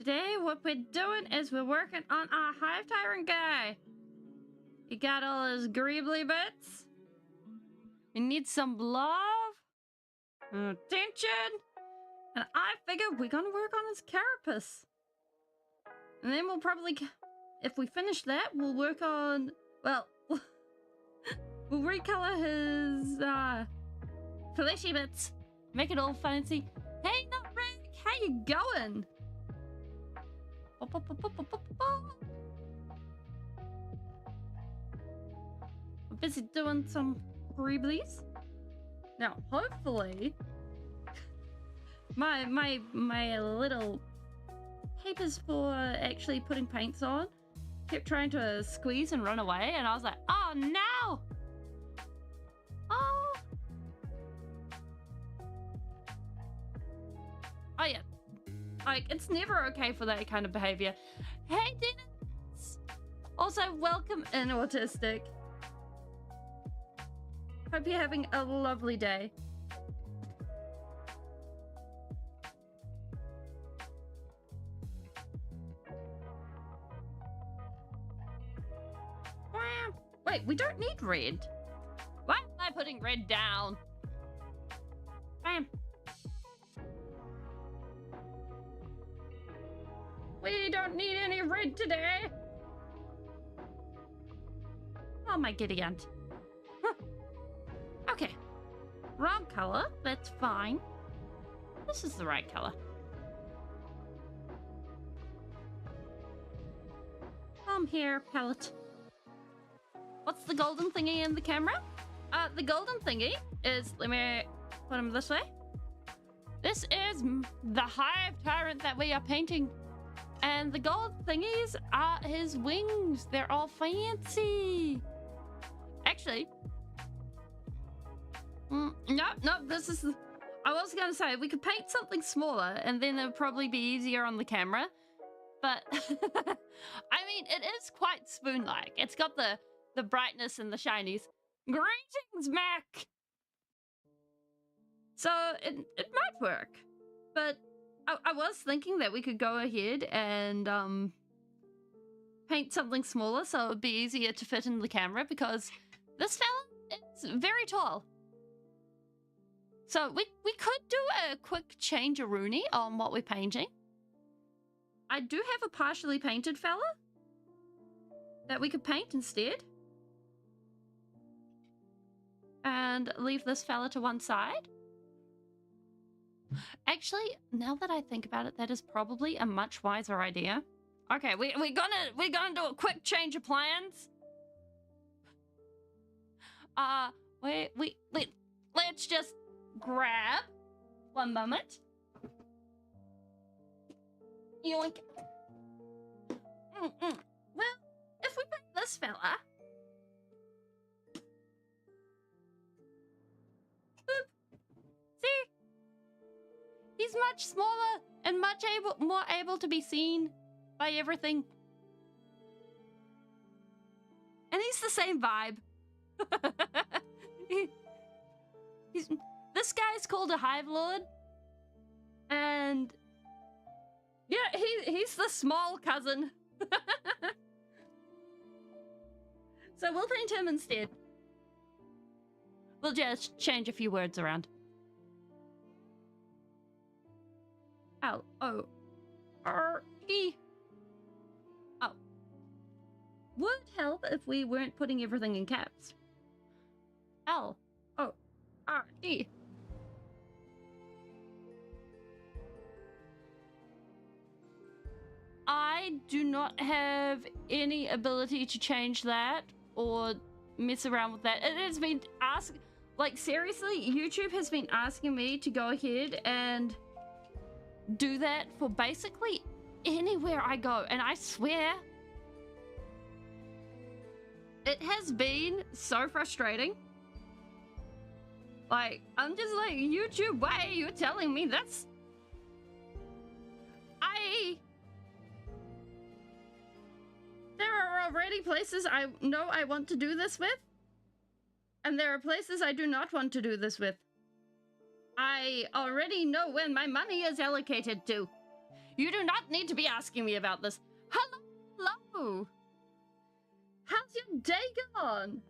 Today, what we're doing is we're working on our Hive Tyrant guy. He got all his greebly bits. He needs some love and attention. And I figured we're gonna work on his carapace. And then we'll probably, if we finish that, we'll work on, well, we'll recolor his fleshy bits. Make it all fancy. Hey, Nutrig, how you going? I'm busy doing some greeblies. Now, hopefully, my little papers for actually putting paints on kept trying to squeeze and run away, and I was like, oh no! Oh! Oh yeah. Like, it's never okay for that kind of behavior. Hey, Dennis! Also, welcome in, Autistic. Hope you're having a lovely day. Wait, we don't need red. Why am I putting red down? Bam. We don't need any red today. Oh, my giddy aunt. Huh. Okay. Wrong color. That's fine. This is the right color. Come here, palette. What's the golden thingy in the camera? The golden thingy is, let me put him this way. This is the Hive Tyrant that we are painting. And the gold thingies are his wings. They're all fancy. Actually, no, this is, I was going to say, we could paint something smaller and then it would probably be easier on the camera. But, I mean, it is quite spoon-like. It's got the brightness and the shinies. Greetings, Mac! So, it might work. But I was thinking that we could go ahead and paint something smaller so it would be easier to fit in the camera, because this fella is very tall. So we could do a quick change-a-rooney on what we're painting. I do have a partially painted fella that we could paint instead. And leave this fella to one side. Actually, now that I think about it, that is probably a much wiser idea. Okay, we're gonna do a quick change of plans. Let's just grab one moment. Yoink. Well, if we paint this fella. Boop. See? He's much smaller and much more able to be seen by everything. And he's the same vibe. This guy's called a Hive Lord. And yeah, he's the small cousin. So we'll paint him instead. We'll just change a few words around. L-O-R-E. Oh. Would help if we weren't putting everything in caps. L-O-R-E. I do not have any ability to change that or mess around with that. It has been asked, like, seriously, YouTube has been asking me to go ahead and do that for basically anywhere I go, and I swear it has been so frustrating. Like, I'm just like, YouTube, why are you telling me that's... There are already places I know I want to do this with, and there are places I do not want to do this with. I already know when my money is allocated to. You do not need to be asking me about this. Hello. How's your day gone?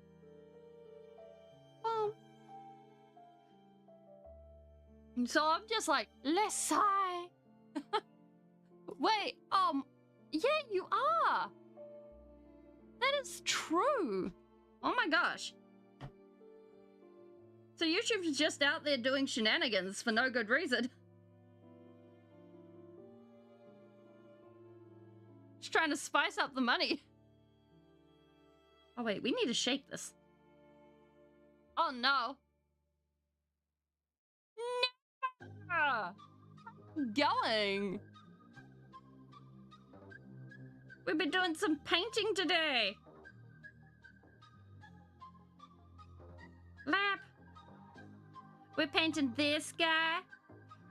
So I'm just like, let's sigh. Wait, yeah, you are. That is true. Oh my gosh. So YouTube's just out there doing shenanigans for no good reason. Just trying to spice up the money. Oh wait, we need to shake this. Oh no. No! Going. We've been doing some painting today. Lap. We're painting this guy.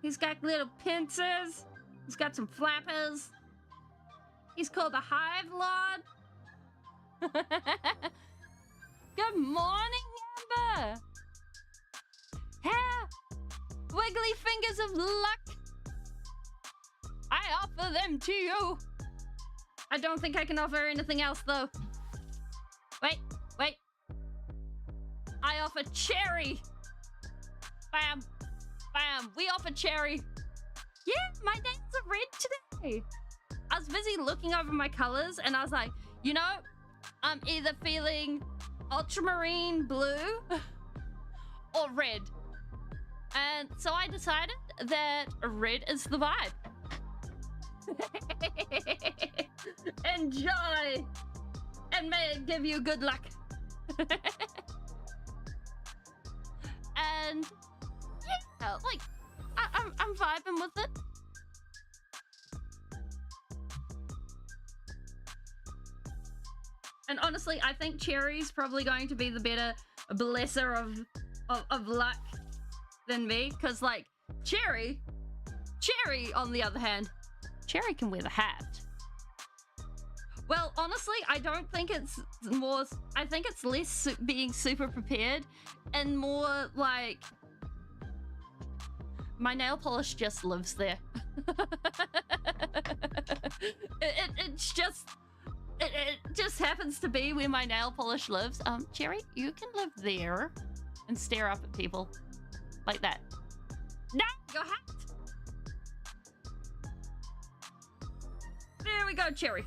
He's got little pincers. He's got some flappers. He's called the Hive Lord. Good morning, Amber. Hair. Wiggly fingers of luck. I offer them to you. I don't think I can offer anything else, though. Wait. I offer cherry. Bam. We offer cherry. Yeah, my nails are red today. I was busy looking over my colors, and I was like, you know, I'm either feeling ultramarine blue or red. And so I decided that red is the vibe. Enjoy! And may it give you good luck. And yeah, like, I'm vibing with it. And honestly, I think cherry's probably going to be the better blesser of luck than me, because like cherry on the other hand, cherry can wear the hat. Well, honestly, I don't think it's more, I think it's less being super prepared and more like my nail polish just lives there. It just happens to be where my nail polish lives. Cherry, you can live there and stare up at people like that. No, your hat. There we go, Cherry.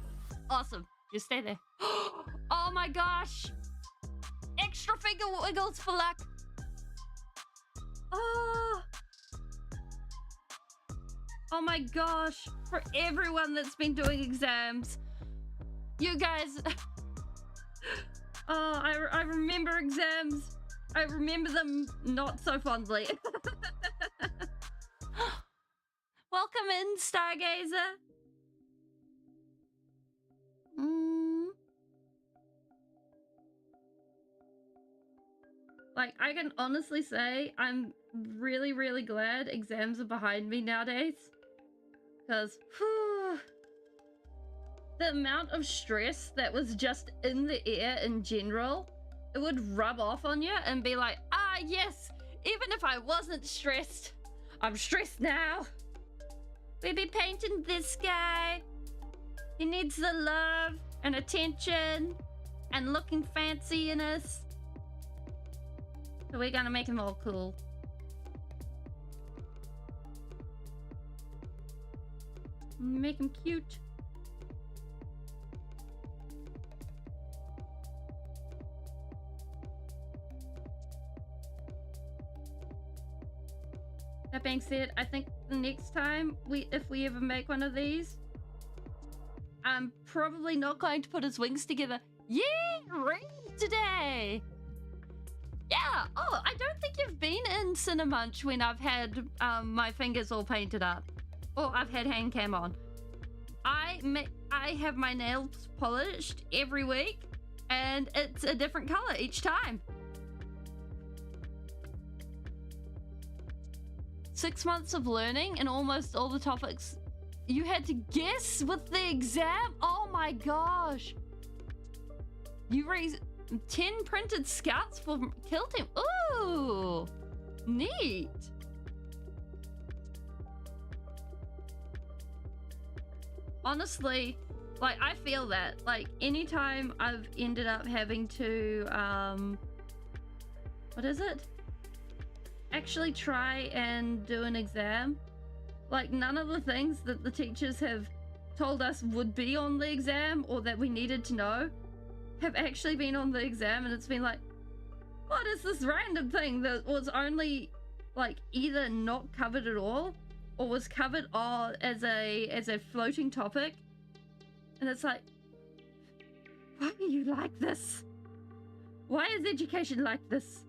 Awesome. You stay there. Oh my gosh. Extra finger wiggles for luck. Oh my gosh. For everyone that's been doing exams. You guys. Oh, I remember exams. I remember them not so fondly. Welcome in, Stargazer. Like, I can honestly say I'm really, really glad exams are behind me nowadays. Because, the amount of stress that was just in the air in general, it would rub off on you and be like, ah, yes, even if I wasn't stressed, I'm stressed now. We'll be painting this guy. He needs the love and attention and looking fancy in us. So we're gonna make him all cool. Make him cute. That being said, I think the next time if we ever make one of these, I'm probably not going to put his wings together. Yeah, red today. Yeah. Oh, I don't think you've been in Cinemunch when I've had my fingers all painted up, or I've had hand cam on. I have my nails polished every week, and it's a different color each time. 6 months of learning and almost all the topics you had to guess with the exam. Oh my gosh. You raised 10 printed scouts for Kill Team. Ooh, neat. honestly, like, I feel that. Like, anytime I've ended up having to, what is it? Actually try and do an exam. Like, none of the things that the teachers have told us would be on the exam or that we needed to know have actually been on the exam, and it's been like, what is this random thing that was only, like, either not covered at all or was covered as a floating topic? And it's like, why are you like this? Why is education like this?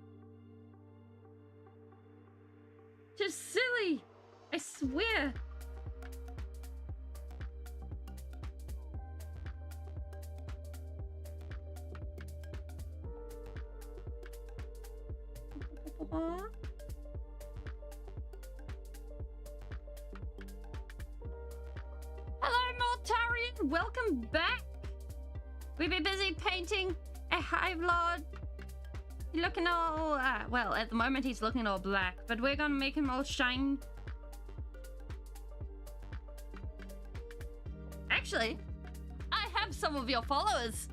Just silly, I swear. Hello, Mortarian. Welcome back. We've been busy painting a Hive Lord. He's looking all, well, at the moment he's looking all black, but we're gonna make him all shine. Actually, I have some of your followers.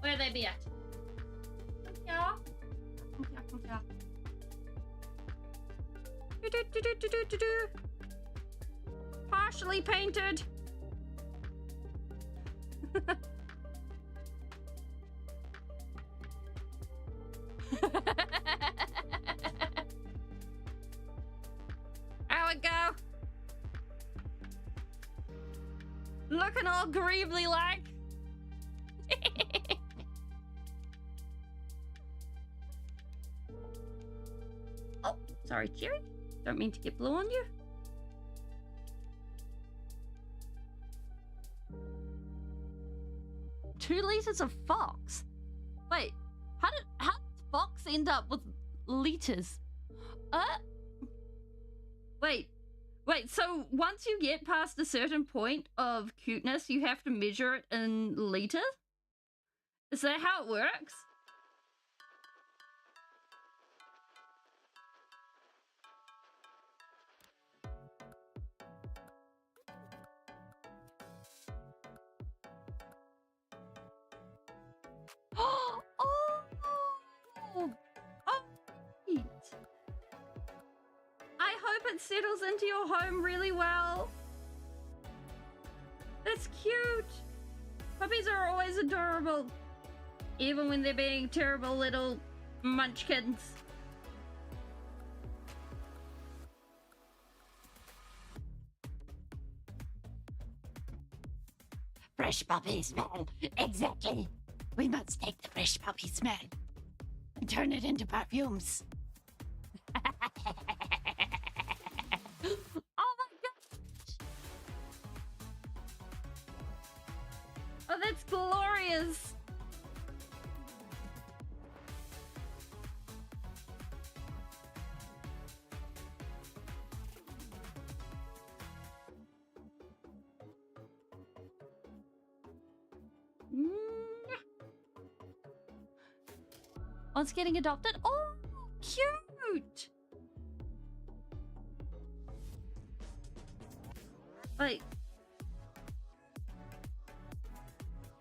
Where they be at? Yeah. Partially painted. There we go. Looking all greebly like. Oh, sorry, Jerry. Don't mean to get blue on you. Two liters of fox. Wait, how did fox end up with liters? Wait, so once you get past a certain point of cuteness, you have to measure it in liters? Is that how it works? Oh, neat. I hope it settles into your home really well. That's cute. Puppies are always adorable, even when they're being terrible little munchkins. Fresh puppy smell. Exactly. We must take the fresh puppy smell and turn it into perfumes. Oh my gosh! Oh, that's glorious! One's getting adopted. Oh, cute! Like,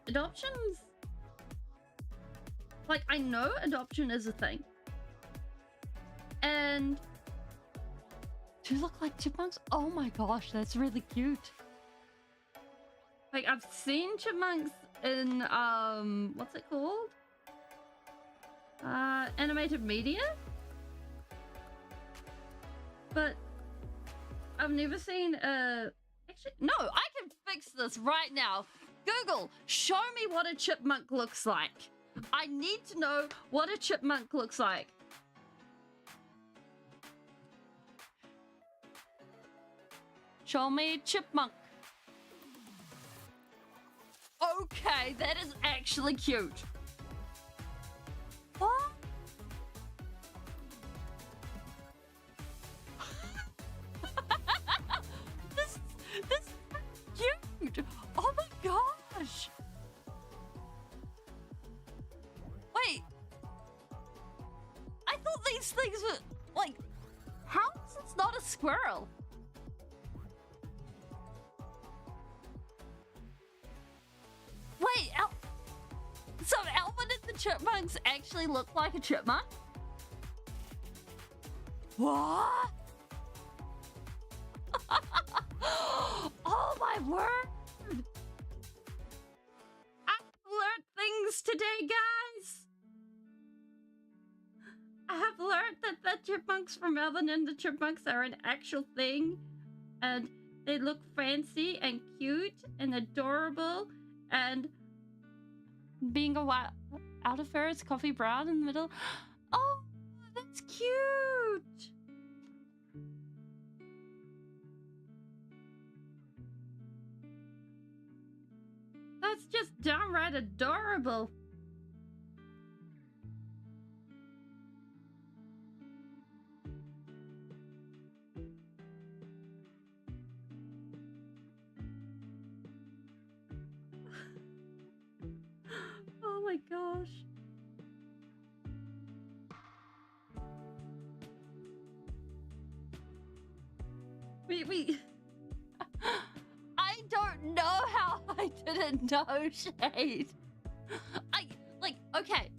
adoptions? Like, I know adoption is a thing. And do you look like chipmunks? Oh my gosh, that's really cute. Like, I've seen chipmunks in, what's it called? Animated media? But I've never seen actually, no, I can fix this right now. Google, show me what a chipmunk looks like. I need to know what a chipmunk looks like. Show me a chipmunk. Okay, that is actually cute. What? This is cute. Oh my gosh. Wait. I thought these things were like, how is this not a squirrel? So Alvin and the Chipmunks actually look like a chipmunk? What? Oh my word! I've learned things today, guys! I have learned that the chipmunks from Alvin and the Chipmunks are an actual thing, and they look fancy and cute and adorable, and being a while out of fur is coffee brown in the middle. Oh, that's cute! That's just downright adorable. Oh my gosh. We I don't know how I didn't know, Shade. Okay.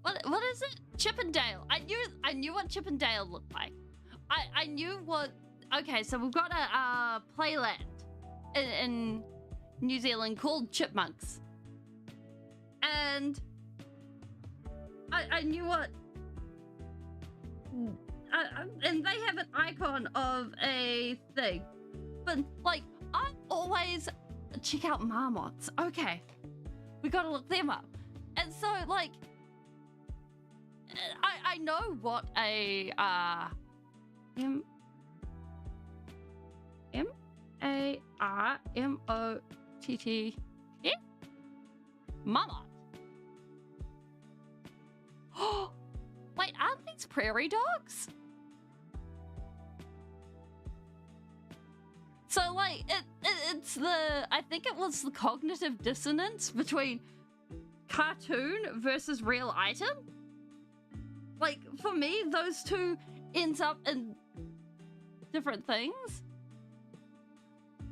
What is it? Chippendale. I knew what Chippendale looked like. I knew what. Okay, so we've got a playland in New Zealand called Chipmunks. And I knew what, and they have an icon of a thing, but like I always check out marmots. Okay, we gotta look them up. And so like I know what a M-A-R-M-O-T-T marmot. Wait, aren't these prairie dogs? So, like, it's the... I think it was the cognitive dissonance between cartoon versus real item. Like, for me, those two ends up in different things.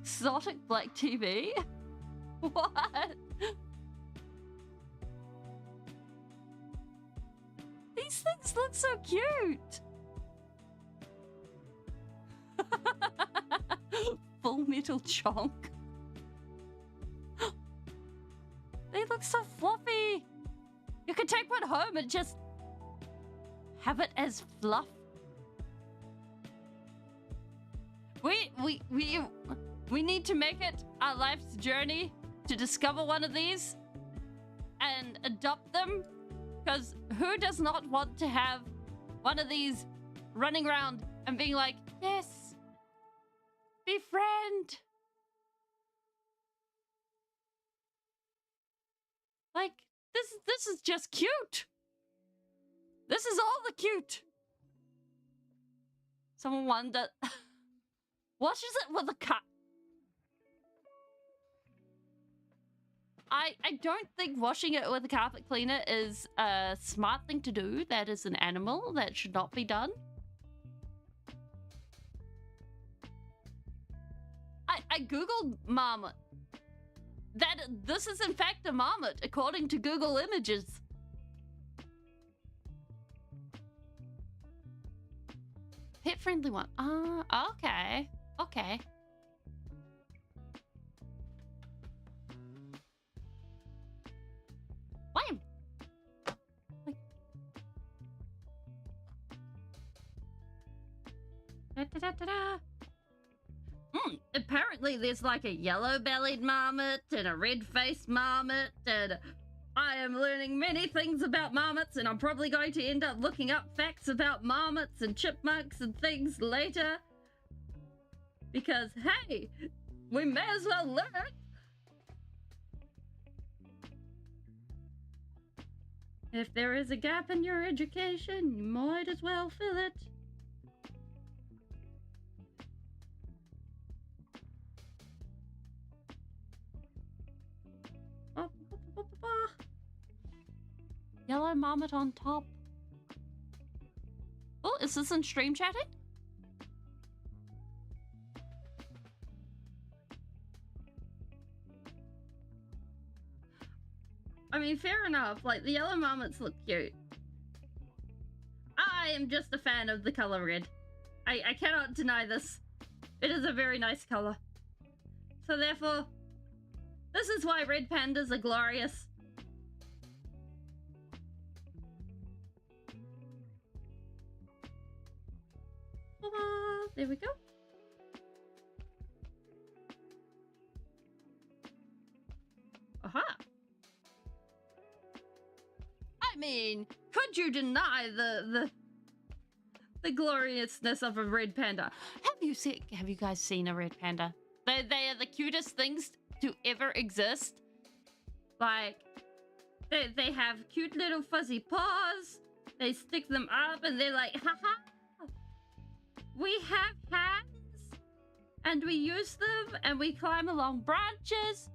Exotic black TV? What? These things look so cute. Full Metal Chonk. They look so fluffy. You could take one home and just have it as fluff. We need to make it our life's journey to discover one of these and adopt them. Because who does not want to have one of these running around and being like, yes, befriend. Like, this is just cute. This is all the cute. Someone that washes it with a cup. I don't think washing it with a carpet cleaner is a smart thing to do. That is an animal. That should not be done. I googled marmot. This is in fact a marmot, according to Google Images. Pet-friendly one. Okay. Okay. Wham! Da-da-da-da-da. Apparently there's like a yellow-bellied marmot and a red-faced marmot, and I am learning many things about marmots, and I'm probably going to end up looking up facts about marmots and chipmunks and things later. Because, hey, we may as well learn. If there is a gap in your education, you might as well fill it. Yellow marmot on top. Oh, is this in stream chatting? I mean, fair enough. Like, the yellow marmots look cute. I am just a fan of the color red. I cannot deny this. It is a very nice color. So therefore, this is why red pandas are glorious. There we go. Aha. I mean, could you deny the gloriousness of a red panda? Have you guys seen a red panda? They are the cutest things to ever exist. Like, they have cute little fuzzy paws. They stick them up and they're like, haha. We have hands and we use them and we climb along branches.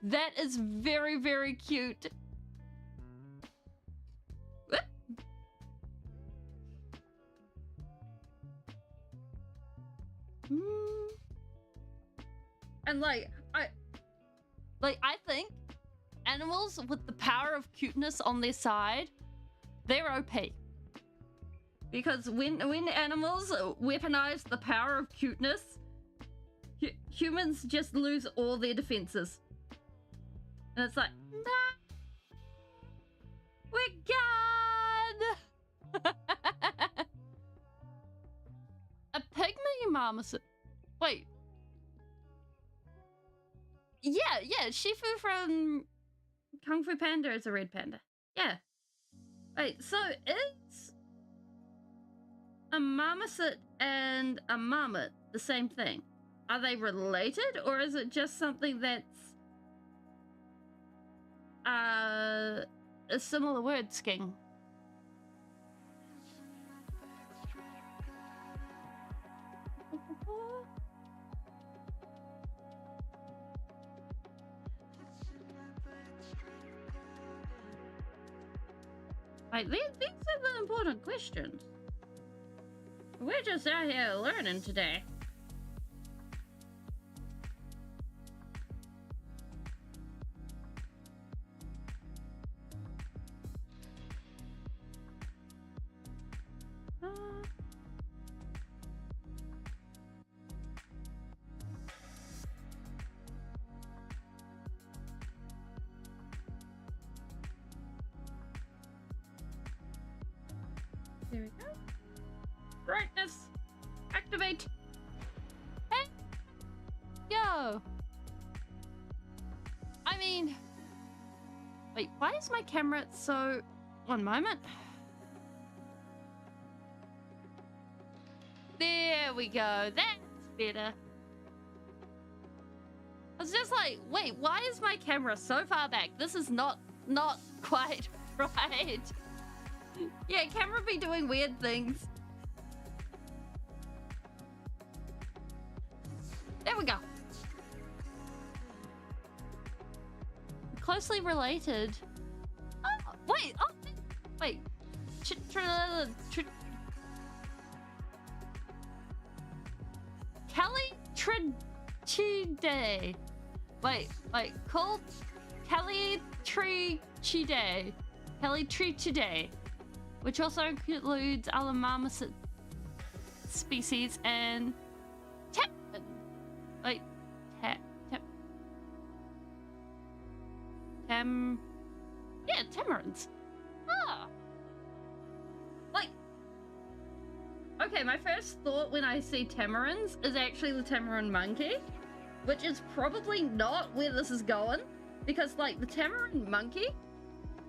That is very, very cute. And I think animals with the power of cuteness on their side, they're OP. Because when animals weaponize the power of cuteness, humans just lose all their defenses. And it's like, no, we're gone. A pygmy marmoset. Wait. Yeah, Shifu from Kung Fu Panda is a red panda. Yeah. Wait, so is a marmoset and a marmot the same thing? Are they related, or is it just something that's a similar word scheme? Like, these are the important questions. We're just out here learning today. There we go. Brightness! Activate! Hey! Yo! I mean... Wait, why is my camera so... One moment. There we go. That's better. I was just like, wait, why is my camera so far back? This is not quite right. Yeah, camera be doing weird things. There we go. Closely related. Oh, wait. Oh, wait. Calitrichidae. Wait, called Calitrichidae. Calitrichidae. Which also includes other marmoset species and tamarins. Okay, my first thought when I see tamarins is actually the tamarin monkey, which is probably not where this is going, because like the tamarin monkey,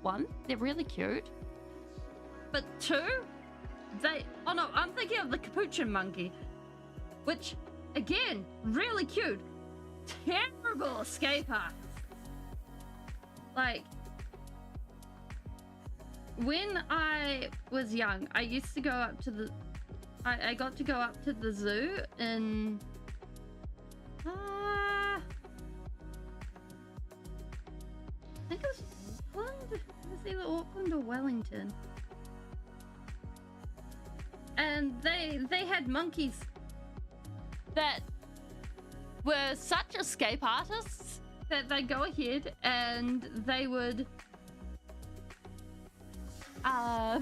one, they're really cute. But two, oh no, I'm thinking of the capuchin monkey, which, again, really cute. Terrible escape artists. Like, when I was young, I used to go up to the, I got to go up to the zoo in, I think it was Auckland. It was either Auckland or Wellington. And they had monkeys that were such escape artists that they go ahead and they would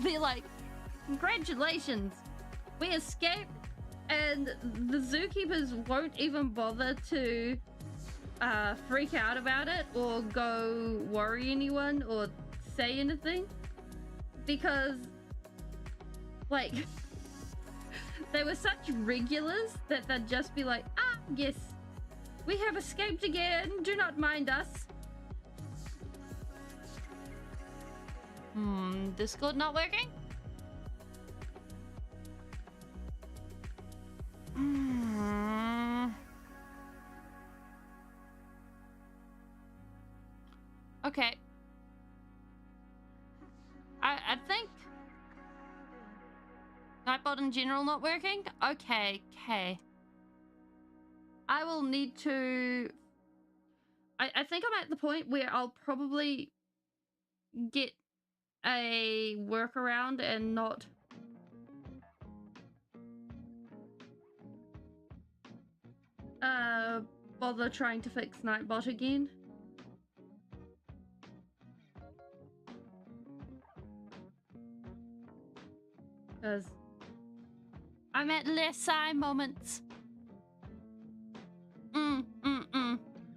be like, congratulations, we escaped, and the zookeepers won't even bother to freak out about it or go worry anyone or say anything, because like they were such regulars that they'd just be like, ah, yes, we have escaped again, do not mind us. Discord not working? Okay. I think Nightbot in general not working? Okay. I will need to... I think I'm at the point where I'll probably get a workaround and not... bother trying to fix Nightbot again. Because I'm at less sigh moments.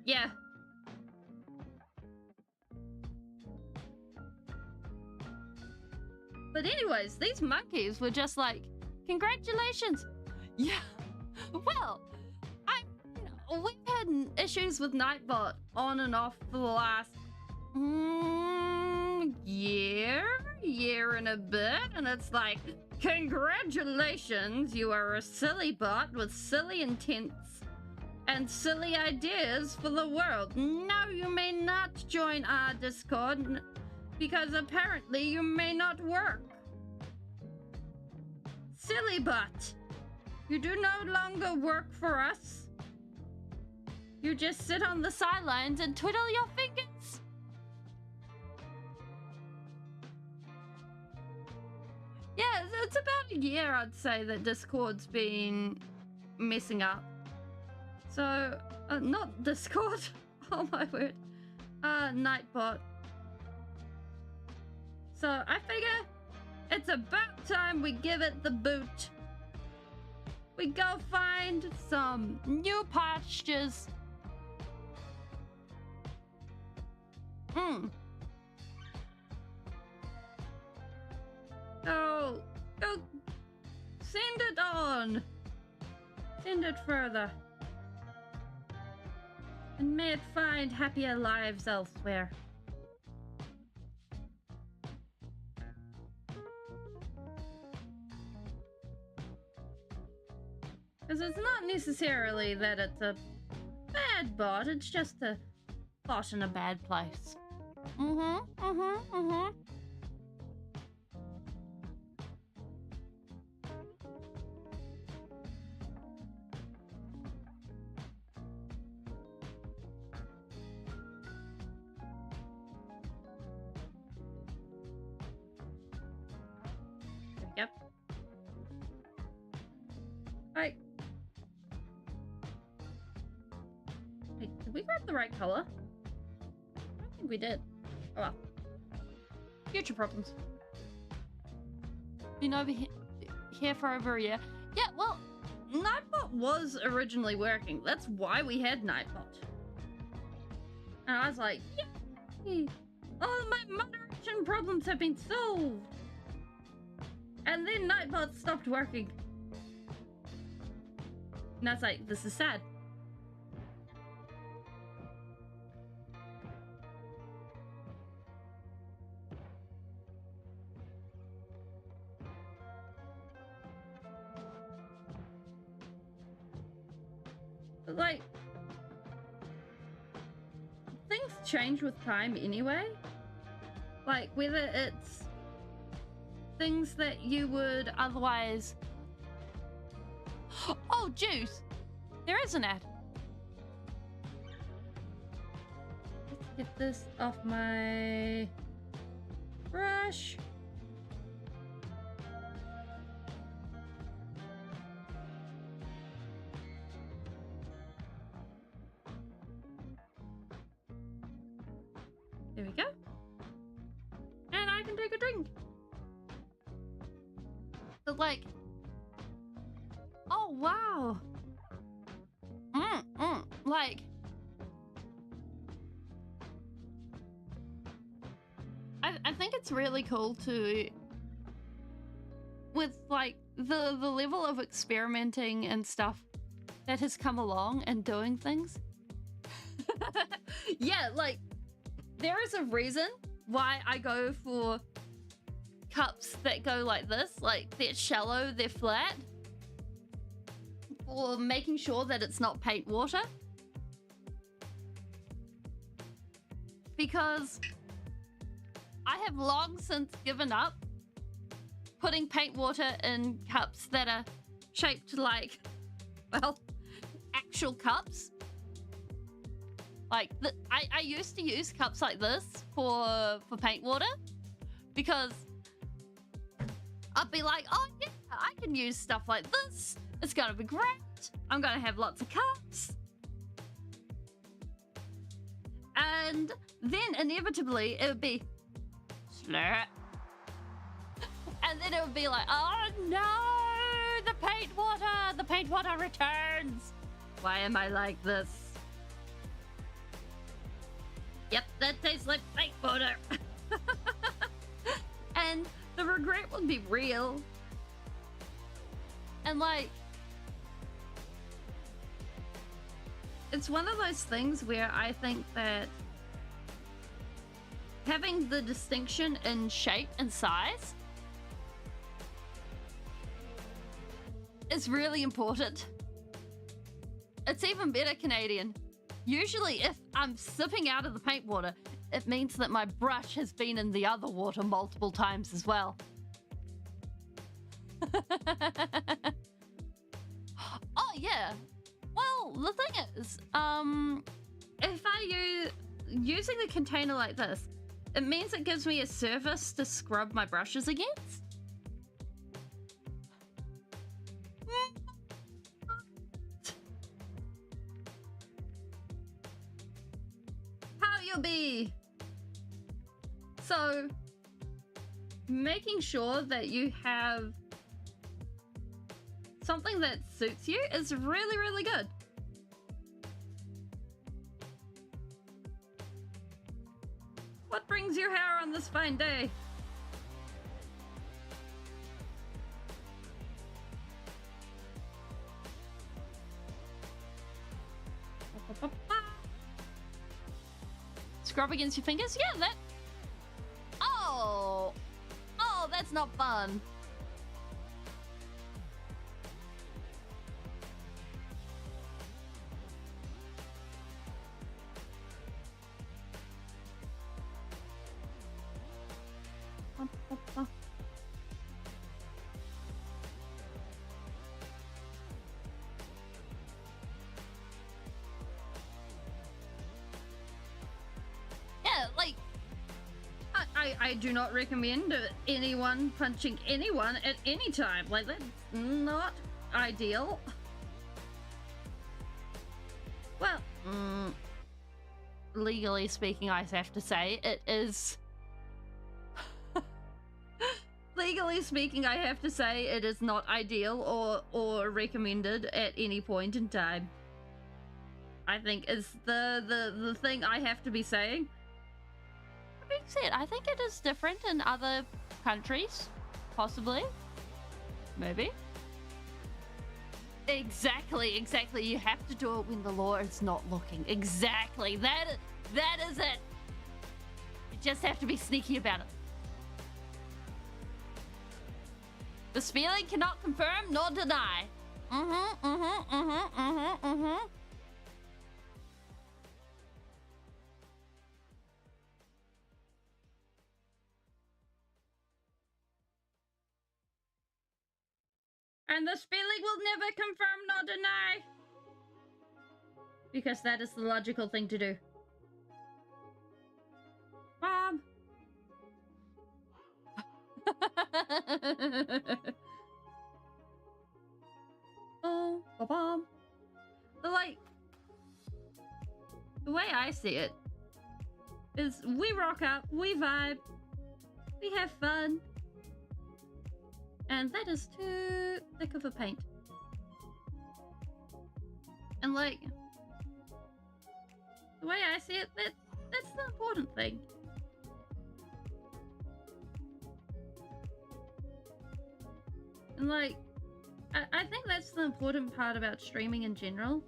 Yeah. But anyways, these monkeys were just like, congratulations. Yeah. Well, we've had issues with Nightbot on and off for the last year and a bit, and it's like, congratulations, you are a silly bot with silly intents and silly ideas for the world. No, you may not join our Discord because apparently you may not work. Silly bot, you do no longer work for us. You just sit on the sidelines and twiddle your fingers. Yeah, it's about a year, I'd say, that Discord's been messing up. So, not Discord. Oh my word. Nightbot. So, I figure it's about time we give it the boot. We go find some new pastures. Go send it on. Send it further. And may it find happier lives elsewhere. Because it's not necessarily that it's a bad bot, it's just a bot in a bad place. Yep. Right. Wait, did we grab the right color? I don't think we did. Oh well. Future problems. Been over here for over a year. Yeah, well, Nightbot was originally working. That's why we had Nightbot. And I was like, yay! All my moderation problems have been solved. And then Nightbot stopped working. And I was like, this is sad. Like, things change with time anyway. Like, whether it's things that you would otherwise... Oh, juice! There is an ad. Let's get this off my brush. we go. And I can take a drink. But like, oh wow. Like, I think it's really cool to, with like the level of experimenting and stuff that has come along and doing things. Yeah, like, there is a reason why I go for cups that go like this, like they're shallow, they're flat, for making sure that it's not paint water. Because I have long since given up putting paint water in cups that are shaped like, well, actual cups. Like, I used to use cups like this for paint water, because I'd be like, oh yeah, I can use stuff like this. It's gonna be great. I'm gonna have lots of cups. And then inevitably it would be slurp. And then it would be like, oh no, the paint water returns. Why am I like this? Yep, that tastes like paint water. And the regret would be real. And like, it's one of those things where I think that having the distinction in shape and size is really important. It's even better Canadian. Usually if I'm sipping out of the paint water, it means that my brush has been in the other water multiple times as well. Oh yeah. Well, the thing is, if I using the container like this, it means it gives me a surface to scrub my brushes against. How you be? So, making sure that you have something that suits you is really, really good. What brings your hair on this fine day? Scrub against your fingers? Yeah, that... Oh! Oh, that's not fun. Yeah, like, I do not recommend anyone punching anyone at any time. Like, that's not ideal. Well, legally speaking, I have to say, it is... Legally speaking, I have to say it is not ideal or recommended at any point in time. I think is the thing I have to be saying. That being said, I think it is different in other countries, possibly, maybe. Exactly. You have to do it when the law is not looking. Exactly. That is it. You just have to be sneaky about it. The Speeling cannot confirm nor deny. And the Speeling will never confirm nor deny. Because that is the logical thing to do. Mom. Oh, ba-bum. But like, the way I see it, is we rock up, we vibe, we have fun. And that is too thick of a paint. And like, the way I see it, that's the important thing. And like, I think that's the important part about streaming in general,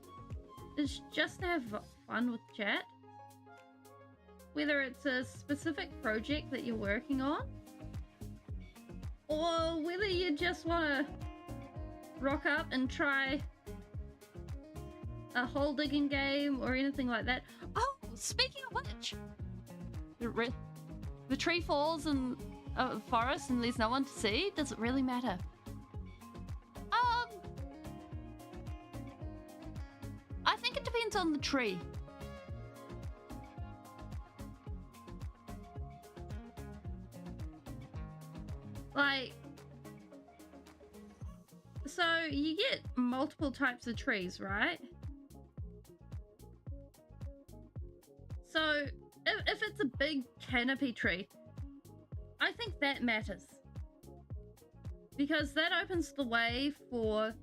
is just to have fun with chat. Whether it's a specific project that you're working on, or whether you just want to rock up and try a hole digging game or anything like that. Oh, speaking of which, the tree falls in a forest and there's no one to see. Does it really matter? I think it depends on the tree. Like, so you get multiple types of trees, right? So if it's a big canopy tree, I think that matters, because that opens the way for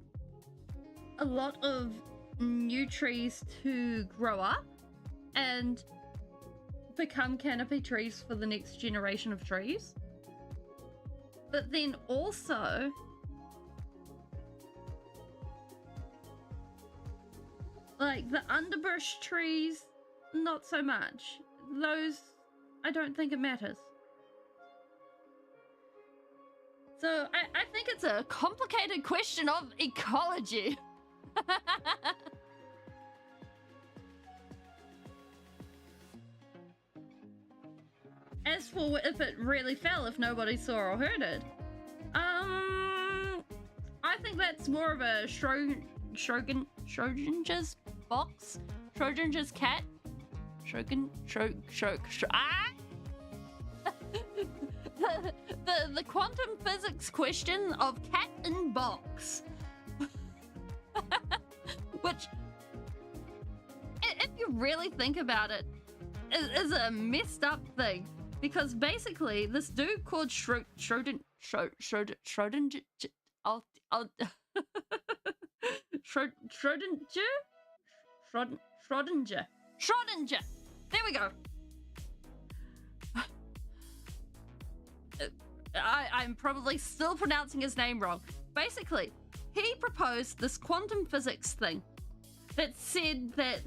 a lot of new trees to grow up and become canopy trees for the next generation of trees. But then also, like the underbrush trees, not so much. Those, I don't think it matters. So I think it's a complicated question of ecology. As for if it really fell, if nobody saw or heard it, I think that's more of a Schrodinger's box, Schrodinger's cat, the quantum physics question of cat in box, which, if you really think about it, is a messed up thing. Because basically, this dude called Schrodinger, there we go. I'm probably still pronouncing his name wrong. Basically, he proposed this quantum physics thing that said that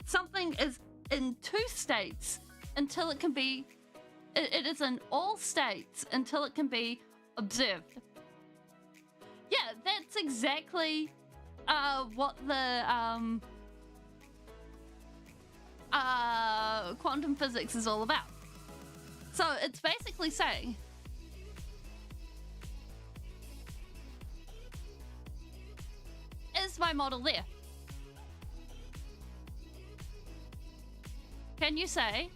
something is in two states until it can be. It is in all states until it can be observed. Yeah, that's exactly what the quantum physics is all about. So it's basically saying, is my model there? Can you say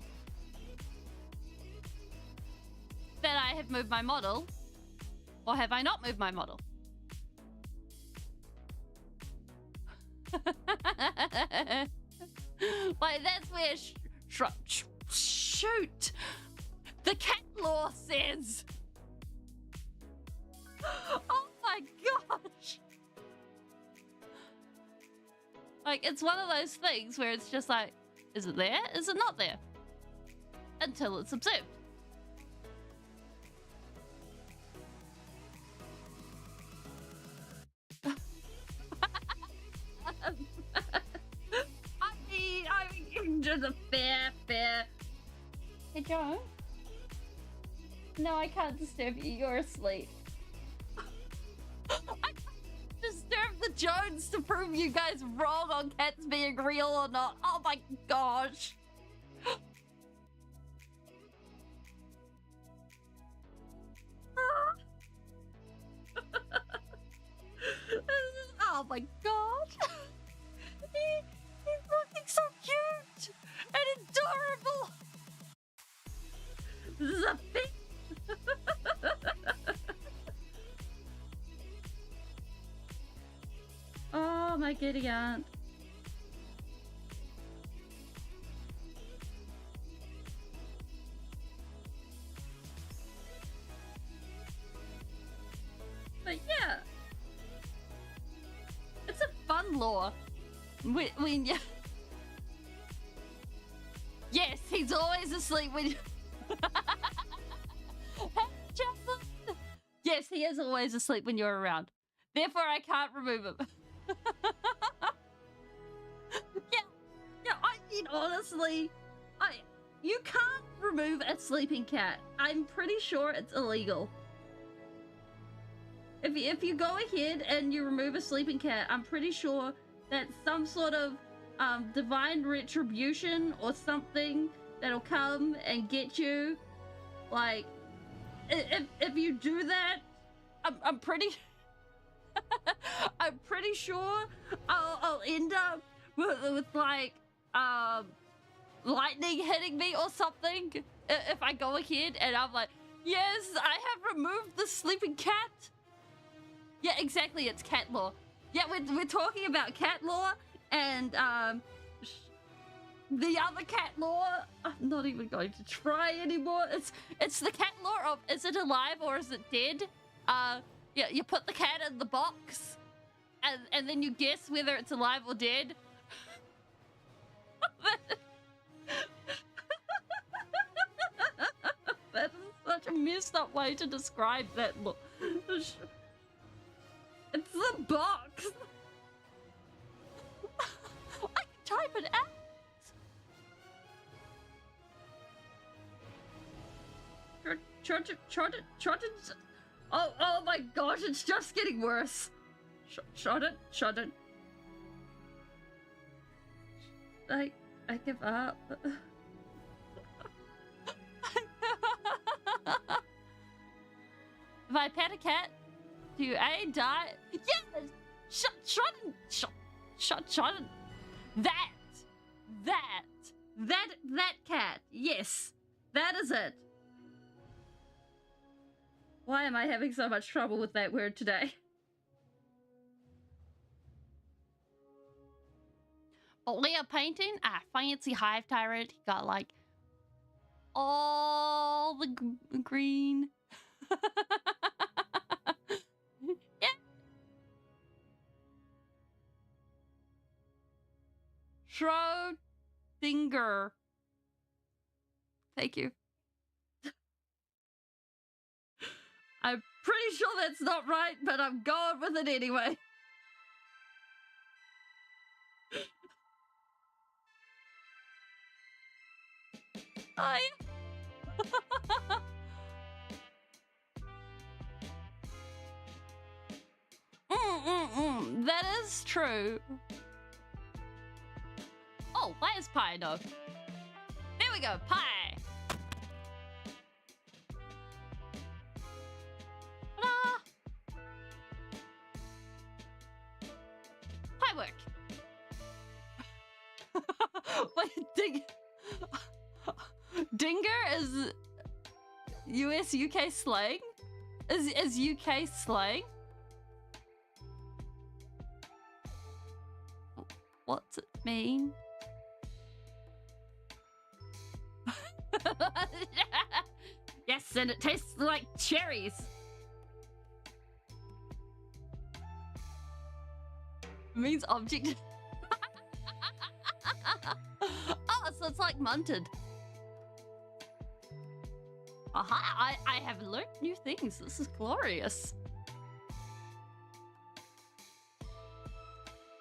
that I have moved my model, or have I not moved my model? Like, that's where shoot, the cat law says. Oh my gosh. Like, it's one of those things where it's just like, is it there? Is it not there? Until it's observed. I mean, just a fair. Hey, Joe? No, I can't disturb you. You're asleep. I can't disturb the Jones to prove you guys wrong on cats being real or not. Oh my gosh. Oh my god. He's looking so cute and adorable. This is a thing. Oh my giddy aunt. lore. When you... Yes, he's always asleep when you... Yes, he is always asleep when you're around. Therefore, I can't remove him. Yeah, I mean, honestly, you can't remove a sleeping cat. I'm pretty sure it's illegal. If you go ahead and you remove a sleeping cat, I'm pretty sure that's some sort of divine retribution or something that'll come and get you. Like, if you do that, I'm pretty I'm pretty sure I'll end up with like lightning hitting me or something if I go ahead and I'm like, yes, I have removed the sleeping cat. Yeah, exactly, it's cat lore. Yeah, we're talking about cat lore and the other cat lore. I'm not even going to try anymore. It's the cat lore of, is it alive or is it dead? Yeah, you put the cat in the box and then you guess whether it's alive or dead. That is such a messed up way to describe that look. It's the box. I can type it out. Trot it. Oh my gosh, it's just getting worse. Shot it. I give up. If I pet a cat, do A die? Yes! Shot it. That cat. Yes. That is it. Why am I having so much trouble with that word today? Oh, Leah painting? Fancy Hive Tyrant. He got like all the green. Yeah. Schrodinger. Thank you. I'm pretty sure that's not right, but I'm going with it anyway. Oh, yeah. That is true. Oh, where's pie dog? There we go, pie. Pie work. Wait, Dinger is US UK slang? Is UK slang? What's it mean? Yes, and it tastes like cherries. It means object. Oh, so it's like munted. Aha, I have learned new things. This is glorious.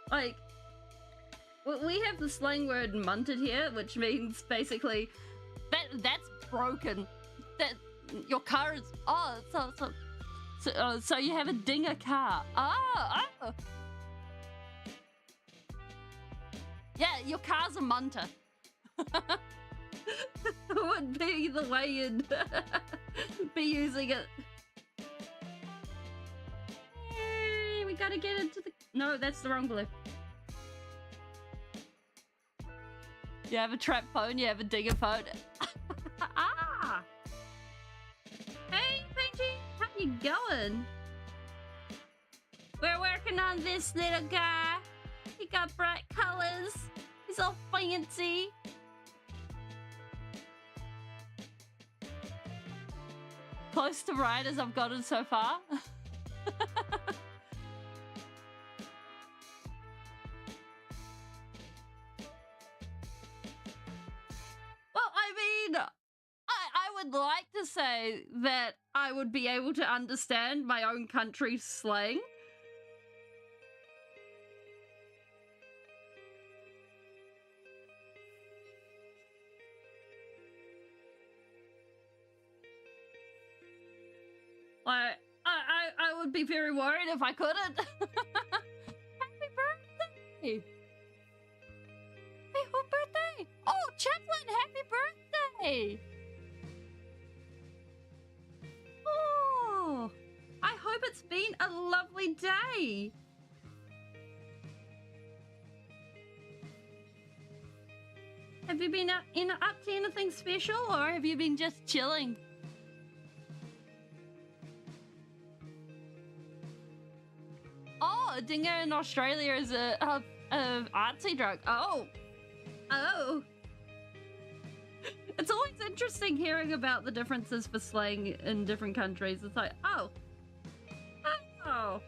Like, we have the slang word munted here, which means basically that's broken. That your car is so you have a dinger car. Oh. Yeah, your car's a munter. Would be the way you'd be using it. Hey, we gotta get into the... No, that's the wrong blue. You have a trap phone, you have a digger phone. Ah! Hey, Peachy, how you going? We're working on this little guy. He got bright colors. He's all fancy. Close to right as I've gotten so far. birthday that I would be able to understand my own country's slang. I would be very worried if I couldn't. Happy birthday! Hey, whose birthday? Oh, Chaplin, happy birthday! Oh, I hope it's been a lovely day. Have you been up to anything special, or have you been just chilling? Oh, dingo in Australia is a artsy drug. Oh. It's always interesting hearing about the differences for slang in different countries. It's like, oh. Wow.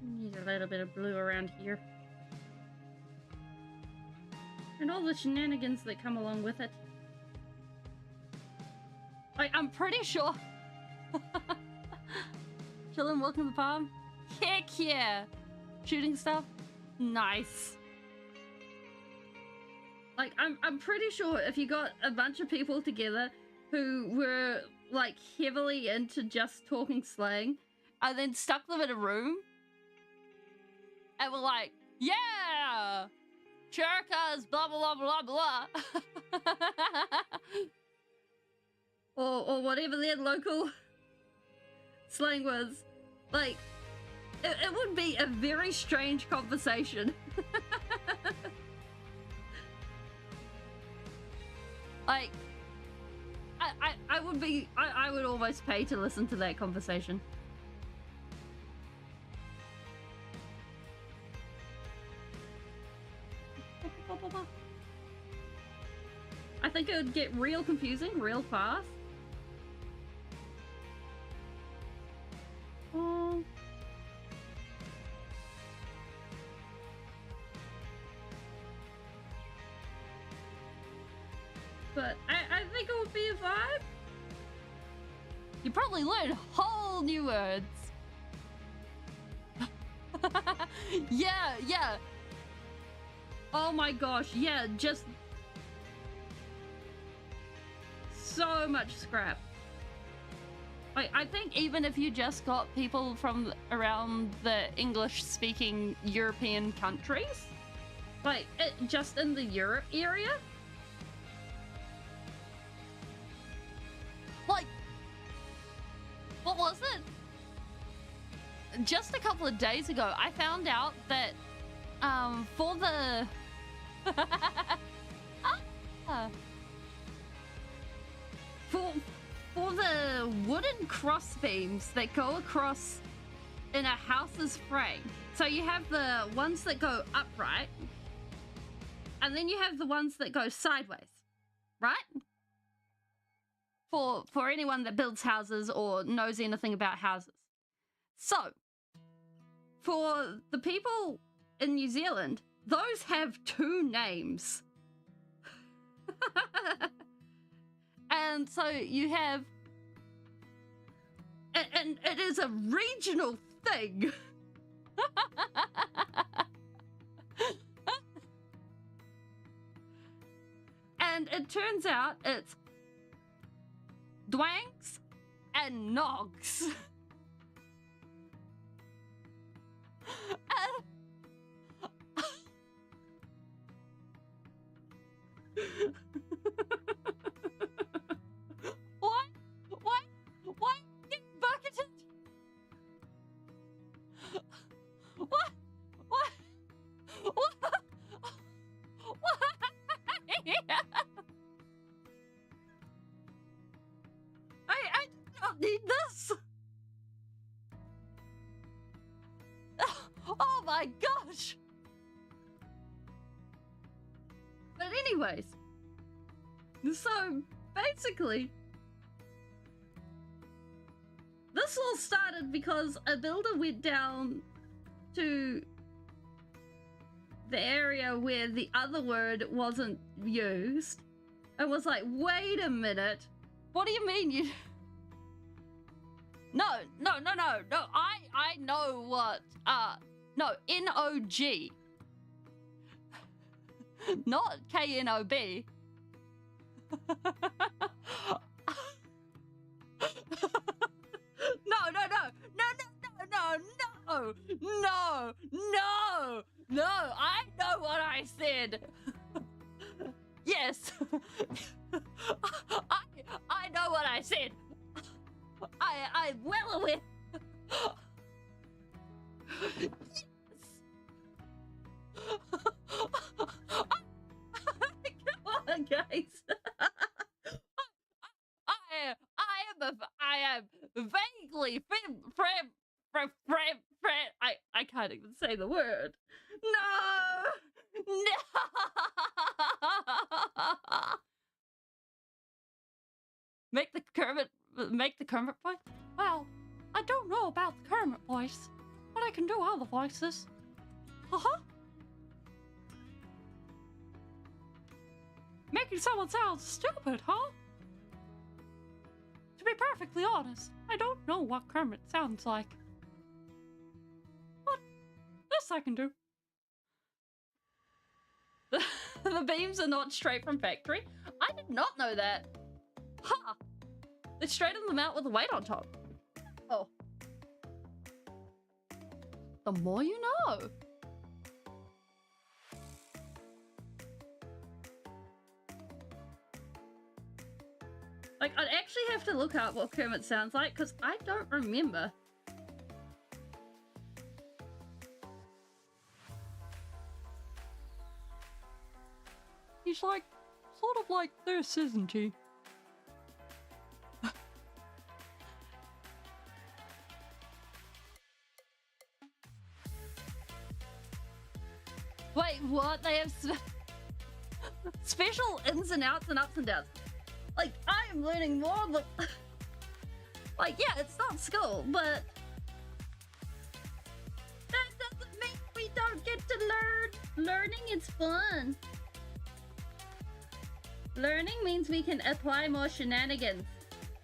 Need a little bit of blue around here. And all the shenanigans that come along with it. I'm pretty sure. Chillin', welcome to the farm. Heck yeah! Shooting stuff? Nice. I'm pretty sure if you got a bunch of people together who were, heavily into just talking slang, and then stuck them in a room, and we're like, yeah! Churkas, blah, blah, blah, blah, blah. or whatever their local slang was. It would be a very strange conversation. I would almost pay to listen to that conversation. I think it would get real confusing real fast. Oh. But I think it would be a vibe. You probably learn whole new words. Yeah. Oh my gosh, yeah, just so much scrap. I think even if you just got people from around the English-speaking European countries, just in the Europe area, what was it? Just a couple of days ago, I found out that for the for the wooden crossbeams that go across in a house's frame, so you have the ones that go upright, and then you have the ones that go sideways, right? For anyone that builds houses or knows anything about houses. So, for the people in New Zealand, those have two names. And so you have... And it is a regional thing. And it turns out it's Dwangs and Nogs. What? Get bucketed? What? I don't need this. Oh my gosh. Anyways, so basically, this all started because a builder went down to the area where the other word wasn't used and was like, wait a minute, what do you mean you... No, I know what, no, N-O-G. Not K-N-O-B. No, I know what I said. Yes. I know what I said. I'm well aware. Yes. Come on, guys. I am vaguely I can't even say the word. No. Make the Kermit voice? Well, I don't know about the Kermit voice, but I can do all the voices. Making someone sound stupid, huh? To be perfectly honest, I don't know what Kermit sounds like. But this I can do. The beams are not straight from factory. I did not know that. Ha! They straightened them out with a weight on top. Oh. The more you know. Like, I'd actually have to look up what Kermit sounds like, because I don't remember. He's like, sort of like this, isn't he? Wait, what? They have special ins and outs and ups and downs. Like, I am learning more, but... like, yeah, it's not school, but... that doesn't mean we don't get to learn. Learning is fun. Learning means we can apply more shenanigans.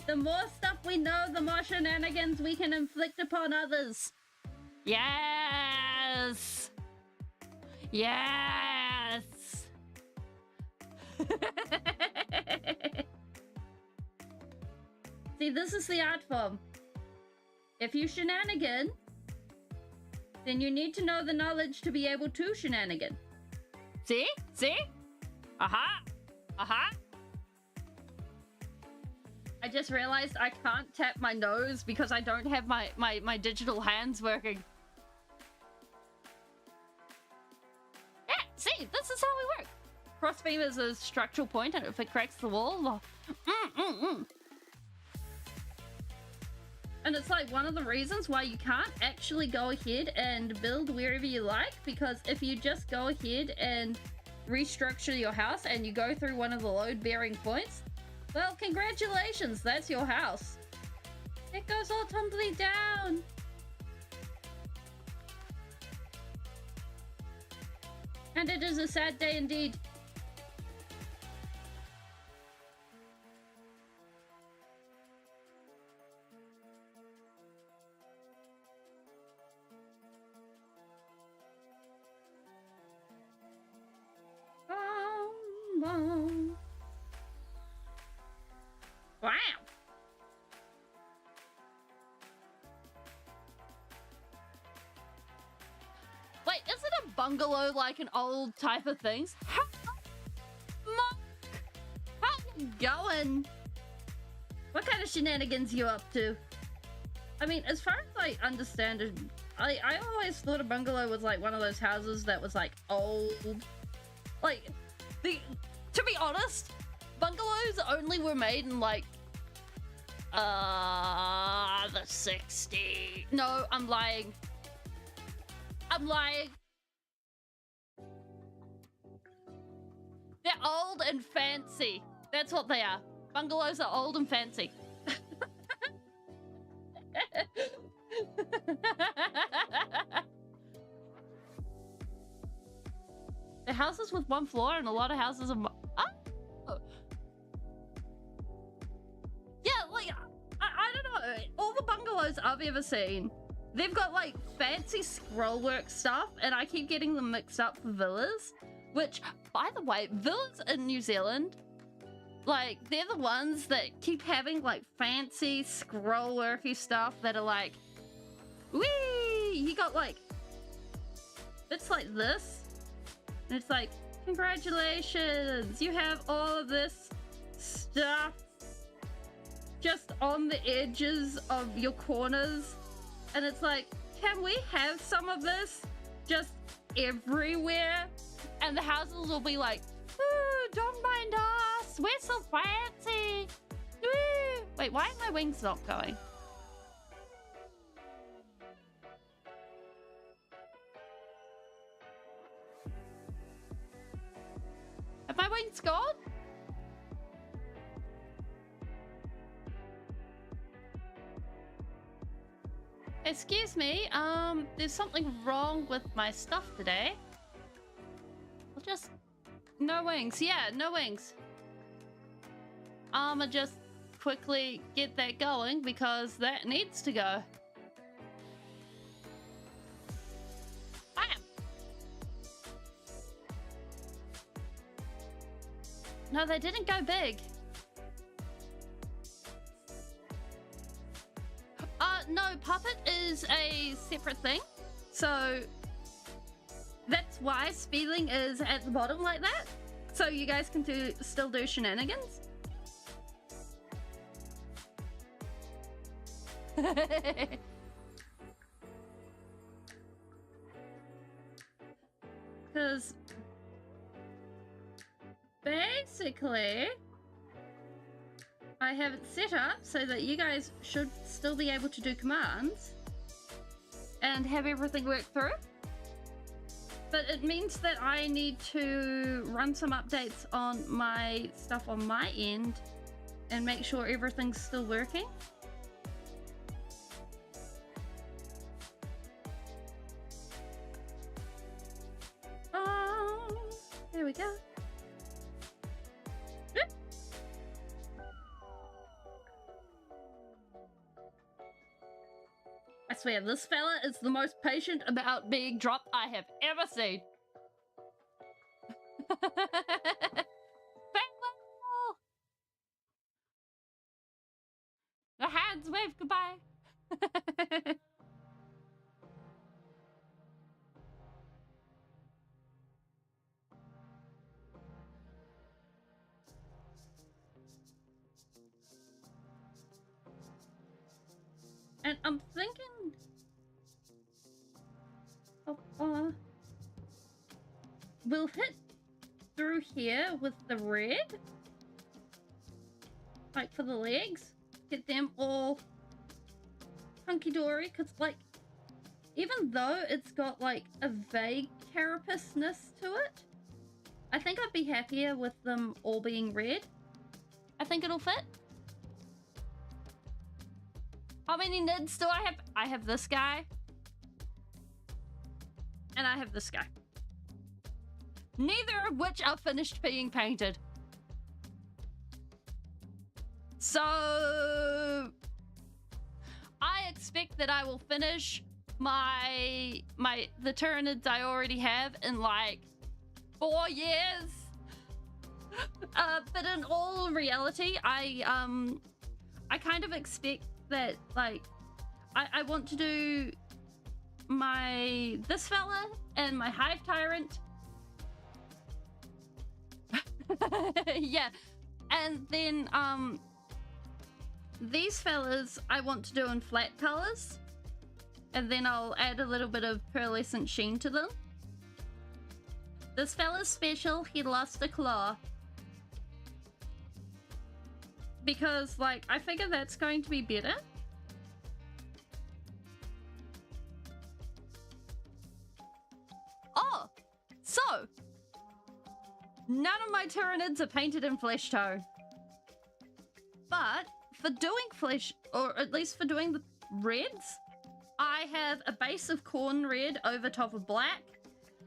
The more stuff we know, the more shenanigans we can inflict upon others. Yes! Yes! See, this is the art form. If you shenanigan, then you need to know the knowledge to be able to shenanigan. See? See? Aha! Aha! I just realized I can't tap my nose because I don't have my digital hands working. Yeah, see, this is how we work. Crossbeam is a structural point, and if it cracks the wall, And it's like one of the reasons why you can't actually go ahead and build wherever you like, because if you just go ahead and restructure your house and you go through one of the load-bearing points, well, congratulations, that's your house. It goes all tumbly down. And it is a sad day indeed. Wow. Wait, isn't a bungalow like an old type of things? How you going? What kind of shenanigans you up to? I mean, as far as I understand it, I always thought a bungalow was like one of those houses that was like old. Like, to be honest, bungalows only were made in like the 60s. No, I'm lying. They're old and fancy. That's what they are. Bungalows are old and fancy. The houses with one floor and a lot of houses of... Oh! Yeah, like, I don't know. All the bungalows I've ever seen, they've got, like, fancy scrollwork stuff, and I keep getting them mixed up for villas. Which, by the way, villas in New Zealand, like, they're the ones that keep having, like, fancy scrollworky stuff that are like, whee! You got, like, it's like this. And it's like, congratulations, you have all of this stuff just on the edges of your corners. And it's like, can we have some of this just everywhere? And the houses will be like, ooh, don't mind us, we're so fancy. Ooh. Wait, why are my wings not going? Have my wings gone? Excuse me, there's something wrong with my stuff today. I'll just... No wings. Yeah, no wings. I'll just quickly get that going because that needs to go. Bam! No, they didn't go big. No, puppet is a separate thing. So that's why Speeling is at the bottom like that. So you guys can still do shenanigans. Because basically I have it set up so that you guys should still be able to do commands and have everything work through. But it means that I need to run some updates on my stuff on my end and make sure everything's still working. There we go. I swear, this fella is the most patient about being dropped I have ever seen. Farewell! The hands wave goodbye. And I'm thinking we'll hit through here with the red, like for the legs, get them all hunky-dory, because like even though it's got like a vague carapace-ness to it, I think I'd be happier with them all being red. I think it'll fit. How many nids do I have? I have this guy. And I have this guy. Neither of which are finished being painted. So I expect that I will finish the Tyranids I already have in like 4 years. But in all reality, I kind of expect that like I want to do this fella and my Hive Tyrant. Yeah, and then these fellas I want to do in flat colors, and then I'll add a little bit of pearlescent sheen to them. This fella's special, he lost a claw. Because, like, I figure that's going to be better. Oh! So! None of my Tyranids are painted in flesh tone. But for doing flesh, or at least for doing the reds, I have a base of corn red over top of black.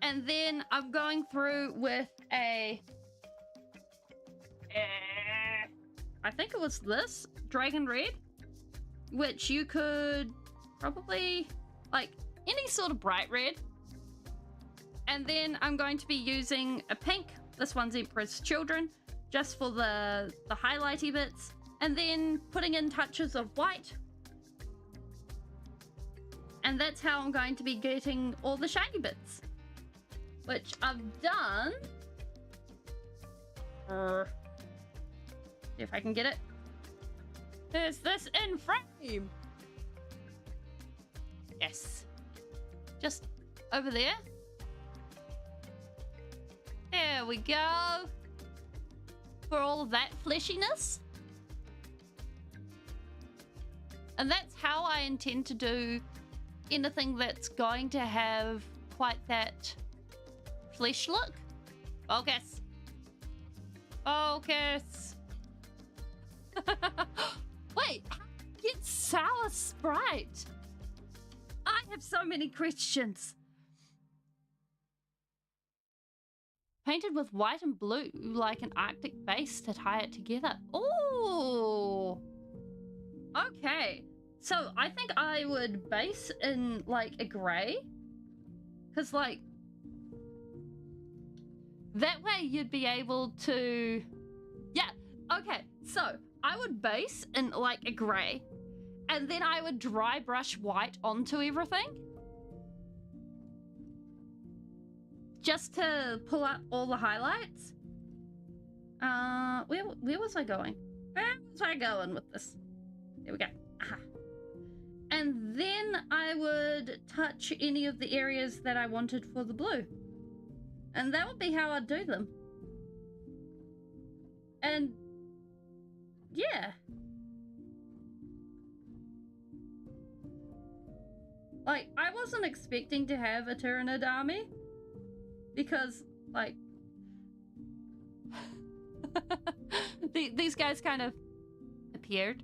And then I'm going through with a... I think it was this, dragon red. Which you could probably, like, any sort of bright red. And then I'm going to be using a pink. This one's Emperor's Children, just for the highlighty bits. And then putting in touches of white. And that's how I'm going to be getting all the shiny bits. Which I've done. See if I can get it. Is this in frame? Yes. Just over there. There we go. For all of that fleshiness. And that's how I intend to do anything that's going to have quite that flesh look. Focus. Focus. Wait, it's sour Sprite. I have so many questions. Painted with white and blue, like an Arctic base to tie it together. Ooh. Okay. So I think I would base in like a grey. Because like, that way you'd be able to, yeah, okay. So I would base in like a grey, and then I would dry brush white onto everything. Just to pull out all the highlights. Where was I going? Where was I going with this? There we go. Aha. And then I would touch any of the areas that I wanted for the blue. And that would be how I'd do them. And yeah. Like, I wasn't expecting to have a Tyranid army. Because, like... these guys kind of appeared.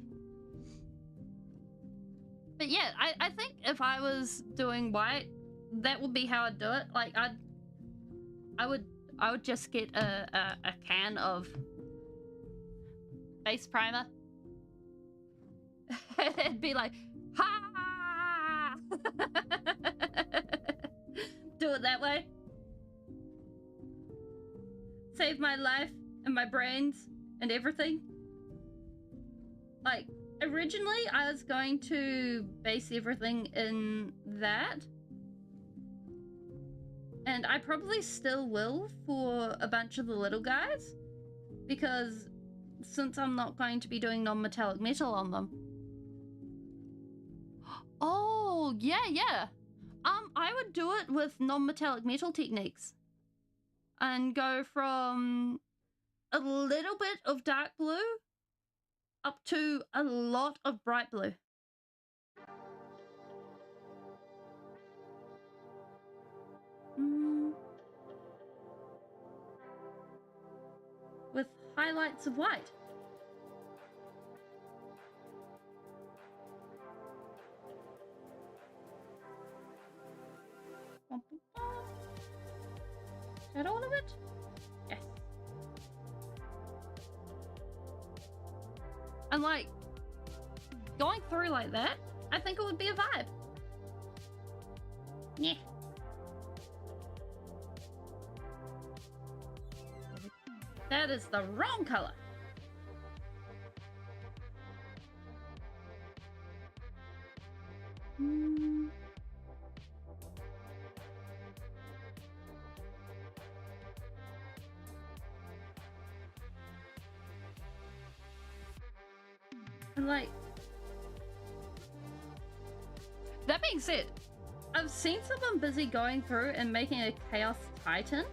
But yeah, I think if I was doing white, that would be how I'd do it. Like, I would just get a can of base primer. It'd be like, ha! Do it that way. Save my life and my brains and everything. Like, originally I was going to base everything in that. And I probably still will for a bunch of the little guys. Because since I'm not going to be doing non-metallic metal on them. Oh, yeah. I would do it with non-metallic metal techniques. And go from a little bit of dark blue up to a lot of bright blue. With highlights of white. Is that all of it? Yes. And like, going through like that, I think it would be a vibe. Yeah. That is the wrong color. Like, that being said, I've seen someone busy going through and making a Chaos Titan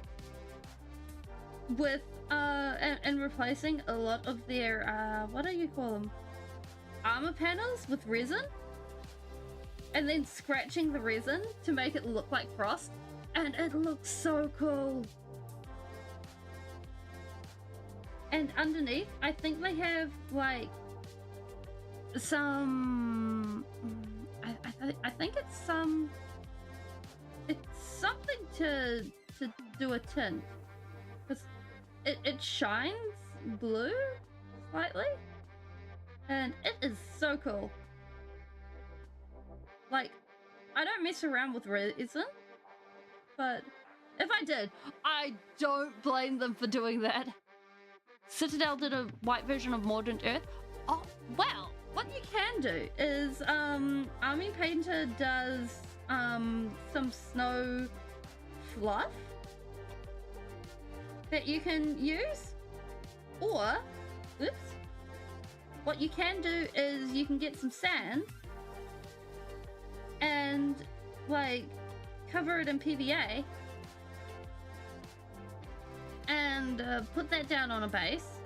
with and replacing a lot of their what do you call them, armor panels with resin, and then scratching the resin to make it look like frost, and it looks so cool. And underneath, I think they have like some. I think it's some. It's something to do a tint, because it shines blue slightly, and it is so cool. Like, I don't mess around with resin, but if I did, I don't blame them for doing that. Citadel did a white version of Mordant Earth. Oh, well, what you can do is, Army Painter does, some snow fluff that you can use, or, oops, what you can do is you can get some sand and, like, cover it in PVA and put that down on a base,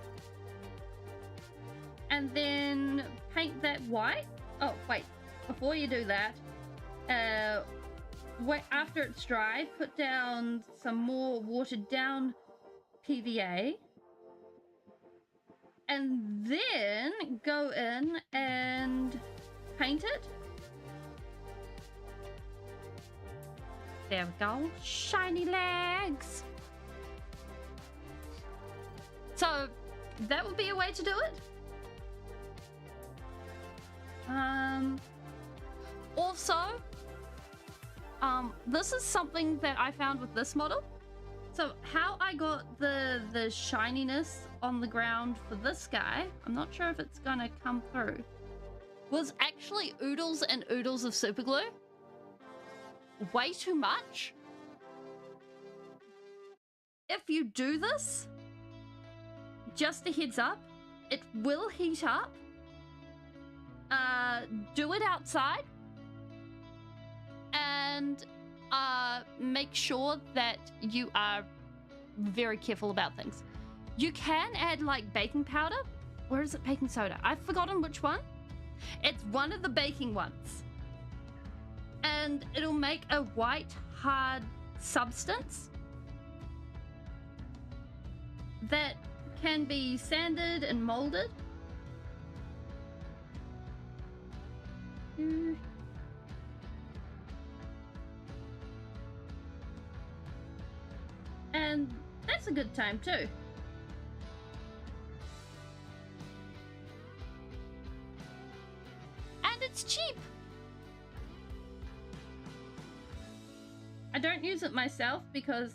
and then paint that white. Oh wait, before you do that, wait, after it's dried, put down some more watered down PVA, and then go in and paint it. There we go, shiny legs. So that would be a way to do it. Also, this is something that I found with this model. So how I got the shininess on the ground for this guy, I'm not sure if it's gonna come through, was actually oodles and oodles of super glue. Way too much. If you do this, just a heads up, it will heat up. Do it outside, and make sure that you are very careful about things. You can add like baking powder. Where is it? Baking soda. I've forgotten which one. It's one of the baking ones. And it'll make a white, hard substance that can be sanded and molded. And that's a good time too. And it's cheap. I don't use it myself because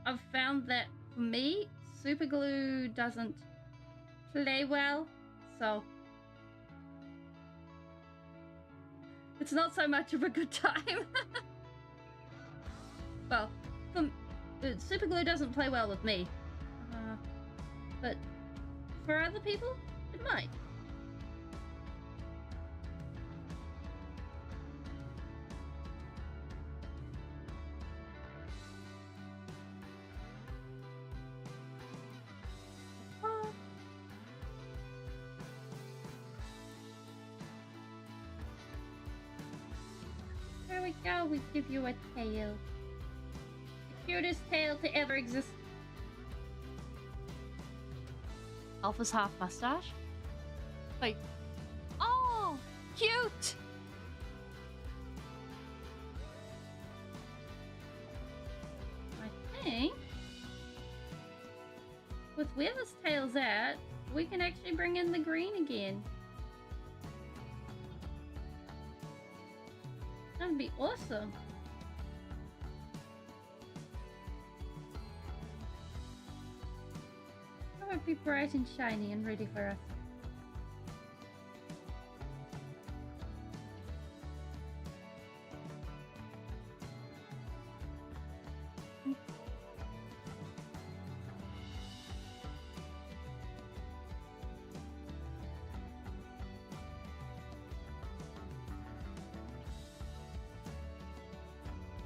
I've found that for me, super glue doesn't play well, so it's not so much of a good time. Well, super glue doesn't play well with me, but for other people, it might. There we go, we give you a tail. The cutest tail to ever exist. Alpha's half mustache? Like, oh, cute! I think with where this tail's at, we can actually bring in the green again. That'd be awesome. That would be bright and shiny and ready for us.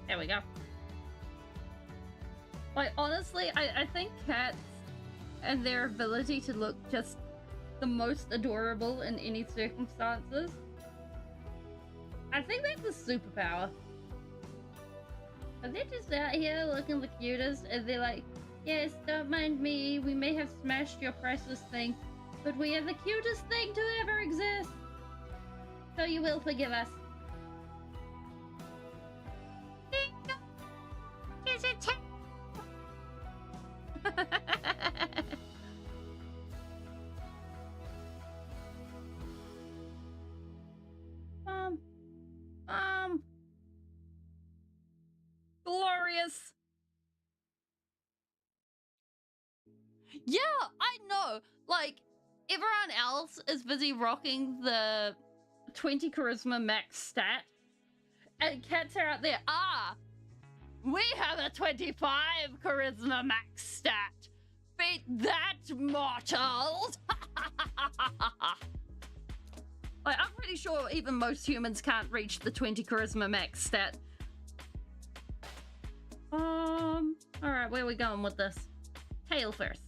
There we go. Like, honestly, I think cats and their ability to look just the most adorable in any circumstances, I think that's a superpower. And they're just out here looking the cutest, and they're like Yes, don't mind me. We may have smashed your priceless thing, but we are the cutest thing to ever exist. So you will forgive us. Is it Glorious. Yeah, I know. Like, everyone else is busy rocking the 20 charisma max stat, and cats are out there. We have a 25 charisma max stat. Beat that, mortals. Like, I'm pretty sure even most humans can't reach the 20 charisma max stat. Alright, where are we going with this? Tail first.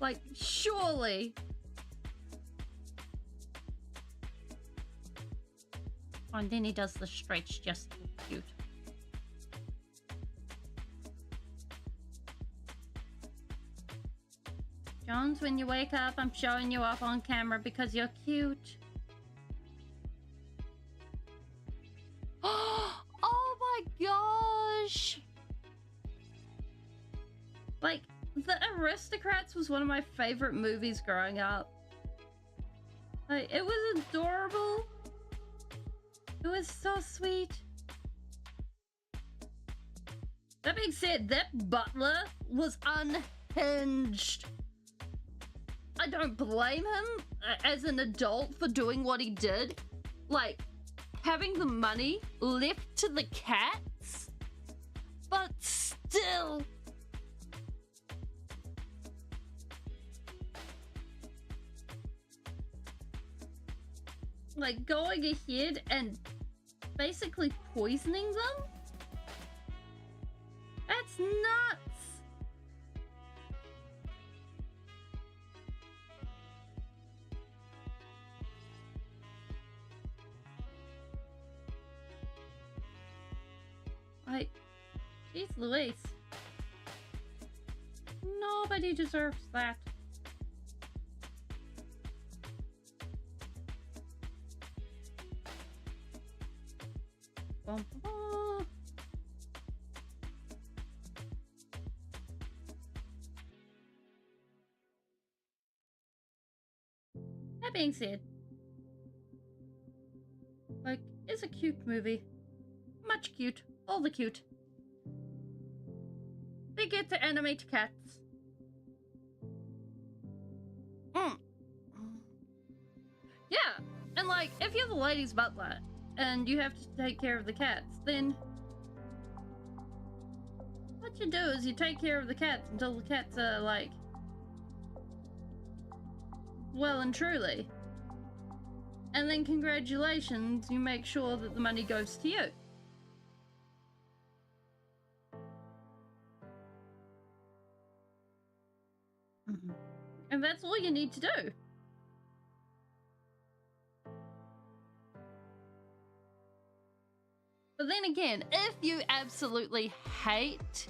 Like, surely. Oh, and then he does the stretch just to be cute. Jones, when you wake up, I'm showing you off on camera because you're cute. Oh my gosh! Like, The Aristocrats was one of my favorite movies growing up. Like, it was adorable. It was so sweet. That being said, that butler was unhinged. I don't blame him as an adult for doing what he did. Like, having the money left to the cats, but still. Like, going ahead and basically poisoning them? That's nuts! Like, jeez Louise. Nobody deserves that. Bum, bum. That being said, like, it's a cute movie. Much cute. All the cute. They get to animate cats. Yeah, and like, if you're the lady's butler and you have to take care of the cats, then what you do is you take care of the cats until the cats are like, well and truly. And then congratulations, you make sure that the money goes to you. And that's all you need to do. But then again, if you absolutely hate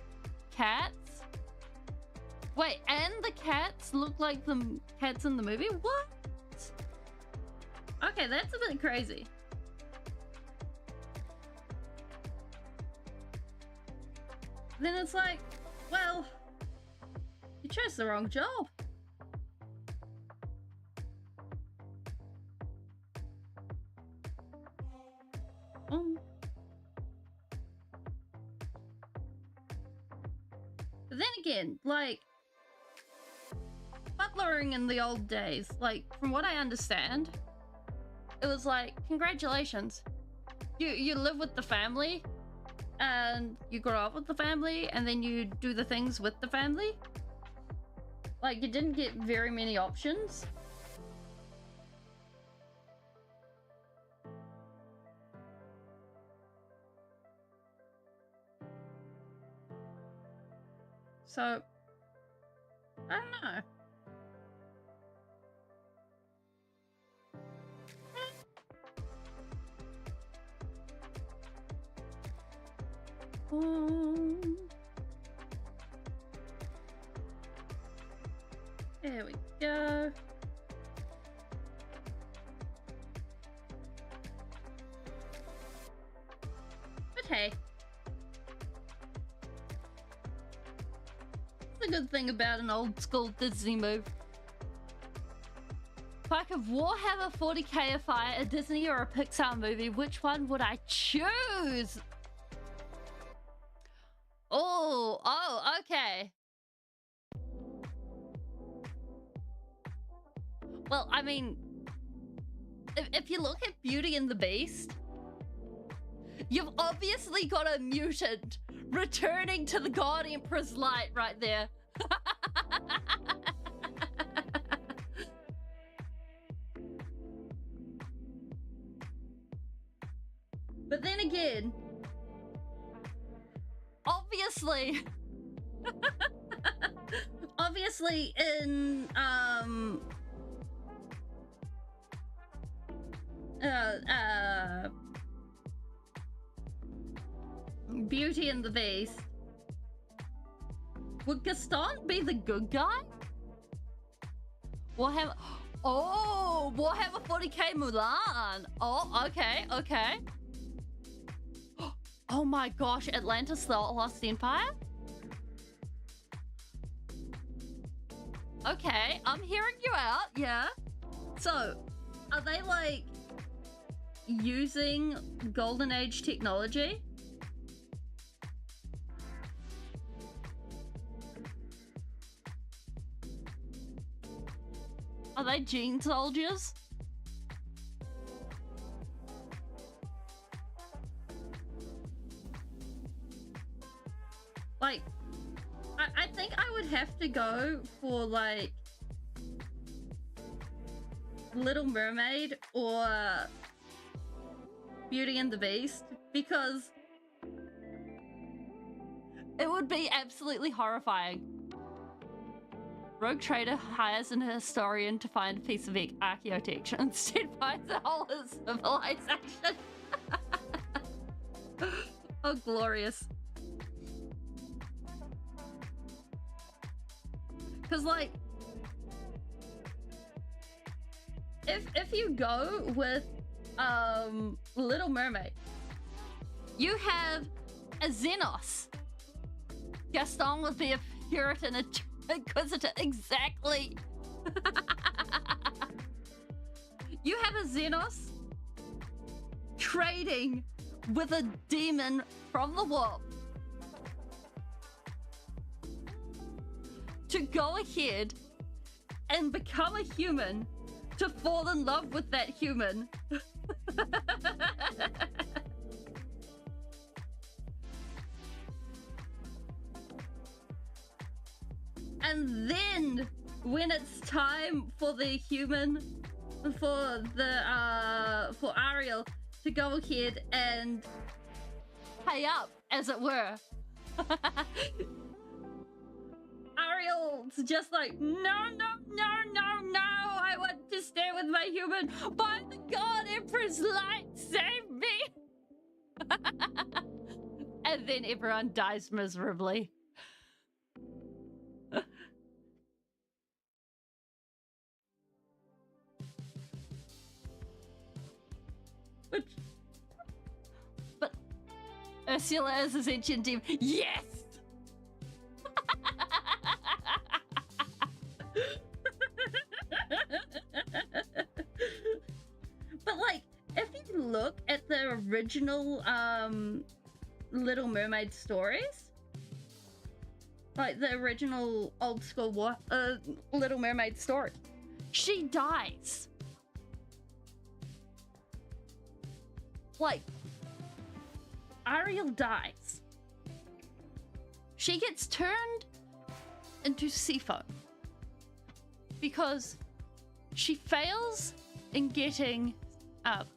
cats... Wait, and the cats look like the cats in the movie? What? Okay, that's a bit crazy. Then it's like, well, you chose the wrong job. But then again, like, butlering in the old days, like, from what I understand, it was like, congratulations. You live with the family, and you grow up with the family, and then you do the things with the family. Like, you didn't get very many options. So, I don't know. There we go. But hey, it's a good thing about an old school Disney move. If I could Warhammer 40k a Disney or a Pixar movie, which one would I choose? Oh, okay. Well, I mean, if you look at Beauty and the Beast, you've obviously got a mutant returning to the God Emperor's light right there. But then again, obviously in Beauty and the Beast, would Gaston be the good guy? Warhammer 40k Mulan. Oh, okay. Oh my gosh, Atlantis the Lost Empire? Okay, I'm hearing you out, yeah. So, are they like using Golden Age technology? Are they gene soldiers? Like, I think I would have to go for like Little Mermaid or Beauty and the Beast, because it would be absolutely horrifying. Rogue trader hires an historian to find a piece of archaeotech and instead finds a whole civilization. Oh, glorious. Because, like, if you go with Little Mermaid, you have a Xenos. Gaston would be a Puritan Inquisitor, exactly. You have a Xenos trading with a demon from the warp to go ahead and become a human to fall in love with that human. And then when it's time for the human, for Ariel to go ahead and pay up, as it were. Ariel's just like, no, I want to stay with my human. By the God Emperor's light, save me. And then everyone dies miserably. But Ursula as a sentient demon, yes! But like, if you look at the original Little Mermaid stories, like the original old school Little Mermaid story, she dies. Like, Ariel dies. She gets turned into sea foam because she fails in getting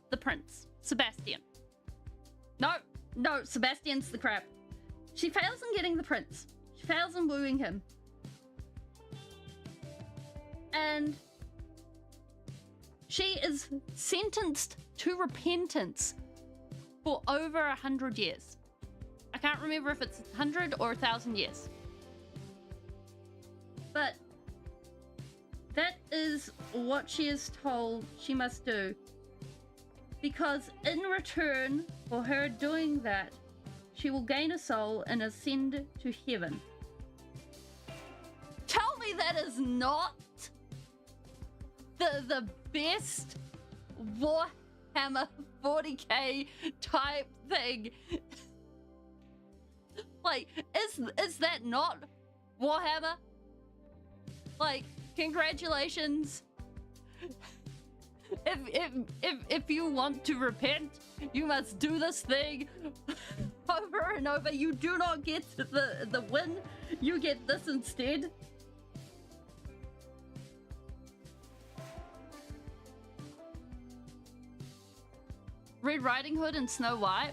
the prince, Sebastian. No, Sebastian's the crap. She fails in getting the prince. She fails in wooing him. And she is sentenced to repentance for over 100 years. I can't remember if it's 100 or 1,000 years. But that is what she is told she must do. Because in return for her doing that, she will gain a soul and ascend to heaven. Tell me that is not the best Warhammer 40k type thing. Like, is that not Warhammer? Like, congratulations. If you want to repent, you must do this thing over and over. You do not get the win. You get this instead. Red Riding Hood and Snow White.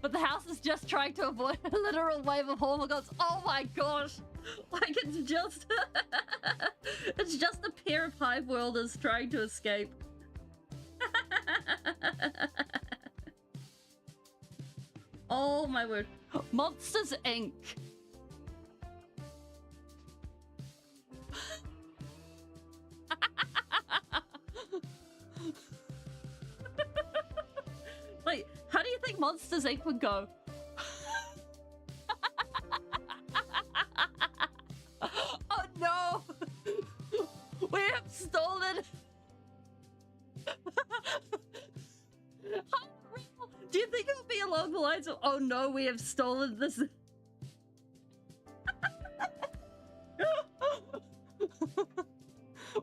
But the house is just trying to avoid a literal wave of hormogods. Oh my gosh! Like it's just it's just a pair of Hive Worlders trying to escape. Oh my word. Monsters Inc. Wait, how do you think Monsters Inc. would go? Oh no! We have stolen! Do you think it'll be along the lines of, oh no, we have stolen this?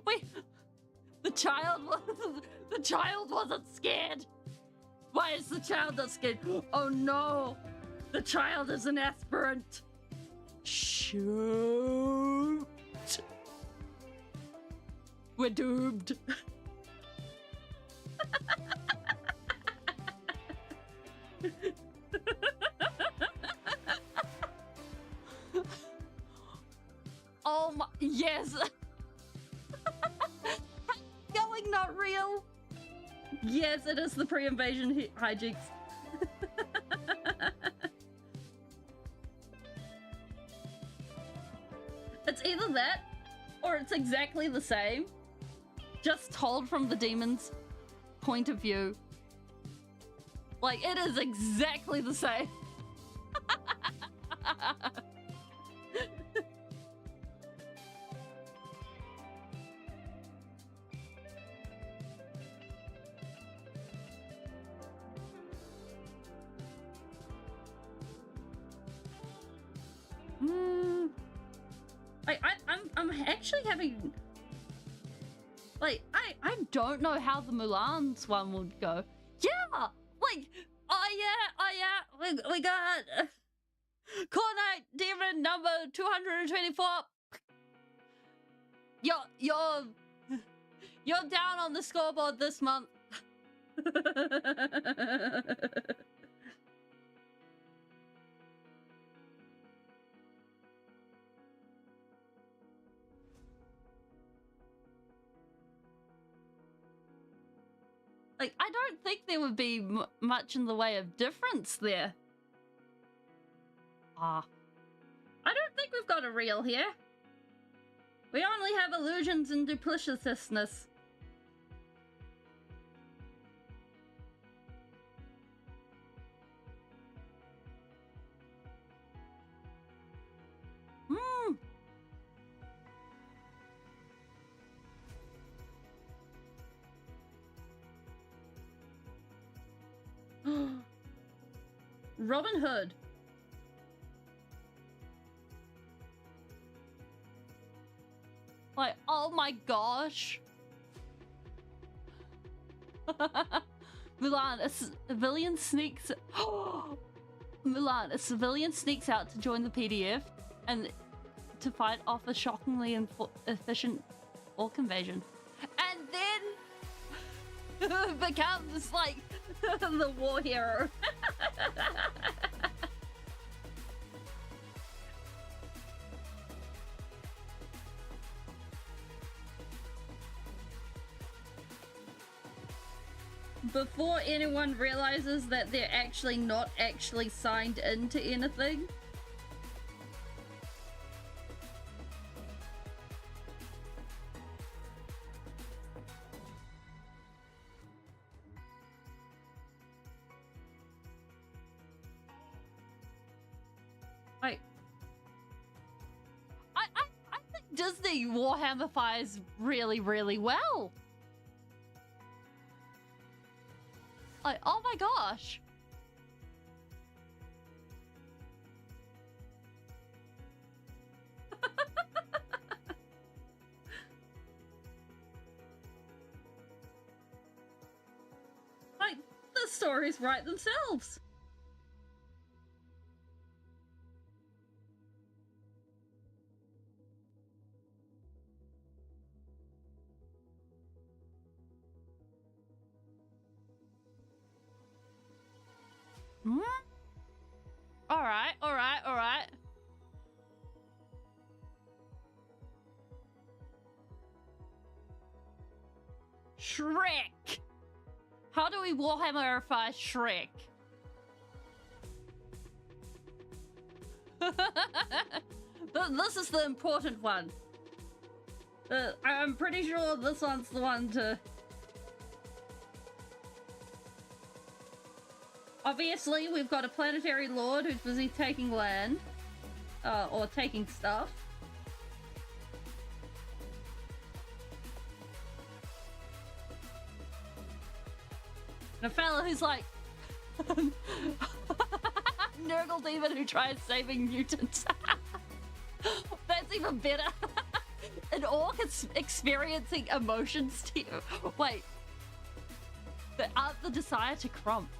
Wait, the child wasn't scared. Why is the child not scared? Oh no, the child is an aspirant. Shoot. We're doomed. Oh my, yes. Going not real. Yes, it is the pre-invasion hijinks. It's either that, or it's exactly the same, just told from the demon's point of view. Like, it is exactly the same. I'm actually having, like, I don't know how the Mulan's one would go. Yeah, like, oh yeah, we got Core Knight Demon number 224. You're down on the scoreboard this month. Like, I don't think there would be much in the way of difference there. I don't think we've got a real here. We only have illusions and duplicitousness. Robin Hood. Like, oh my gosh. Mulan, a civilian sneaks... Mulan, a civilian sneaks out to join the PDF and to fight off a shockingly efficient orc invasion. And then becomes, like, the war hero. before anyone realizes that they're actually not actually signed into anything. Like, I think Disney Warhammerifies really, really well. Like, oh my gosh. Like, the stories write themselves. Hmm? Alright, alright, alright. Shrek! How do we Warhammerify Shrek? This is the important one. I'm pretty sure this one's the one to... Obviously, we've got a planetary lord who's busy taking land. Or taking stuff. And a fella who's like... Nurgle demon who tries saving mutants. That's even better. An orc is experiencing emotions to you. Wait. But aren't the desire to crump.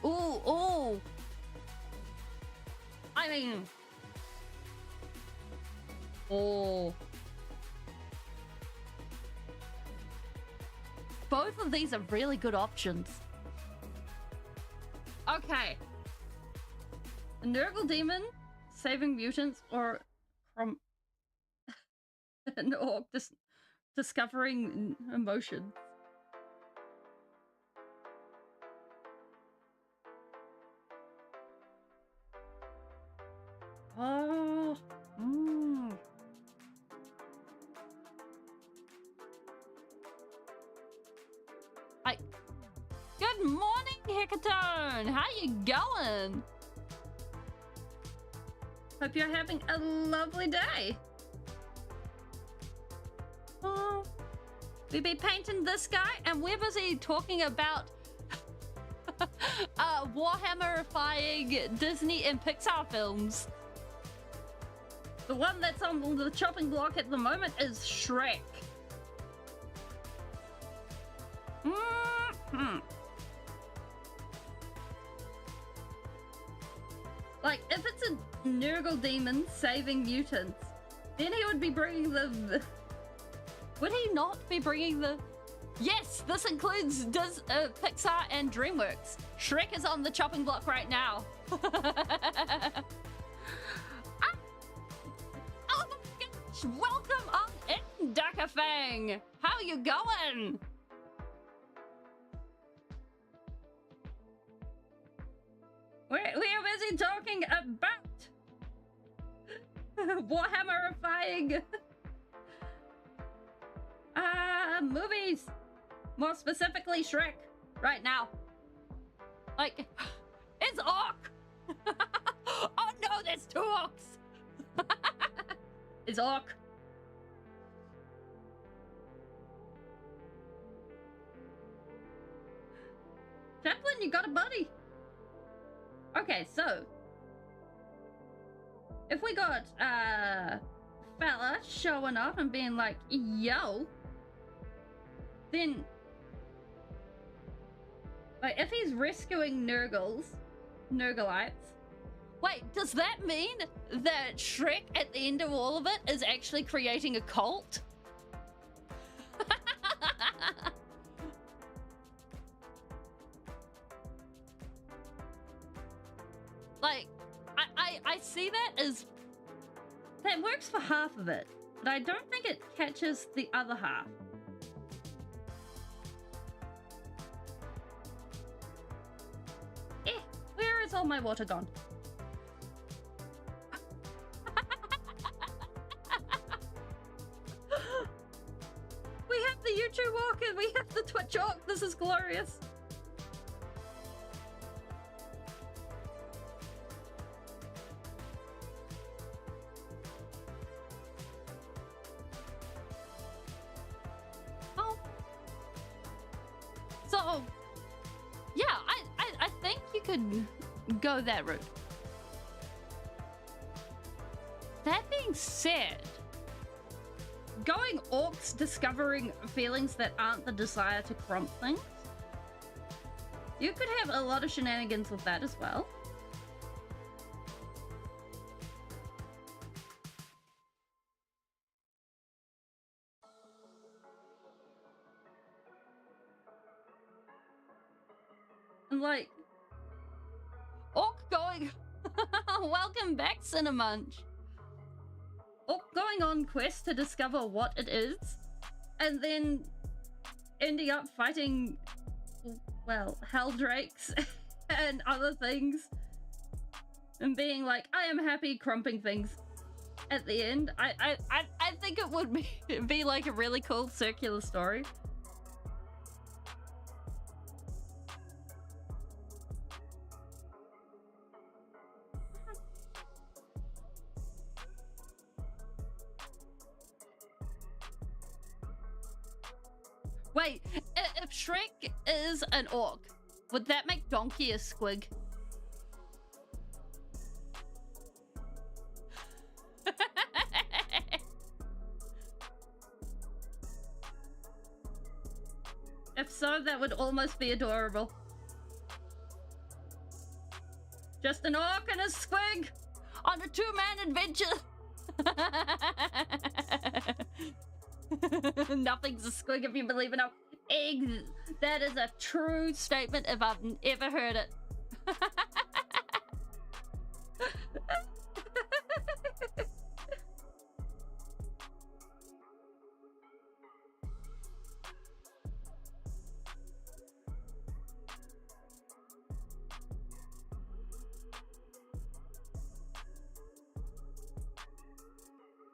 Ooh, ooh. I mean... Oh. Both of these are really good options. Okay. A Nurgle demon saving mutants or from an orc discovering emotion. Oh. Mm. Like, good morning, Hecatone. How you going? Hope you're having a lovely day. Oh, we be painting this guy, and we're busy talking about Warhammerifying Disney and Pixar films. The one that's on the chopping block at the moment is Shrek. Like, if it's a Nurgle demon saving mutants, then he would be bringing the... Would he not be bringing the... Yes, this includes Pixar and DreamWorks. Shrek is on the chopping block right now. Oh my gosh, welcome on in, Duckafang. How you going? We are busy talking about Warhammerifying movies, more specifically Shrek, right now. Like, it's orc. Oh no, there's two orcs. It's orc. Chaplain, you got a buddy. Okay, so if we got fella showing up and being like, yo, then like if he's rescuing Nurgleites, wait, does that mean that Shrek at the end of all of it is actually creating a cult? Like, I see that as... That works for half of it, but I don't think it catches the other half. is all my water gone? We have the YouTube walk and we have the Twitch walk. This is glorious. Oh. So, yeah, I think you could go that route. That being said, going orcs discovering feelings that aren't the desire to crump things, you could have a lot of shenanigans with that as well. And like, orc going... Welcome back, Cinemunch. Orc going on quest to discover what it is, and then ending up fighting, well, hell drakes and other things, and being like, I am happy crumping things at the end. I think it would be like a really cool circular story. Wait, if Shrek is an orc, would that make Donkey a squig? If so, that would almost be adorable. Just an orc and a squig on a two-man adventure. Nothing's a squig if you believe enough. That is a true statement if I've ever heard it.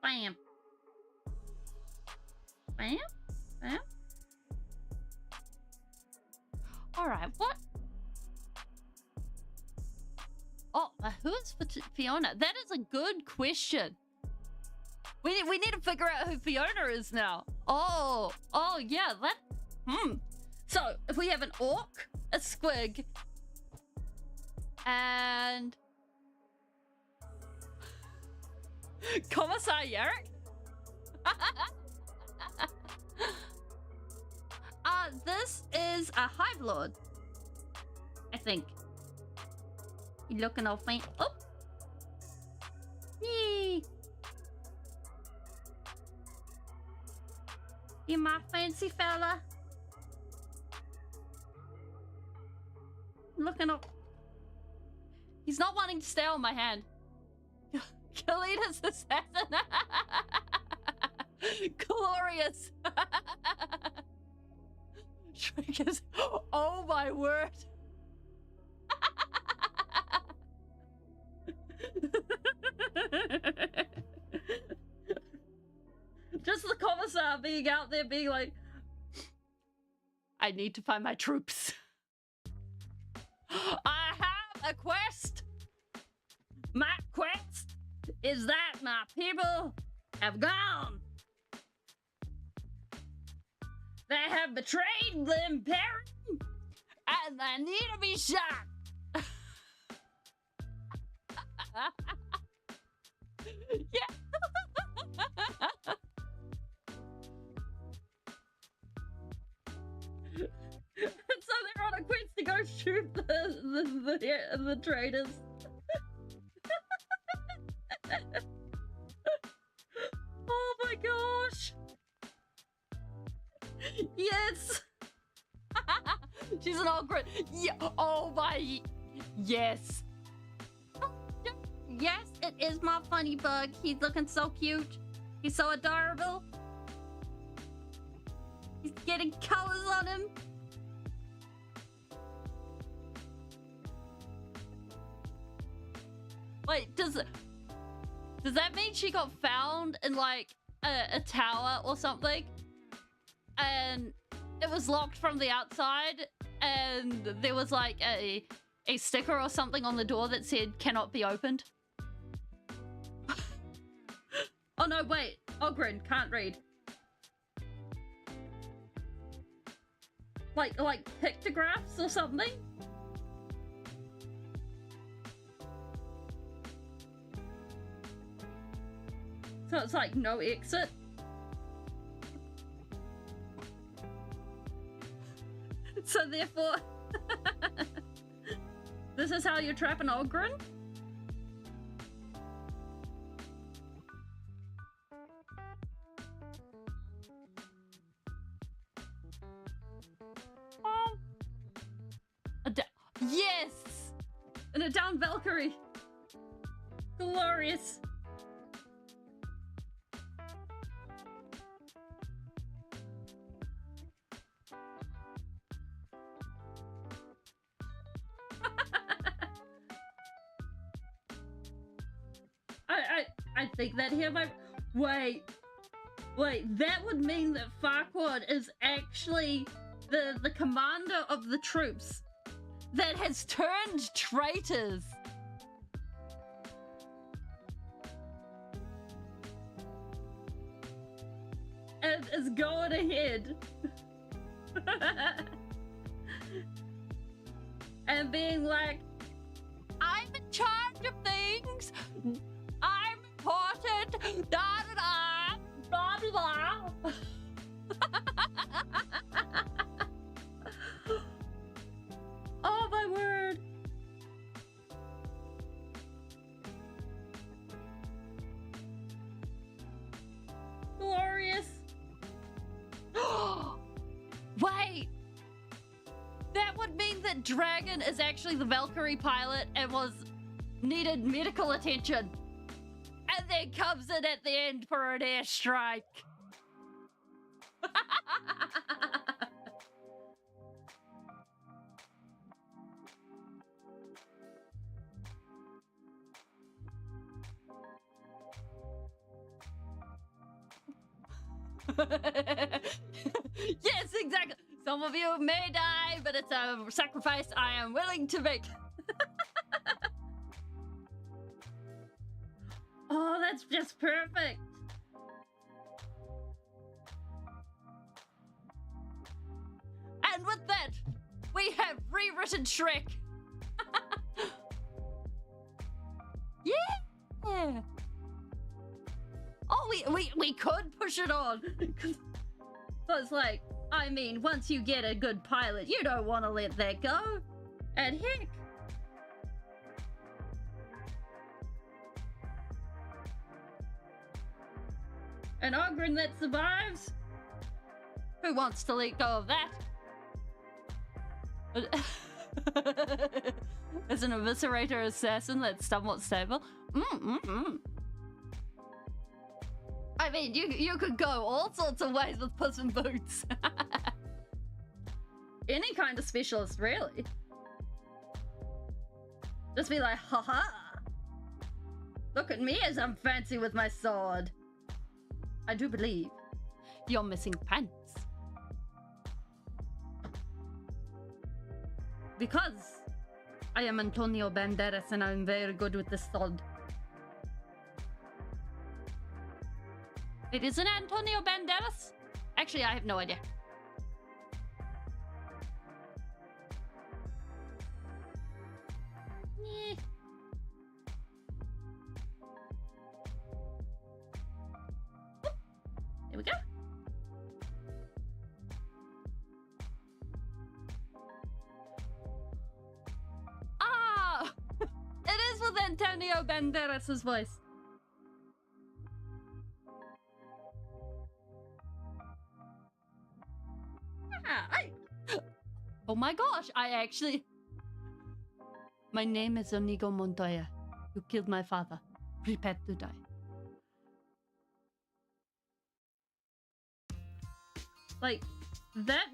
Bam. Bam? Bam? Alright, what? Oh, who's Fiona? That is a good question. We need to figure out who Fiona is now. Oh, yeah, that... So, if we have an orc, a squig, and... Commissar Yarrick? This is a Hive Lord, I think. You looking all faint? Oh! Yee! You my fancy fella? Looking up. He's not wanting to stay on my hand. Kalita's assassin. Glorious. Shrek is... Oh my word. Just the commissar being out there being like, I need to find my troops. I have a quest. My quest is that my people have gone. They have betrayed the Imperium, and they need to be shot. Yeah. So they're on a quest to go shoot the traitors. Oh my gosh. Yes. She's an old grit. Yeah. Oh my. Yes. Yes, it is my funny bug. He's looking so cute. He's so adorable. He's getting colors on him. Wait, does that mean she got found in like a tower or something? And it was locked from the outside, and there was like a sticker or something on the door that said cannot be opened. Oh no, wait. Ogren, can't read. Like pictographs or something? So it's like no exit. So therefore, this is how you trap an Ogren? Yes! And a down Valkyrie. Glorious. I think that here might... Wait, that would mean that Farquaad is actually the commander of the troops that has turned traitors. And is going ahead. And being like, I'm in charge of things. I'm important. Da da da. Blah blah blah. Oh my word. Glorious. Wait. That would mean that Dragon is actually the Valkyrie pilot and needed medical attention. And then comes in at the end for an airstrike. Yes, exactly. Some of you may die, but it's a sacrifice I am willing to make. Oh, that's just perfect. And with that, we have rewritten Shrek. Yeah. Oh, we could push it on. But it's like, I mean, once you get a good pilot, you don't want to let that go. And heck, an Ogren that survives? Who wants to let go of that? As an eviscerator assassin that's somewhat stable. I mean, you could go all sorts of ways with Puss in Boots. Any kind of specialist, really. Just be like, haha. Look at me as I'm fancy with my sword. I do believe you're missing pants. Because I am Antonio Banderas and I'm very good with the sword. It isn't Antonio Banderas? Actually, I have no idea. There we go. Ah! It is with Antonio Banderas' voice. Oh my gosh, My name is Inigo Montoya. You killed my father. Prepare to die. Like, that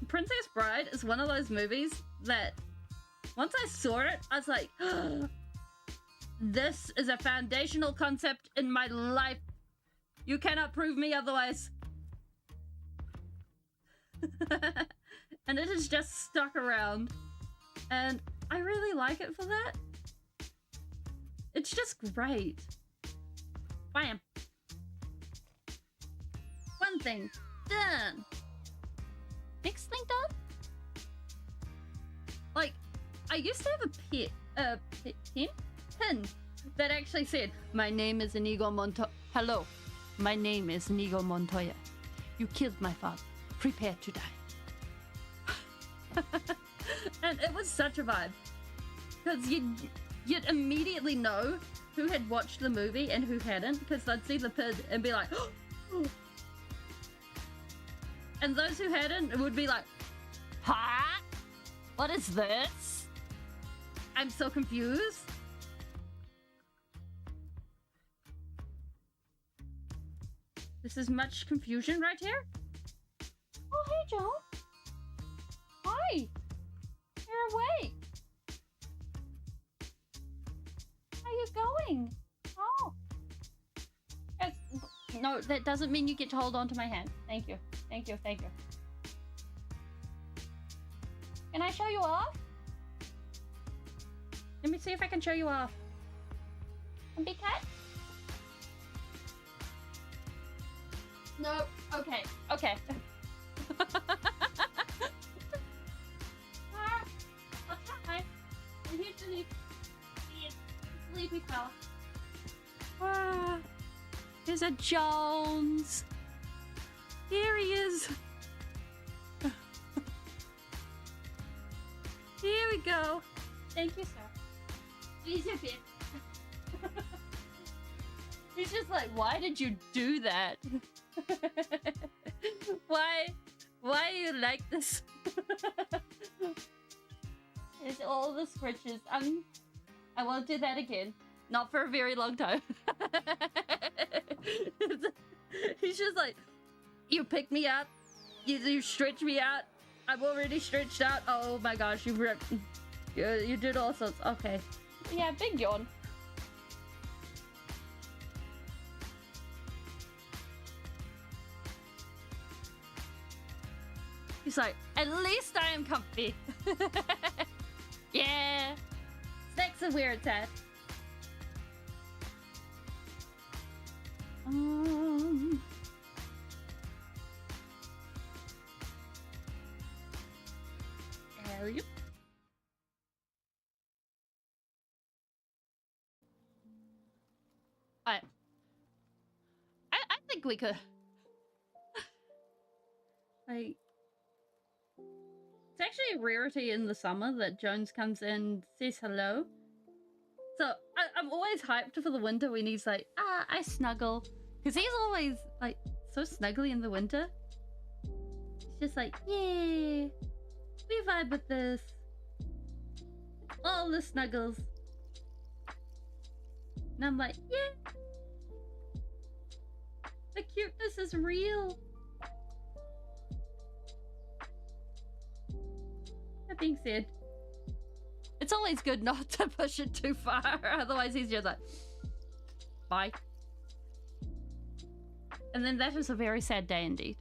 Princess Bride is one of those movies that once I saw it, I was like, This is a foundational concept in my life. You cannot prove me otherwise. And it is just stuck around. And I really like it for that. It's just great. Bam. One thing. Done. Next thing done? Like, I used to have a pin that actually said, my name is Inigo Montoya. Hello, my name is Inigo Montoya. You killed my father. Prepare to die. And it was such a vibe. Because you'd immediately know who had watched the movie and who hadn't, because they'd see the pin and be like, oh. And those who hadn't would be like, huh? What is this? I'm so confused. This is much confusion right here. Oh, hey, Joe. Hi. You're awake. How you going? Oh. No, that doesn't mean you get to hold on to my hand. Thank you. Thank you. Thank you. Can I show you off? Let me see if I can show you off. Big cat? No. Okay. Okay. I'll try. I'm here to leave. Sleepy fella. Ah, there's a Jones. Here he is. Here we go. Thank you, sir. He's a bit. He's just like, why did you do that? Why do you like this? It's all the scritches. I won't do that again. Not for a very long time. He's just like, you pick me up, you stretch me out. I'm already stretched out. Oh my gosh, you ripped. You did all sorts. Okay. Yeah, big yawn. He's like, at least I am comfy. Yeah. Snacks are where it's at. Alley-oop. I think we could. Like, it's actually a rarity in the summer that Jones comes in, says hello. So I'm always hyped for the winter when he's like, I snuggle. Because he's always like so snuggly in the winter. He's just like, yeah, we vibe with this. All the snuggles. And I'm like, yeah. The cuteness is real. That being said, it's always good not to push it too far, otherwise he's just like, bye. And then that is a very sad day indeed.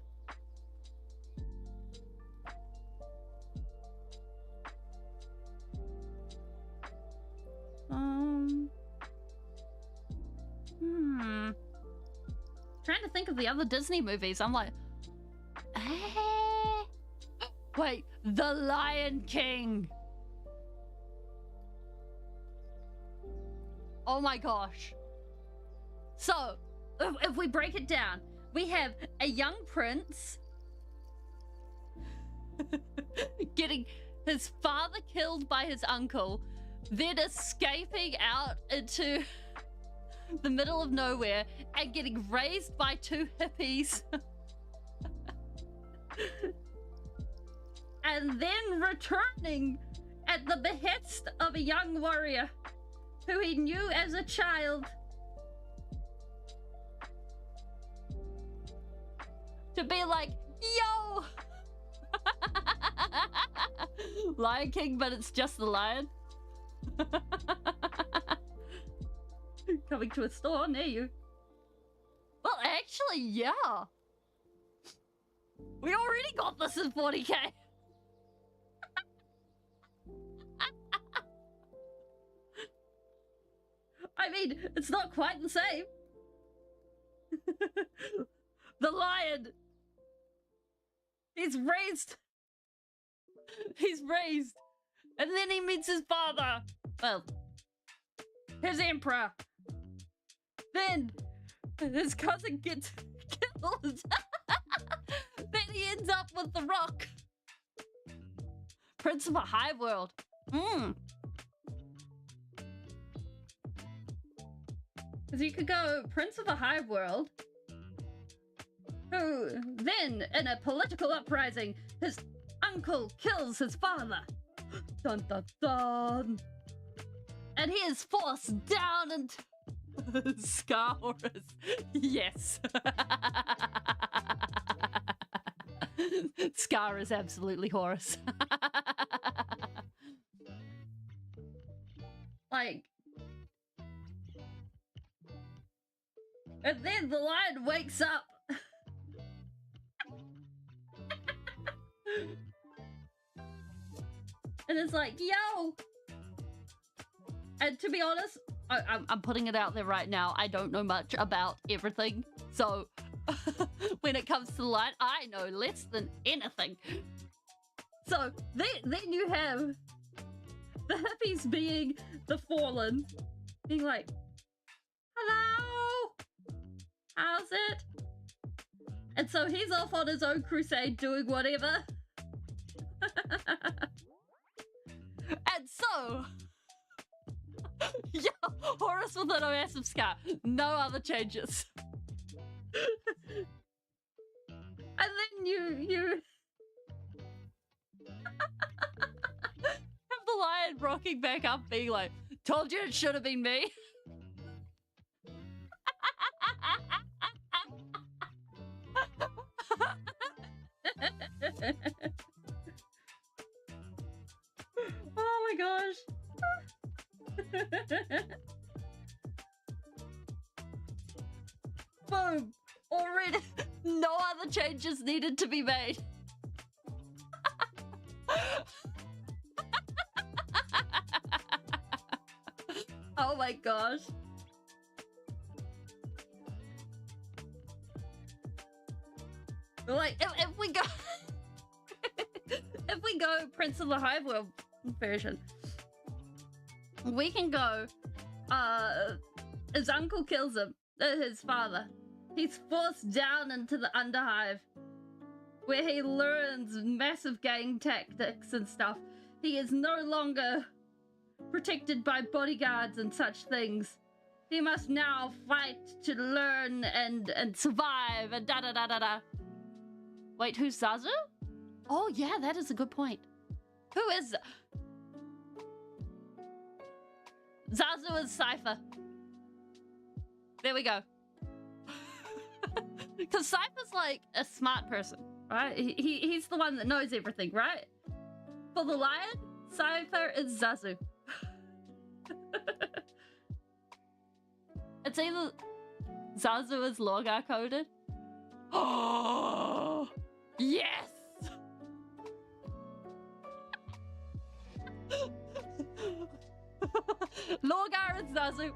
Trying to think of the other Disney movies. I'm like, wait, The Lion King. Oh my gosh. So, if we break it down, we have a young prince getting his father killed by his uncle, then escaping out into the middle of nowhere and getting raised by two hippies. And then returning at the behest of a young warrior who he knew as a child to be like, yo! Lion King, but it's just the lion. Coming to a store near you. Well, actually, yeah. We already got this in 40k. I mean, it's not quite the same. The lion. He's raised. And then he meets his father. Well, his emperor. Then his cousin gets killed. Then he ends up with the Rock. Prince of a Hive World. Because you could go Prince of a Hive World, who then, in a political uprising, his uncle kills his father. Dun dun dun. And he is forced down into Scar Horus. Yes. Scar is absolutely Horus. Like, and then the lion wakes up. And it's like, yo! And to be honest, I'm putting it out there right now. I don't know much about everything. So, when it comes to the lion, I know less than anything. So, then you have the hippies being the fallen. Being like, hello! How's it? And so he's off on his own crusade doing whatever. And so, yeah, Horus with a massive scar. No other changes. And then you have the lion rocking back up being like, told you it should have been me. Oh my gosh. Boom. Already no other changes needed to be made. Oh my gosh. Like, if we go if we go Prince of the Hive World version, we can go his uncle kills him, his father. He's forced down into the Underhive, where he learns massive gang tactics and stuff. He is no longer protected by bodyguards and such things. He must now fight to learn and survive and da-da-da-da-da. Wait, who's Zazu? Oh yeah, that is a good point. Who is... Zazu is Cypher. There we go. Because Cypher's like a smart person, right? He's the one that knows everything, right? For the lion, Cypher is Zazu. It's either Zazu is Logar coded. Oh yes! Logar and Zazu.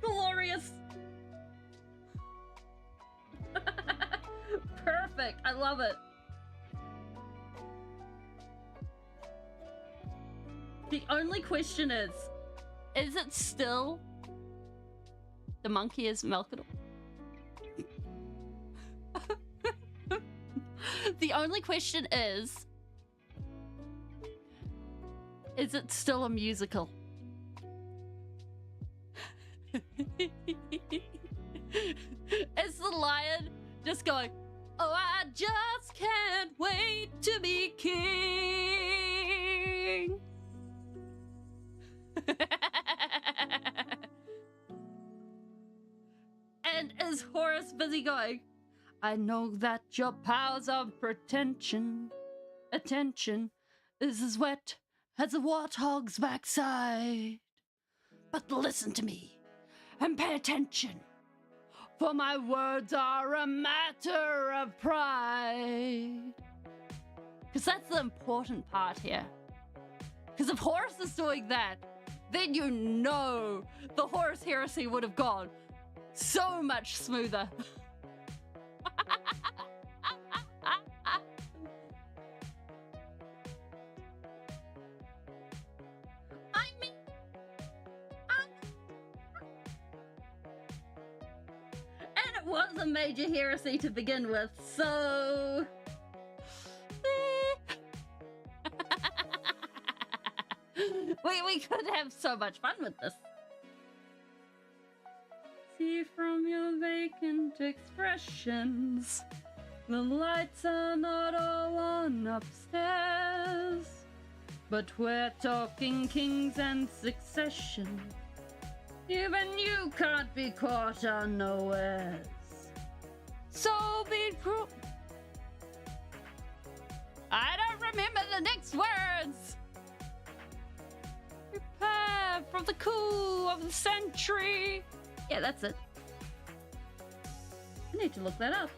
Glorious. Perfect. I love it. The only question is it still the monkey is Melkador? The only question is it still a musical? Is the lion just going, oh, I just can't wait to be king? And is Horus busy going, I know that your powers of pretension, attention, is as wet as a warthog's backside. But listen to me and pay attention, for my words are a matter of pride. Because that's the important part here. Because if Horus is doing that, then you know the Horus heresy would have gone so much smoother. I mean, and it was a major heresy to begin with, so... we could have so much fun with this. See from your vacant expressions, the lights are not all on upstairs, but we're talking kings and succession. Even you can't be caught unawares. So be true. I don't remember the next words. Prepare for the coup of the century. Yeah, that's it. I need to look that up.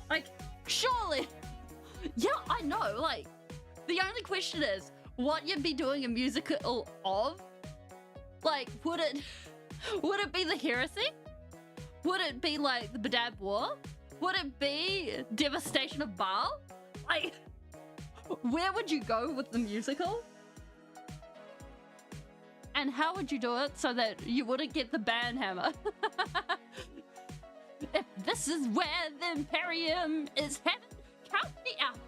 Like, surely. Yeah, I know. Like, the only question is what you'd be doing a musical of. Like, would it be the heresy? Would it be like the Badab War? Would it be Devastation of Baal? Like, where would you go with the musical? And how would you do it so that you wouldn't get the banhammer? If this is where the Imperium is headed, count me out.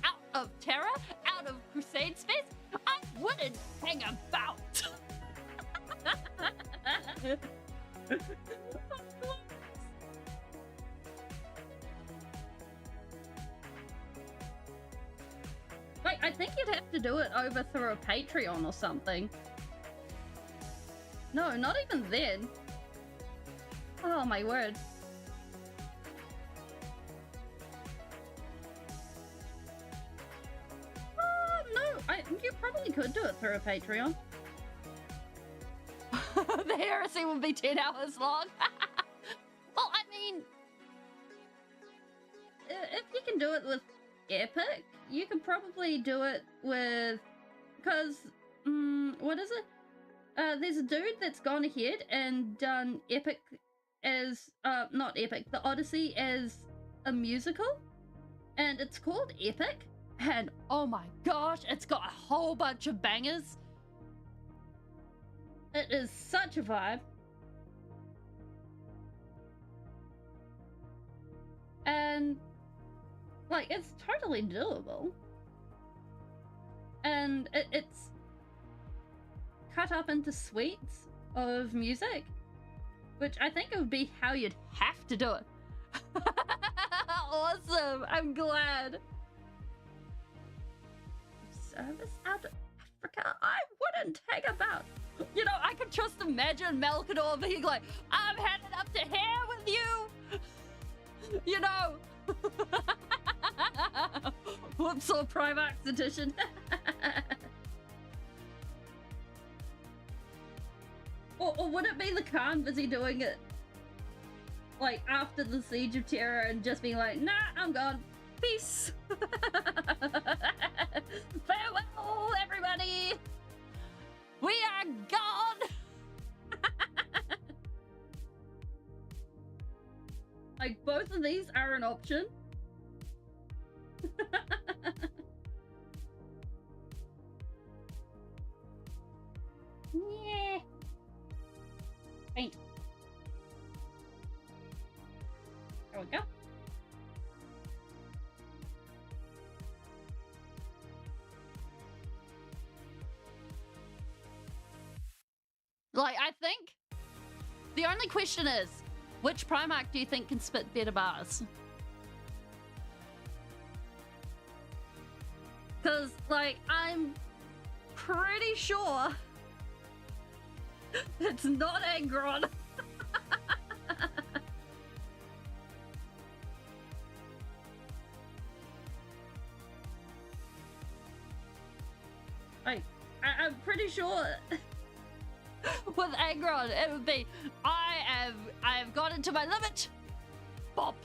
Out of terror, out of crusade space, I wouldn't hang about. Like, I think you'd have to do it over through a Patreon or something. No, not even then. Oh my word. No, you probably could do it through a Patreon. The heresy would be 10 hours long. Well, I mean, if you can do it with Epic, you can probably do it with, because, what is it? There's a dude that's gone ahead and done Epic as, not Epic, the Odyssey as a musical, and it's called Epic, and oh my gosh, it's got a whole bunch of bangers. It is such a vibe. And, like, it's totally doable. And it's cut up into suites of music, which I think it would be how you'd have to do it. Awesome! I'm glad. Service out of Africa? I wouldn't hang about. You know, I could just imagine Malkador being like, I'm headed up to here with you! You know! Whoops, or Primarch's edition. Or would it be the Khan busy doing it, like, after the Siege of Terror and just being like, nah, I'm gone. Peace! Farewell, everybody! We are gone! Like, both of these are an option. Yeah. Paint. There we go. Like, I think the only question is, which Primarch do you think can spit better bars? Because, like, I'm pretty sure It's not Angron. I'm pretty sure with Angron it would be I have gotten to my limit. Bop.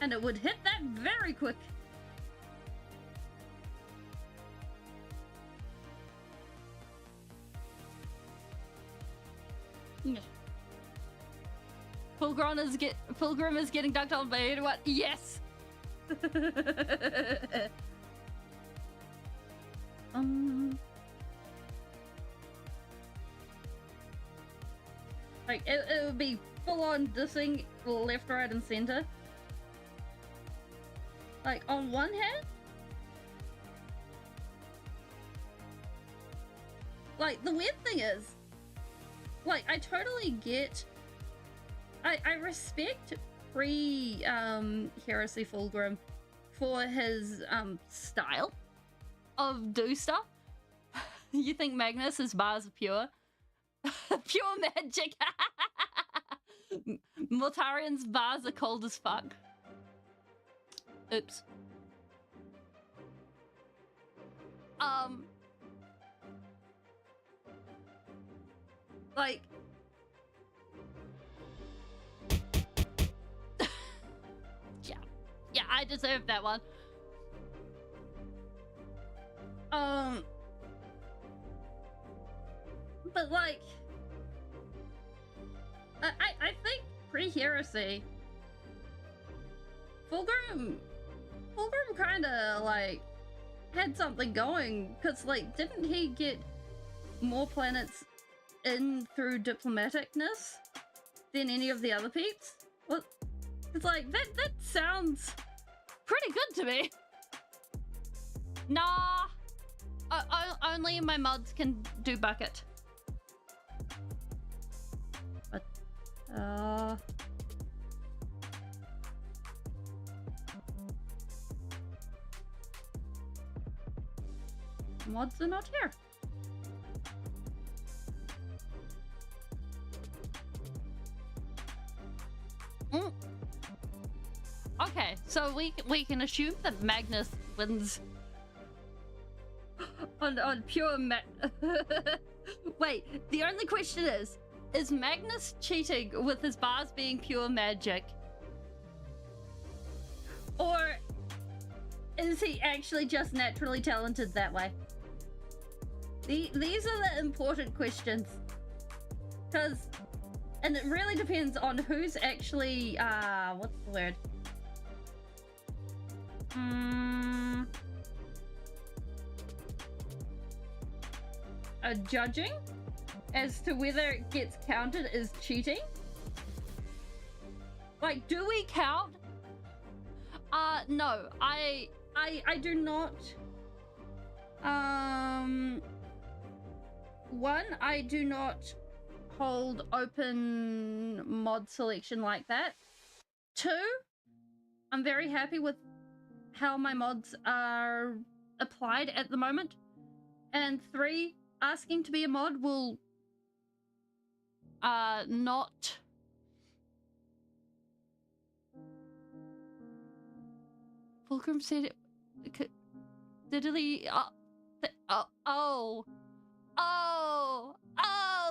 And it would hit that very quick. Yeah. Fulgrim is getting dunked on by anyone. Yes. Like it would be full on dissing left, right, and center. Like on one hand, like the weird thing is, like I totally get. I respect pre-Heresy Fulgrim for his style of do stuff. You think Magnus' bars are pure? Pure magic. Mortarian's bars are cold as fuck. Oops. Like yeah, I deserve that one. But like I think pre-Heresy Fulgrim kind of like had something going, because like didn't he get more planets in through diplomaticness than any of the other peeps? Well, it's like that sounds pretty good to me. Nah, only my mods can do bucket. But mods are not here. Okay, so we can assume that Magnus wins on pure Wait, the only question is Magnus cheating with his bars being pure magic? Or is he actually just naturally talented that way? These are the important questions. And it really depends on who's actually, what's the word? Judging as to whether it gets counted as cheating. Like, do we count? No, I do not. One, I do not hold open mod selection like that. Two, I'm very happy with how my mods are applied at the moment. And three, asking to be a mod will not Fulgrim said it diddly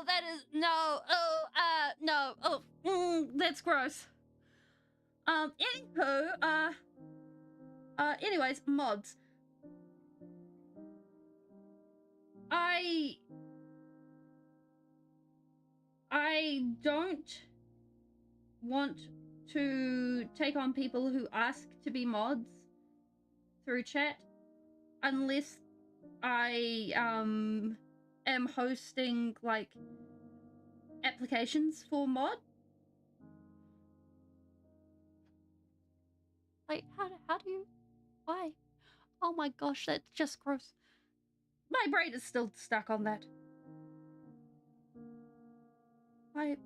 that is no that's gross. Anywho, anyways, mods. I don't want to take on people who ask to be mods through chat unless I am hosting like applications for mod. Like how do you why? Oh my gosh, that's just gross. My brain is still stuck on that. Why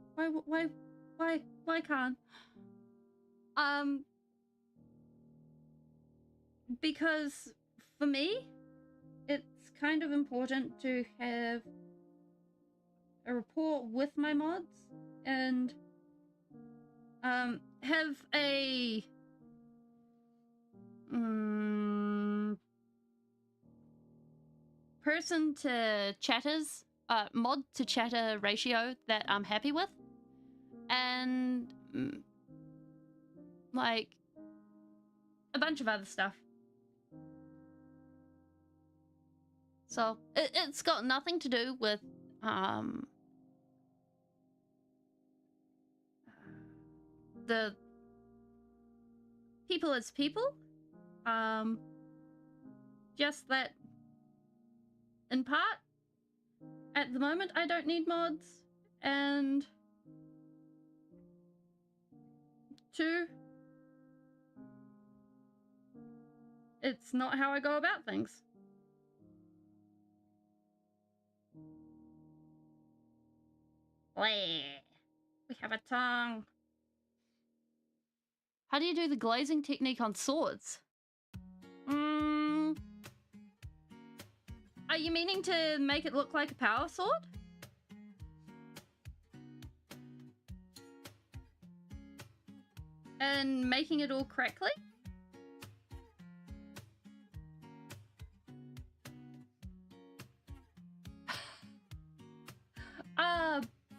can't? Because for me, it's kind of important to have a rapport with my mods and have a person to chatters, mod to chatter ratio that I'm happy with, and like a bunch of other stuff. So it's got nothing to do with the people as people. Just that in part, at the moment I don't need mods, and two, it's not how I go about things. We have a tongue. How do you do the glazing technique on swords? Are you meaning to make it look like a power sword? And making it all crackly?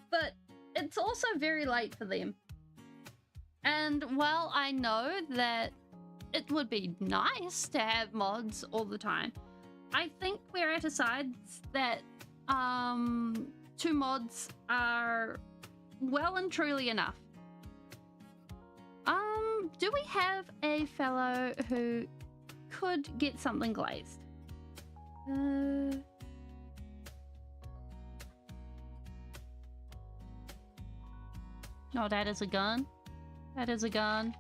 But it's also very late for them. And while I know that it would be nice to have mods all the time, I think we're at a side that 2 mods are well and truly enough. Do we have a fellow who could get something glazed? No, that is a gun. That is a gun.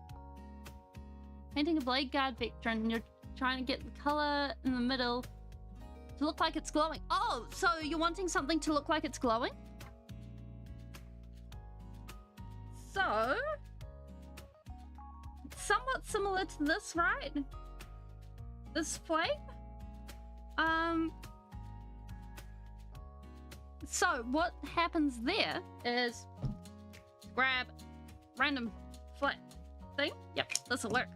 Painting a blade guard veteran, you're trying to get the color in the middle to look like it's glowing. Oh, so you're wanting something to look like it's glowing? So, it's somewhat similar to this, right? This flame? So what happens there is grab random flat thing. Yep, this'll work.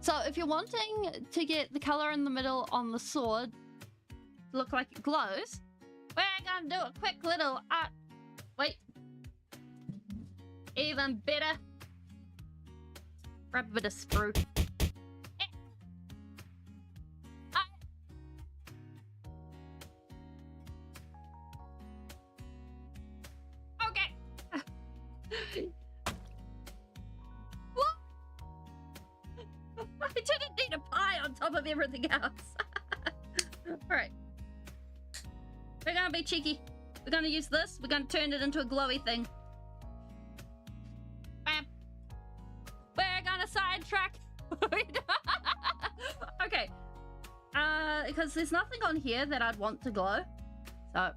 So if you're wanting to get the color in the middle on the sword to look like it glows, we're gonna do a quick little wait. Even better. Grab a bit of sprue. What? I didn't need a pie on top of everything else. Alright. We're gonna be cheeky. We're gonna use this. We're gonna turn it into a glowy thing. Bam. We're gonna sidetrack. Okay. Because there's nothing on here that I'd want to glow. So,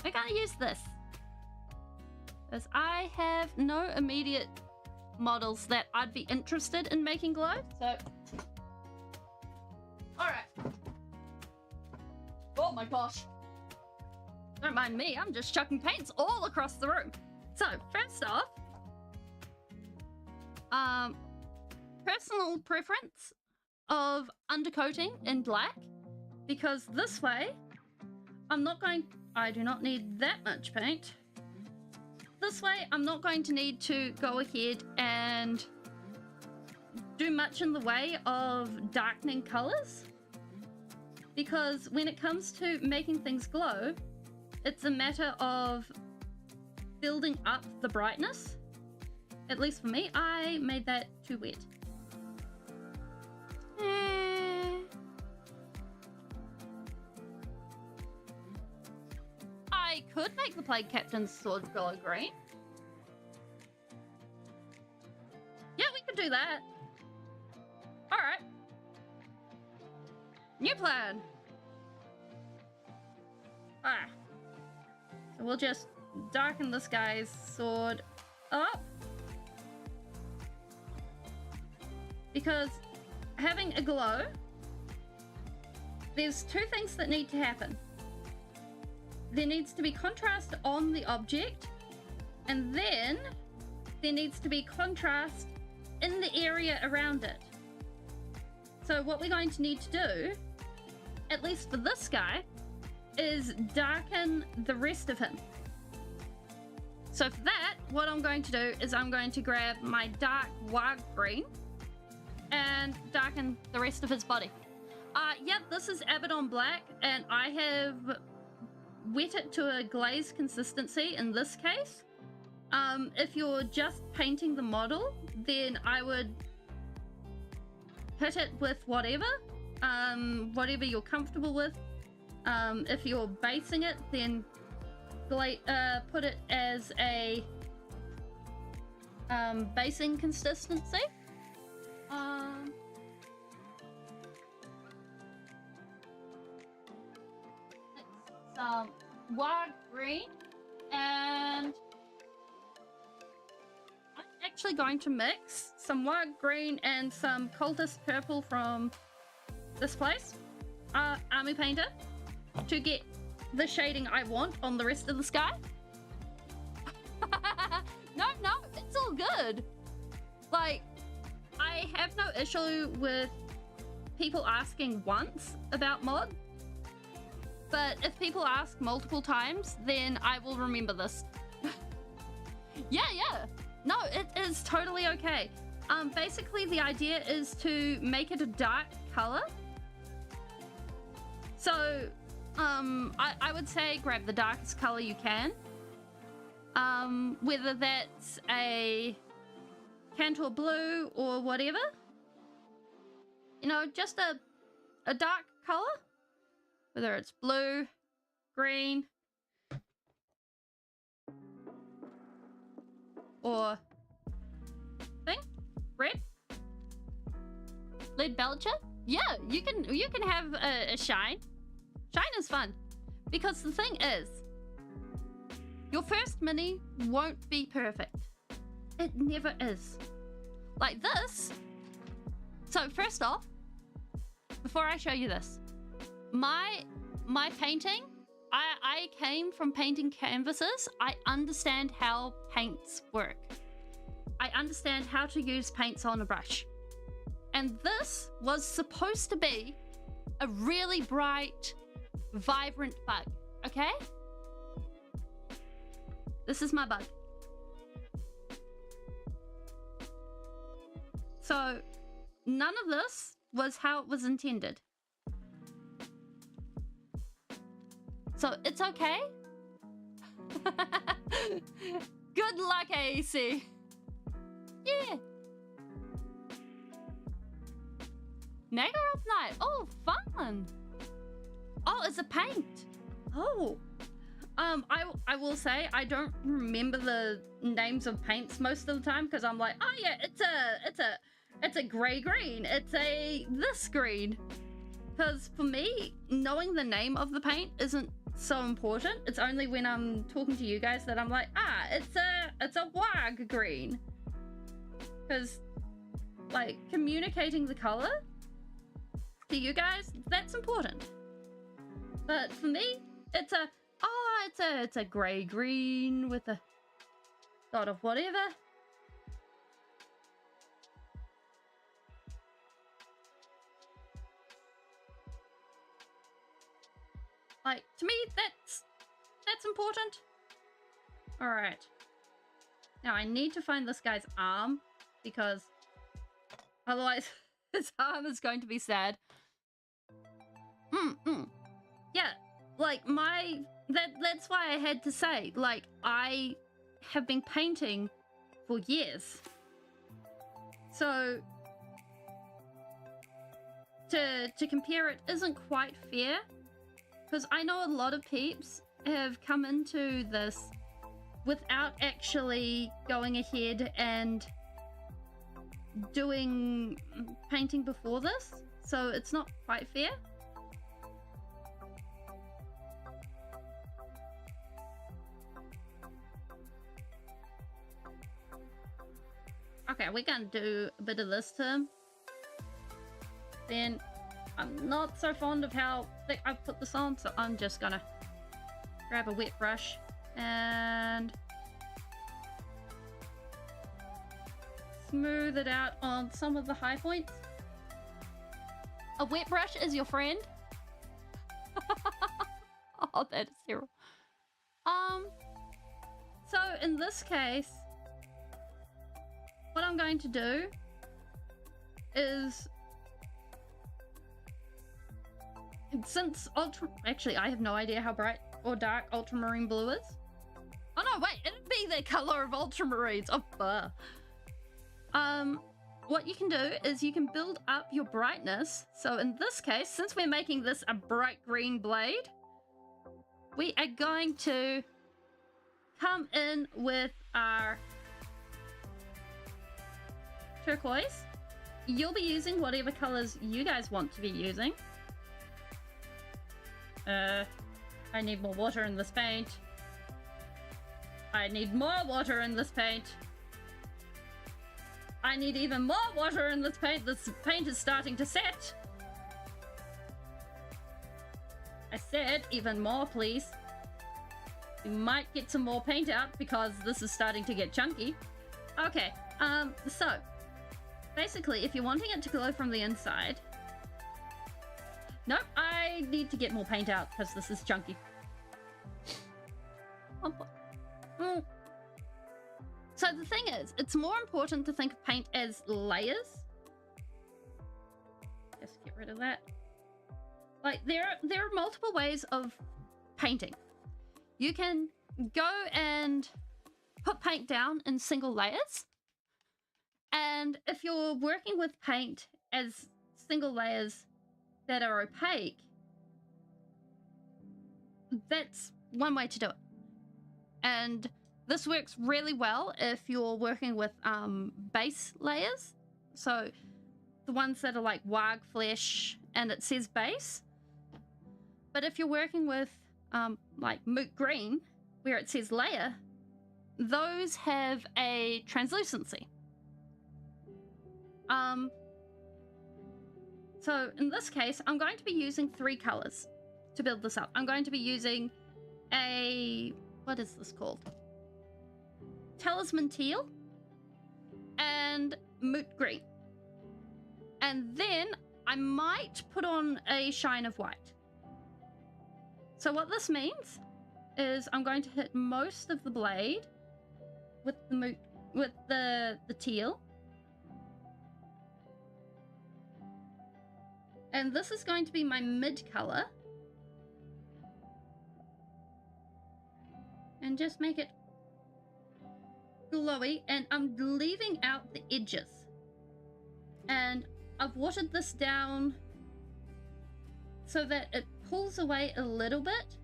we're gonna use this. Because I have no immediate models that I'd be interested in making glow, so... Alright. Oh my gosh. Don't mind me, I'm just chucking paints all across the room. So, first off... personal preference of undercoating in black, because this way, I do not need that much paint. This way, I'm not going to need to go ahead and do much in the way of darkening colors, because when it comes to making things glow, it's a matter of building up the brightness. At least for me, I made that too wet. I could make the Plague Captain's sword glow green. Yeah, we could do that. Alright. New plan. Alright. So we'll just darken this guy's sword up. Because having a glow there's two things that need to happen. There needs to be contrast on the object, and then there needs to be contrast in the area around it. So what we're going to need to do, at least for this guy, is darken the rest of him. So for that, what I'm going to do is I'm going to grab my dark warg green and darken the rest of his body. Yeah, this is Abaddon Black, and I have wet it to a glaze consistency in this case. If you're just painting the model, then I would hit it with whatever you're comfortable with. If you're basing it, then put it as a basing consistency. Some warg green, and I'm actually going to mix some warg green and some cultist purple from this place, Army Painter, to get the shading I want on the rest of the sky. No, it's all good. Like, I have no issue with people asking once about mod, but if people ask multiple times, then I will remember this. Yeah. No, it is totally okay. Basically the idea is to make it a dark color. So, I would say grab the darkest color you can. Whether that's a Cantor blue or whatever. You know, just a dark color. Whether it's blue, green, or red. Lead Belcher? Yeah, you can have a shine. Shine is fun. Because the thing is, your first mini won't be perfect. It never is. Like this. So first off, before I show you this, my painting, I came from painting canvases. I understand how paints work. I understand how to use paints on a brush. And this was supposed to be a really bright, vibrant bug, okay? This is my bug. So, none of this was how it was intended. So, it's okay. Good luck, AC. Yeah. Nagaroth Night. Oh, fun. Oh, it's a paint. Oh. I will say I don't remember the names of paints most of the time because I'm like, oh yeah, it's a gray green. It's this green. Because for me, knowing the name of the paint isn't so important. It's only when I'm talking to you guys that I'm like, it's a warg green. Because like communicating the color to you guys, that's important. But for me, it's a gray green with a dot of whatever. Like, to me, that's important. Alright. Now I need to find this guy's arm, because otherwise his arm is going to be sad. Yeah, like that's why I had to say, like, I have been painting for years. So to compare it isn't quite fair, because I know a lot of peeps have come into this without actually going ahead and doing painting before this, so it's not quite fair. Okay, we're gonna do a bit of this to him. Then I'm not so fond of how thick I've put this on, so I'm just gonna grab a wet brush and smooth it out on some of the high points. A wet brush is your friend? Oh, that is terrible. So in this case, what I'm going to do is, since actually I have no idea how bright or dark ultramarine blue is. Oh no, wait, it'd be the color of ultramarines. Oh, what you can do is you can build up your brightness. So in this case, since we're making this a bright green blade, we are going to come in with our turquoise. You'll be using whatever colors you guys want to be using. I need more water in this paint. I need more water in this paint. I need even more water in this paint. This paint is starting to set. I said even more, please. We might get some more paint out because this is starting to get chunky. Okay, so basically if you're wanting it to glow from the inside, nope, I need to get more paint out because this is chunky. So the thing is, it's more important to think of paint as layers. Just get rid of that. Like, there are multiple ways of painting. You can go and put paint down in single layers. And if you're working with paint as single layers that are opaque, that's one way to do it. And this works really well if you're working with base layers. So the ones that are like warg flesh and it says base. But if you're working with like moot green, where it says layer, those have a translucency. So in this case, I'm going to be using 3 colors to build this up. I'm going to be using what is this called? Talisman teal and moot green. And then I might put on a shine of white. So what this means is I'm going to hit most of the blade with the teal. And this is going to be my mid color. And just make it glowy, and I'm leaving out the edges. And I've watered this down so that it pulls away a little bit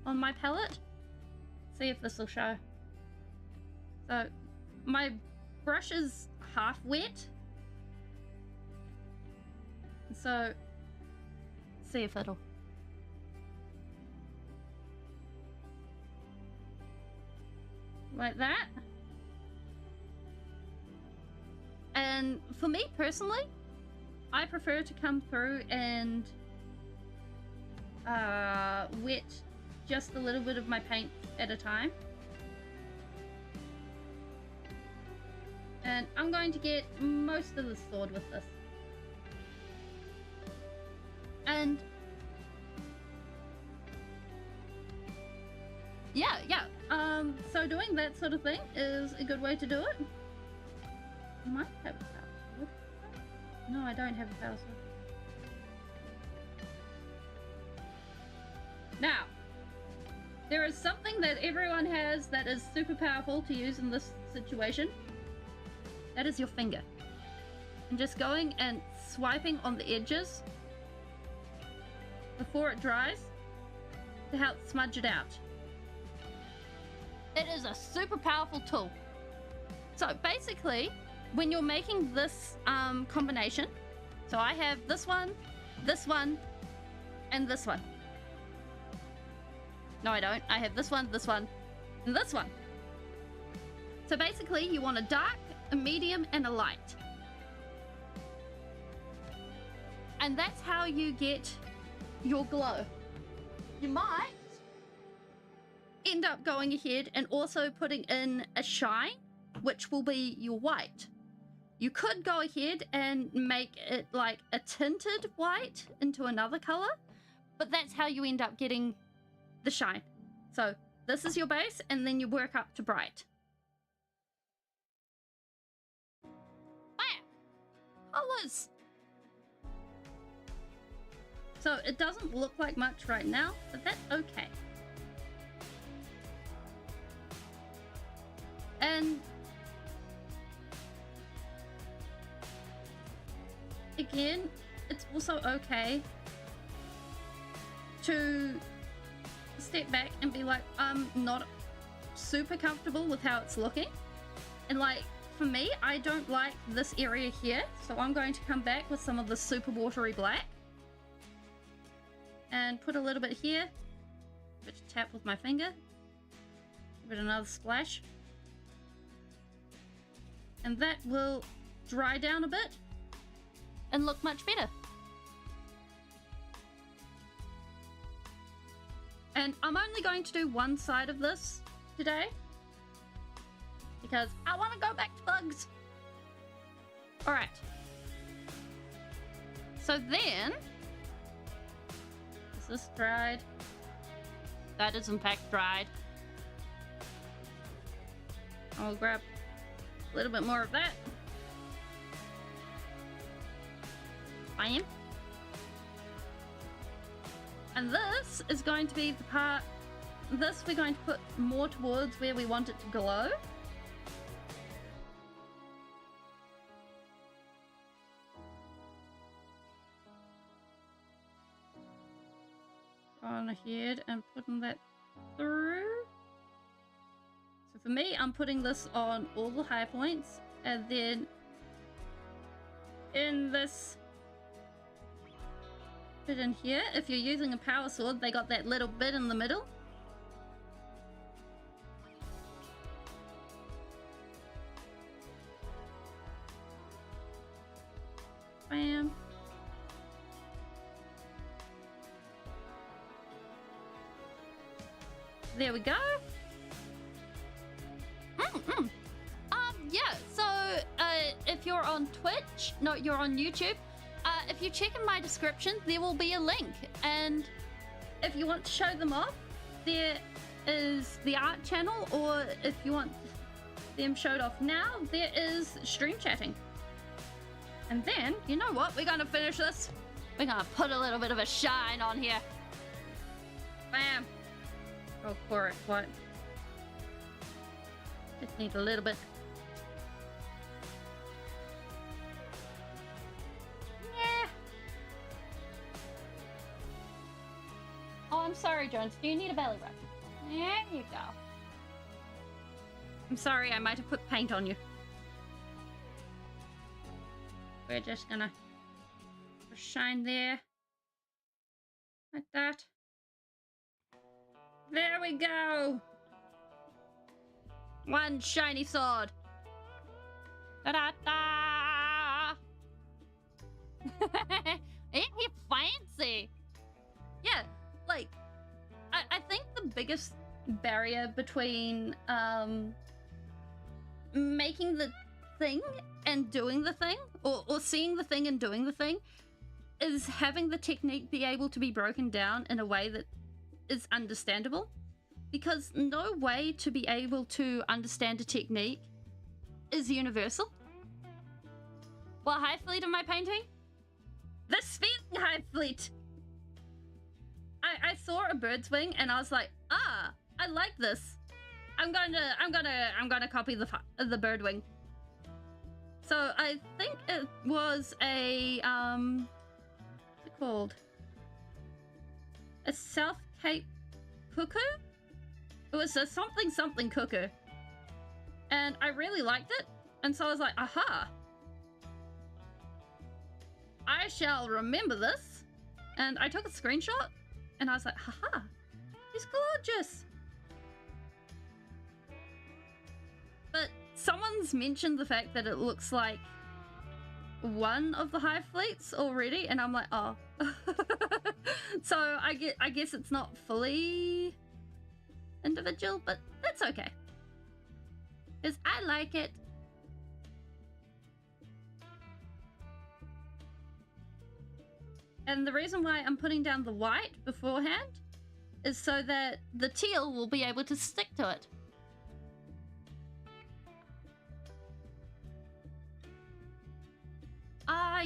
on my palette. See if this will show. So my brush is half wet. So see if it'll. Like that. And for me personally, I prefer to come through and wet just a little bit of my paint at a time. And I'm going to get most of the sword with this. And yeah. So doing that sort of thing is a good way to do it. I might have a power sword. No, I don't have a power sword. Now, there is something that everyone has that is super powerful to use in this situation. That is your finger. And just going and swiping on the edges before it dries to help smudge it out. It is a super powerful tool. So basically, when you're making this combination, so I have this one, and this one. No, I don't. I have this one, and this one. So basically, you want a dark, a medium, and a light. And that's how you get your glow. You might end up going ahead and also putting in a shine, which will be your white. You could go ahead and make it like a tinted white into another color, but that's how you end up getting the shine. So this is your base, and then you work up to bright. Bam! Colors! So it doesn't look like much right now, but that's okay. And again, it's also okay to step back and be like, I'm not super comfortable with how it's looking. And like, for me, I don't like this area here, so I'm going to come back with some of the super watery black. And put a little bit here. Which tap with my finger. Give it another splash. And that will dry down a bit and look much better. And I'm only going to do one side of this today because I want to go back to bugs. All right. So then, is this dried? That is in fact dried. I'll grab a little bit more of that. Bam. And this is going to be the part, this we're going to put more towards where we want it to glow. On ahead and putting that through. So for me, I'm putting this on all the high points, and then in this bit in here, if you're using a power sword, they got that little bit in the middle. Bam. There we go. Yeah, so if you're on Twitch, no, you're on YouTube, if you check in my description, there will be a link. And if you want to show them off, there is the art channel, or if you want them showed off now, there is stream chatting. And then, you know what? We're going to finish this. We're going to put a little bit of a shine on here. Bam. Go for it, what? Just need a little bit. Yeah. Oh, I'm sorry, Jones. Do you need a belly rub? There you go. I'm sorry, I might have put paint on you. We're just gonna shine there. Like that. There we go! One shiny sword. Da-da-da! Ain't he fancy? Yeah, like, I think the biggest barrier between making the thing and doing the thing, or seeing the thing and doing the thing, is having the technique be able to be broken down in a way that is understandable. Because no way to be able to understand a technique is universal. What Hive Fleet am I painting? The Speeling Hive Fleet! I saw a bird's wing and I was like, ah, I like this. I'm gonna copy the bird wing. So I think it was a what's it called? A South Cape cuckoo? It was a something cuckoo. And I really liked it. And so I was like, aha. I shall remember this. And I took a screenshot. And I was like, haha. He's gorgeous. But someone's mentioned the fact that it looks like one of the Hive fleets already, and I'm like, oh. So I guess it's not fully individual, but that's okay. Because I like it. And the reason why I'm putting down the white beforehand is so that the teal will be able to stick to it.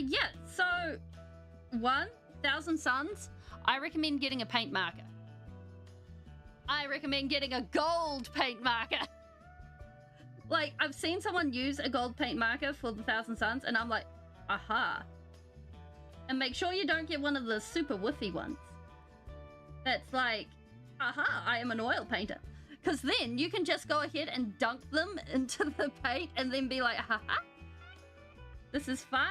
Yeah, so 1,000 suns, I recommend getting a paint marker. I recommend getting a gold paint marker. Like, I've seen someone use a gold paint marker for the 1,000 suns, and I'm like, aha. And make sure you don't get one of the super woofy ones. That's like, aha, I am an oil painter. Because then you can just go ahead and dunk them into the paint and then be like, haha, this is fine.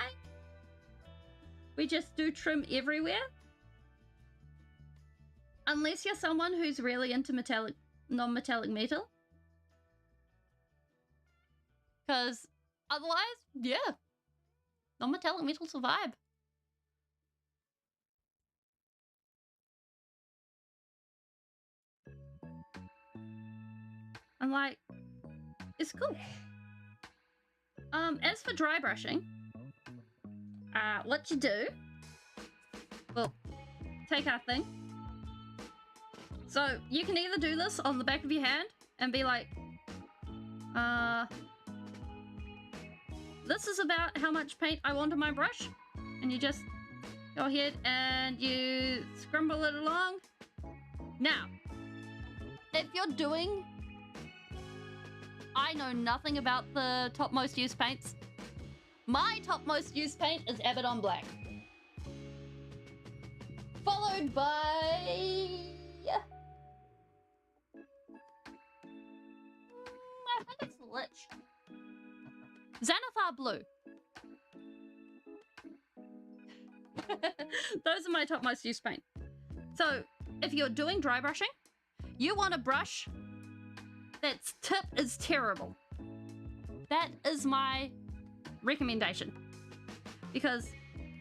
We just do trim everywhere. Unless you're someone who's really into metallic, non-metallic metal. Because otherwise, yeah, non-metallic metal's a vibe. I'm like, it's cool. As for dry brushing, what you do, well, take our thing. So you can either do this on the back of your hand and be like, this is about how much paint I want on my brush, and you just go ahead and you scrumble it along. Now, if you're doing, I know nothing about the top most used paints. My top most used paint is Abaddon Black. Followed by... I think it's Lich. Xanathar Blue. Those are my top most used paint. So, if you're doing dry brushing, you want a brush that's tip is terrible. That is my recommendation. Because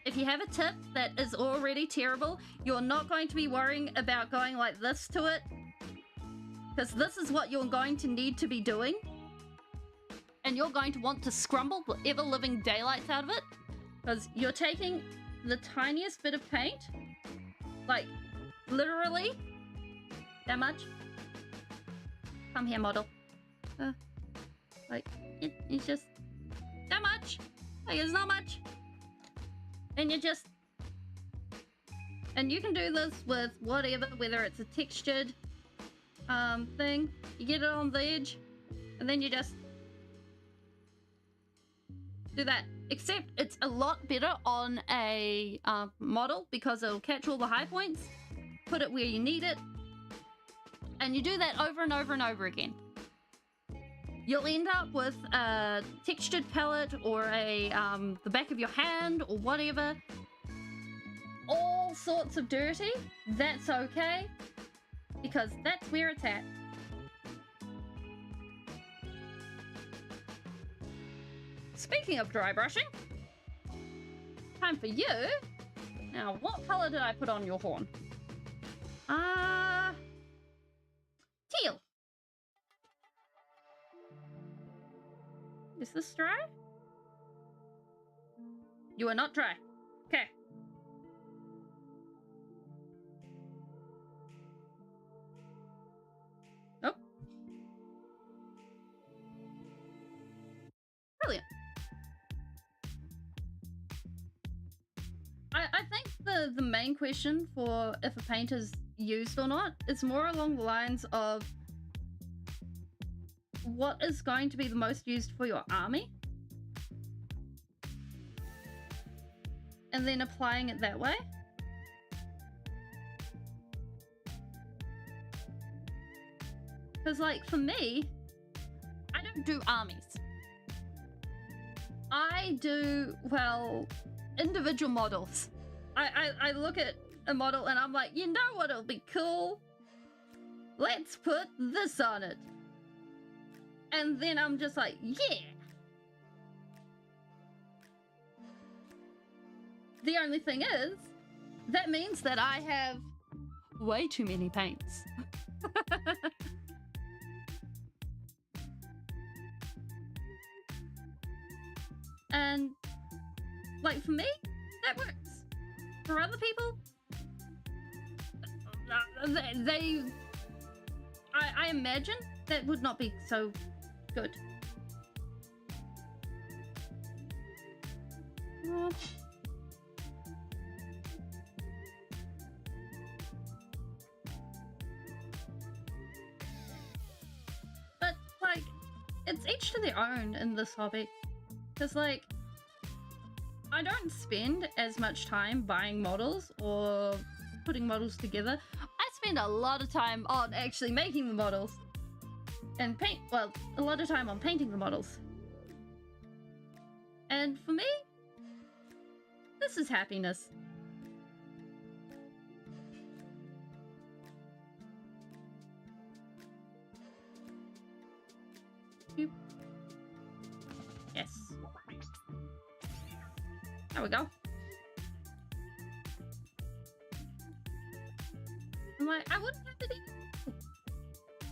if you have a tip that is already terrible, you're not going to be worrying about going like this to it. Because this is what you're going to need to be doing. And you're going to want to scrumble the ever-living daylights out of it. Because you're taking the tiniest bit of paint, like literally that much. Come here, model. Like, it's just that much. Like, it's not much. And you just... And you can do this with whatever, whether it's a textured thing. You get it on the edge, and then you just do that. Except it's a lot better on a model because it'll catch all the high points, put it where you need it, and you do that over and over and over again. You'll end up with a textured palette or a the back of your hand or whatever. All sorts of dirty. That's okay, because that's where it's at. Speaking of dry brushing, time for you. Now, what color did I put on your horn? Teal. Is this dry? You are not dry. Okay. Nope. Brilliant. I think the main question for if a paint is used or not is more along the lines of what is going to be the most used for your army, and then applying it that way. Because, like, for me, I don't do armies. I do, well, individual models. I look at a model and I'm like, you know what'll be cool? Let's put this on it. And then I'm just like, yeah. the only thing is, that means that I have way too many paints. And, like, for me, that works. For other people, I imagine that would not be so good. But, like, it's each to their own in this hobby. Because, like, I don't spend as much time buying models or putting models together. I spend a lot of time on actually making the models. And a lot of time on painting the models. And for me, this is happiness. Yes. There we go. I'm like, I wouldn't have it either.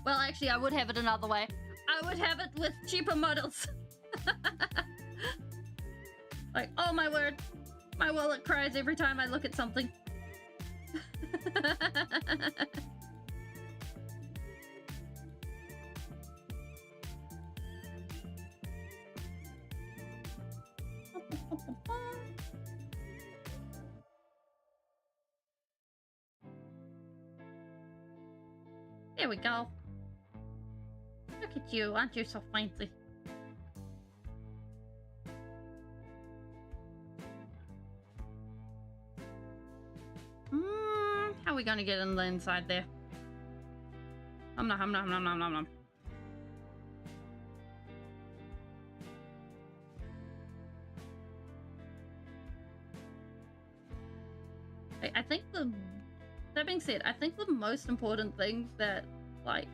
Well, actually, I would have it another way. I would have it with cheaper models. Like, oh my word. My wallet cries every time I look at something. There we go. Look at you, aren't you so fancy? How are we gonna get in the inside there? Nom nom nom nom nom nom nom. I think that being said, I think the most important thing that, like,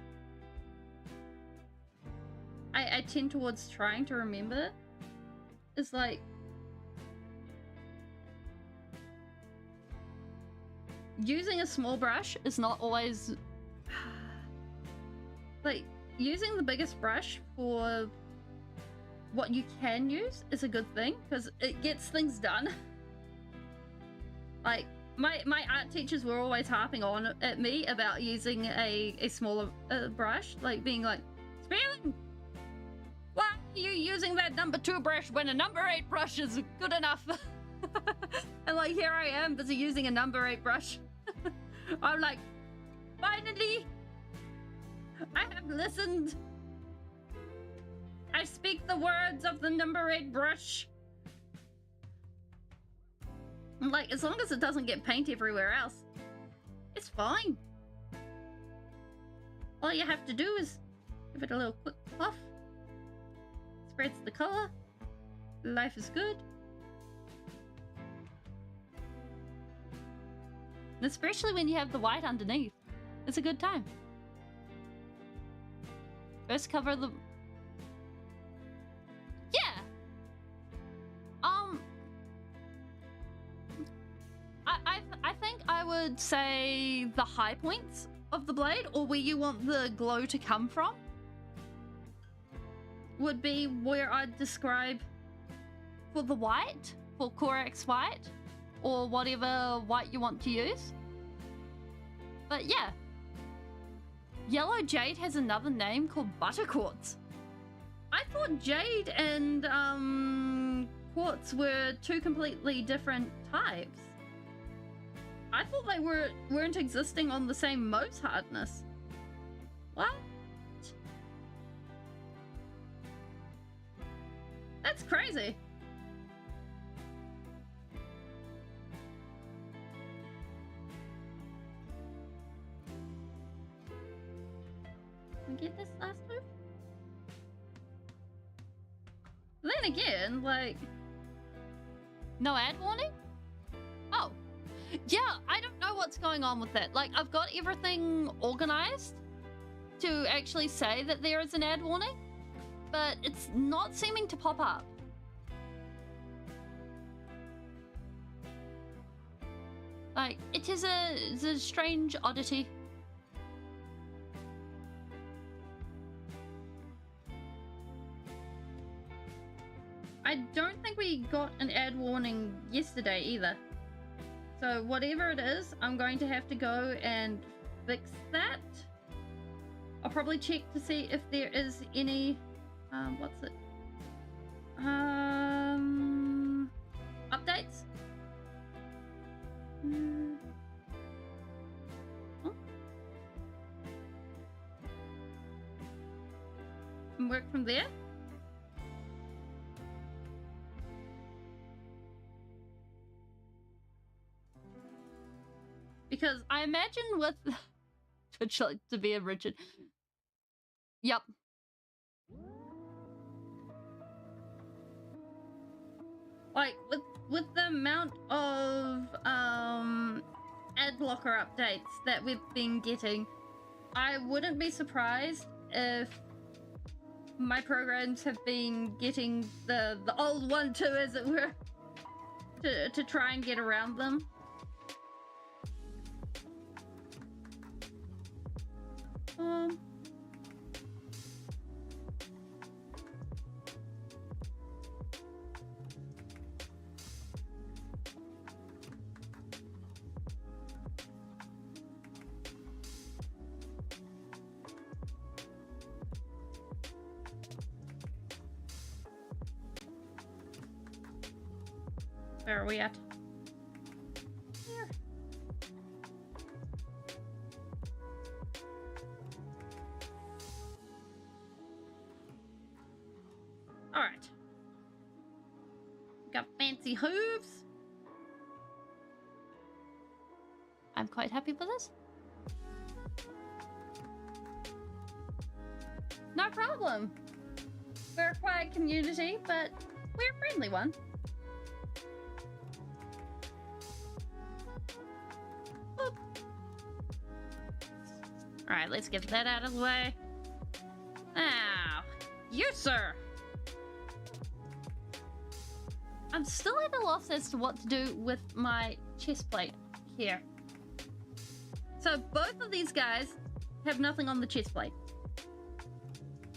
I tend towards trying to remember is, like, using a small brush is not always... Like, using the biggest brush for what you can use is a good thing, because it gets things done. Like, my art teachers were always harping on at me about using a smaller brush, like being like, Speeling, why are you using that number 2 brush when a number 8 brush is good enough? And like, here I am busy using a number 8 brush. I'm like, finally, I have listened. I speak the words of the number 8 brush. Like, as long as it doesn't get paint everywhere else, it's fine. All you have to do is give it a little quick puff. Spreads the color. Life is good. And especially when you have the white underneath. It's a good time. First cover the... Yeah! I think I would say the high points of the blade, or where you want the glow to come from, would be where I'd describe for the white, for Corax white, or whatever white you want to use. But yeah. Yellow jade has another name called butter quartz. I thought jade and quartz were 2 completely different types. I thought they weren't existing on the same Mohs hardness. What? That's crazy. Can we get this last move? Then again, like... No ad warning? Oh. Yeah, I don't know what's going on with that. Like, I've got everything organized to actually say that there is an ad warning, but it's not seeming to pop up. Like, it's a strange oddity. I don't think we got an ad warning yesterday either. So whatever it is, I'm going to have to go and fix that. I'll probably check to see if there is any, what's it? Updates? Huh? And work from there? Because I imagine with Twitch like to be a Richard. Yep. Like with the amount of ad blocker updates that we've been getting, I wouldn't be surprised if my programs have been getting the old one too, as it were, to try and get around them. Where are we at? Here. All right. Got fancy hooves. I'm quite happy with this. No problem. We're a quiet community, but we're a friendly one. Alright, let's get that out of the way. Now, you, sir! I'm still at a loss as to what to do with my chest plate here. So both of these guys have nothing on the chest plate.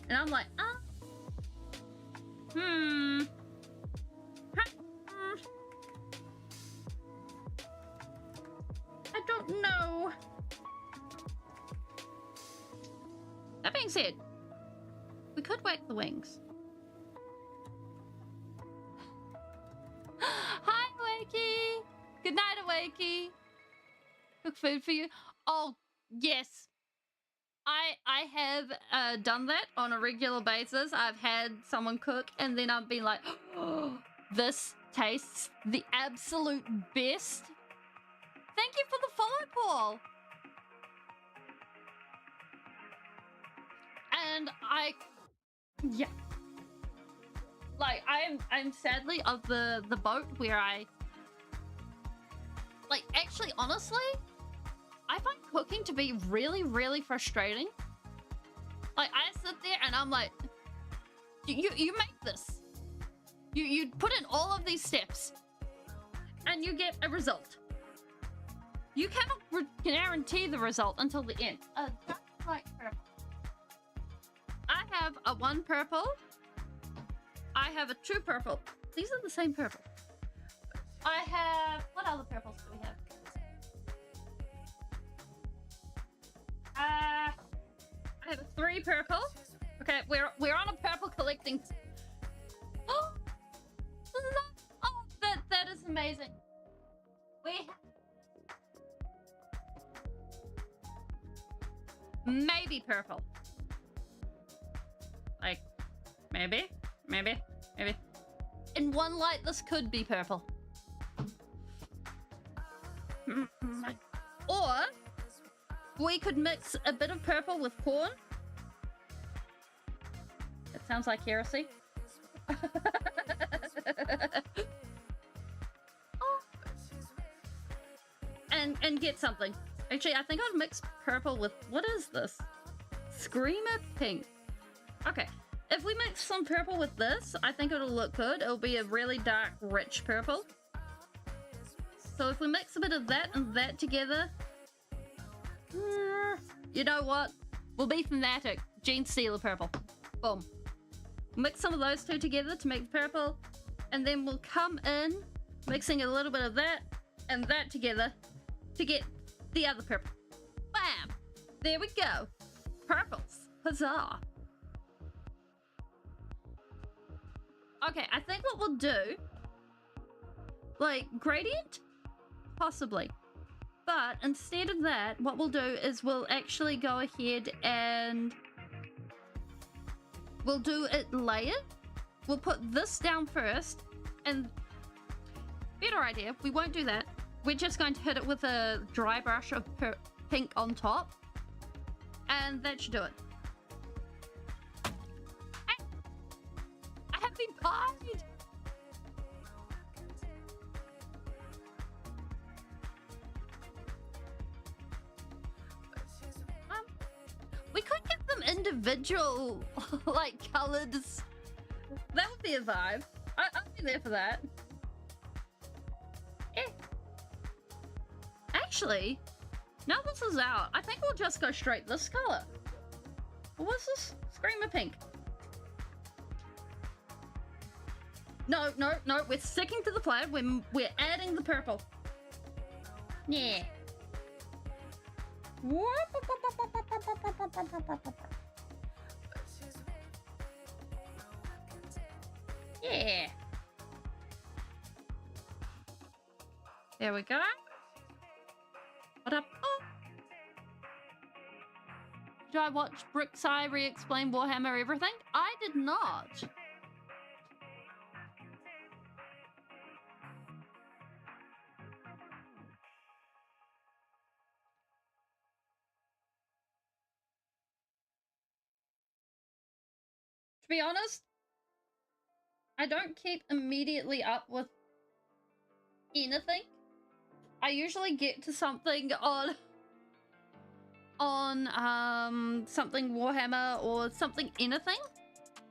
And I'm like, I don't know. That being said, we could whack the wings. Hi, Wakey! Good night, Wakey! Cook food for you? Oh, yes. I have done that on a regular basis. I've had someone cook and then I've been like, oh, this tastes the absolute best. Thank you for the follow, Paul. And yeah. Like, I'm sadly of the boat where actually, honestly, I find cooking to be really, really frustrating. Like, I sit there and I'm like, you make this. You put in all of these steps and you get a result. You cannot guarantee the result until the end. That's like purple. I have a 1 purple. I have a 2 purple. These are the same purple. I have, what other purples do we have? I have a 3 purple. Okay, we're on a purple collecting. Oh, that is amazing. Maybe purple. Like, maybe. In one light, this could be purple. Or we could mix a bit of purple with corn. That sounds like heresy. And get something. Actually, I think I'd mix purple with, what is this? Screamer pink. Okay, if we mix some purple with this, I think it'll look good. It'll be a really dark, rich purple. So if we mix a bit of that and that together, you know what? We'll be fanatic. Gene Stealer purple. Boom. Mix some of those two together to make the purple, and then we'll come in mixing a little bit of that and that together to get the other purple. Bam! There we go. Purples. Huzzah. Okay, I think what we'll do, like gradient? Possibly. But instead of that, what we'll do is we'll actually go ahead and we'll do it layered. We'll put this down first, and better idea, we won't do that. We're just going to hit it with a dry brush of pink on top, and that should do it. I have been pied! We could give them individual, like, colors. That would be a vibe. I'd be there for that. Eh. Actually, now this is out, I think we'll just go straight this color. What's this? Screamer pink. No, we're sticking to the plan. We're adding the purple. Yeah. Yeah. There we go. What up? Oh. Did I watch Brickside re-explain Warhammer everything? I did not. To be honest, I don't keep immediately up with anything. I usually get to something on something Warhammer or something anything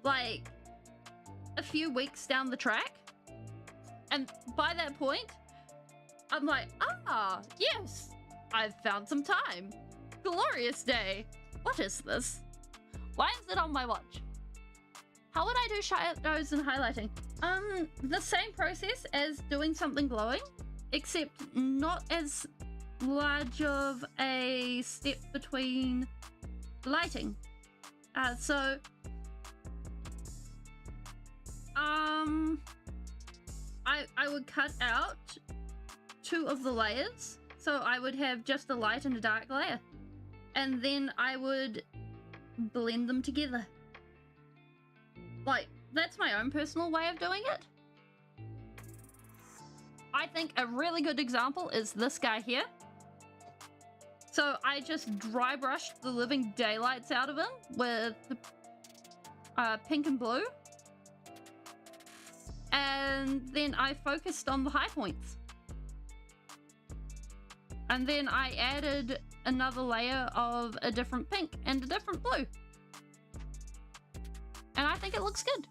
like a few weeks down the track, and by that point I'm like, ah, yes, I've found some time. Glorious day. What is this? Why is it on my watch? How would I do shadows and highlighting? The same process as doing something glowing, except not as large of a step between lighting. So I would cut out two of the layers, so I would have just a light and a dark layer, and then I would blend them together. Like, that's my own personal way of doing it. I think a really good example is this guy here. So I just dry brushed the living daylights out of him with pink and blue. And then I focused on the high points. And then I added another layer of a different pink and a different blue. And I think it looks good.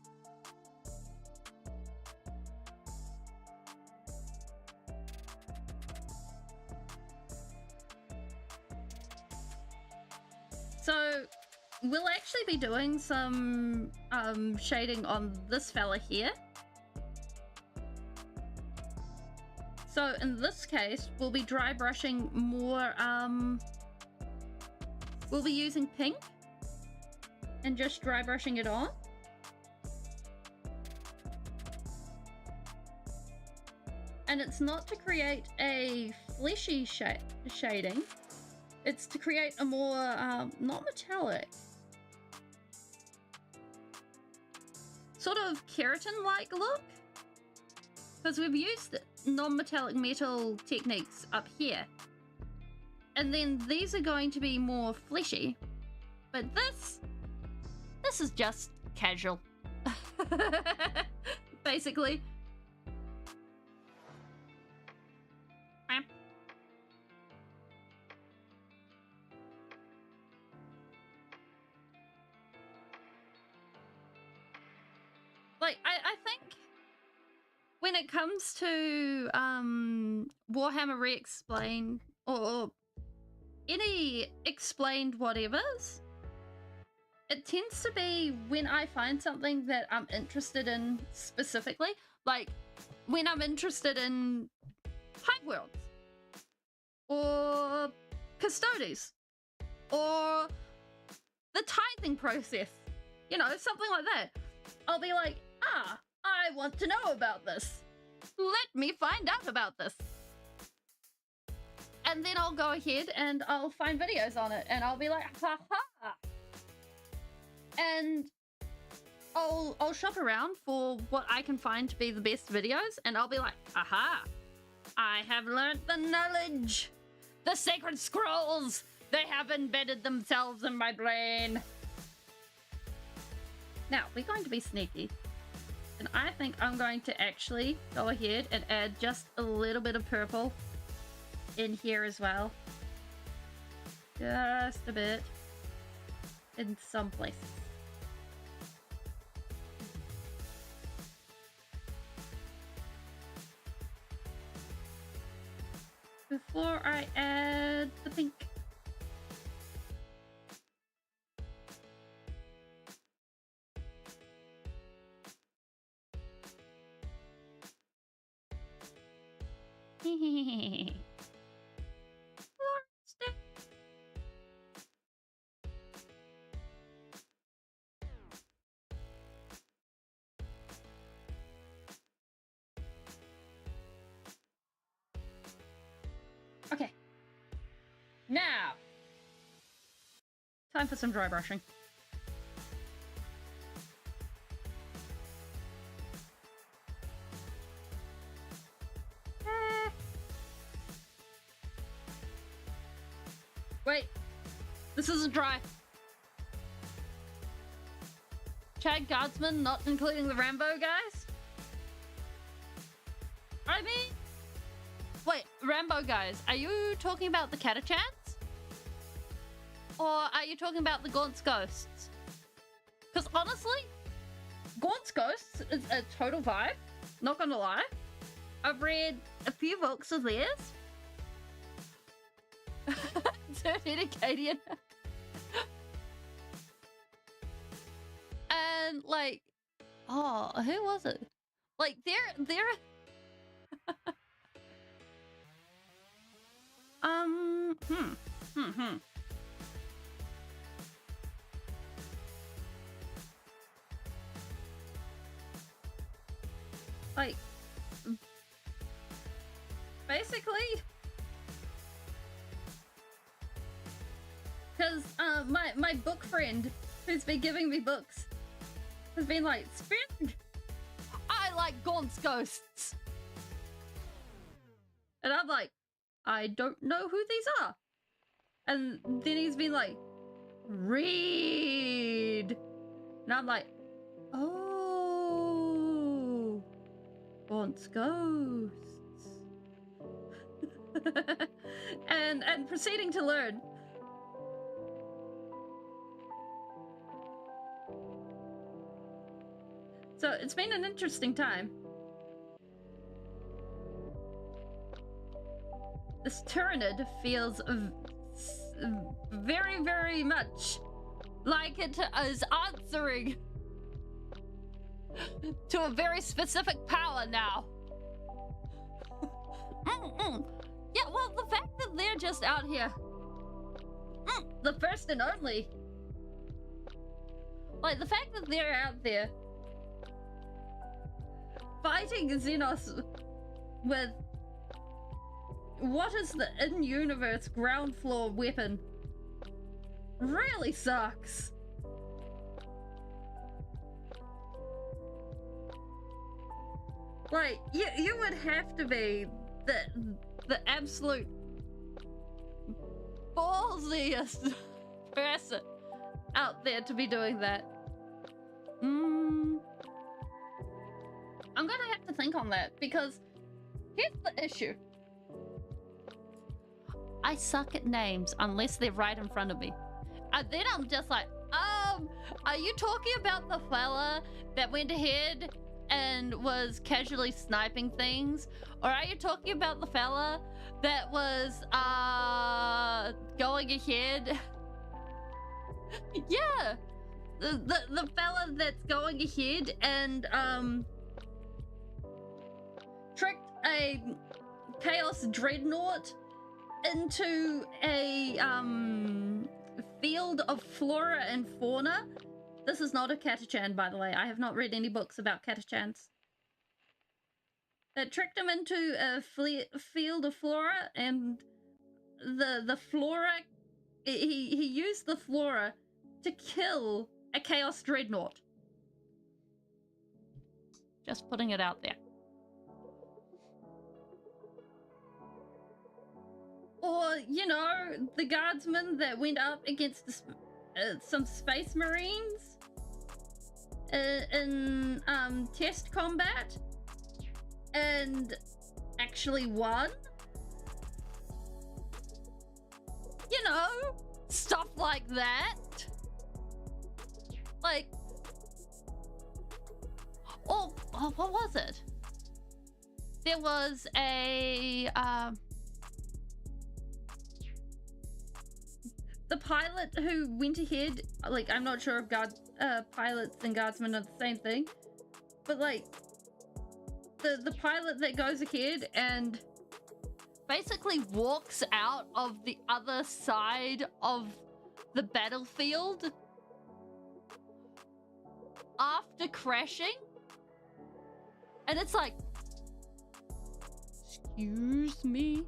So we'll actually be doing some shading on this fella here. So in this case, we'll be dry brushing more, we'll be using pink and just dry brushing it on. And it's not to create a fleshy shading, it's to create a more, not metallic, sort of keratin-like look. Because we've used non-metallic metal techniques up here. And then these are going to be more fleshy. But this is just casual. Basically. Like, I think when when it comes to Warhammer Re-Explained or any explained whatevers, it tends to be when I find something that I'm interested in specifically, like when I'm interested in Hive Worlds or Custodes or the tithing process, you know, something like that. I'll be like, I want to know about this. Let me find out about this. And then I'll go ahead and I'll find videos on it and I'll be like, ha ha. And I'll shop around for what I can find to be the best videos and I'll be like, aha, I have learnt the knowledge. The sacred scrolls, they have embedded themselves in my brain. Now, we're going to be sneaky. And I think I'm going to actually go ahead and add just a little bit of purple in here as well. Just a bit. In some places. Before I add the pink. Okay. Now, time for some dry brushing. Wait, this isn't dry. Chad Guardsman, not including the Rambo guys? I mean, wait, Rambo guys, are you talking about the Catachans? Or are you talking about the Gaunt's Ghosts? Because honestly, Gaunt's Ghosts is a total vibe, not gonna lie. I've read a few books of theirs. Dirty Acadian. And like, oh, who was it? Like they're Like, basically, because my book friend who's been giving me books has been like, Speeling, I like Gaunt's Ghosts. And I'm like, I don't know who these are. And then he's been like, read. And I'm like, oh, Gaunt's Ghosts. and proceeding to learn. So it's been an interesting time. This Tyrannid feels very, very much like it is answering to a very specific power now. Yeah, well, the fact that they're just out here, the first and only, like the fact that they're out there fighting Xenos with what is the in-universe ground floor weapon really sucks. Like, you would have to be the absolute ballsiest person out there to be doing that. I'm gonna have to think on that, because here's the issue. I suck at names unless they're right in front of me. And then I'm just like, are you talking about the fella that went ahead and was casually sniping things? Or are you talking about the fella that was going ahead? Yeah, the fella that's going ahead and tricked a Chaos Dreadnought into a field of flora and fauna. This is not a Catachan, by the way. I have not read any books about Catachans. That tricked him into a field of flora, and the flora, he used the flora to kill a Chaos Dreadnought. Just putting it out there. Or, you know, the guardsman that went up against some space marines in test combat and actually won. You know, stuff like that. Like, oh, what was it? There was a the pilot who went ahead, like, I'm not sure if pilots and guardsmen are the same thing, but like the pilot that goes ahead and basically walks out of the other side of the battlefield after crashing, and it's like, excuse me.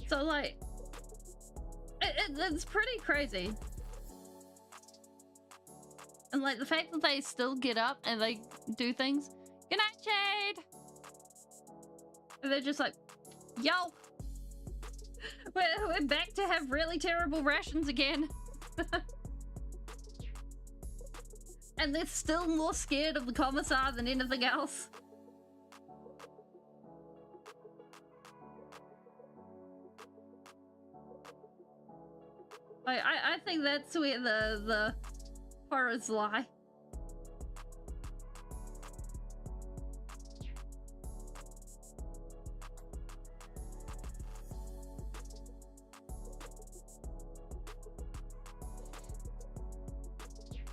So, like, it's pretty crazy. And, like, the fact that they still get up and they do things. Good night, Jade! And they're just like, yo! We're back to have really terrible rations again. And they're still more scared of the commissar than anything else. I think that's where the horrors lie.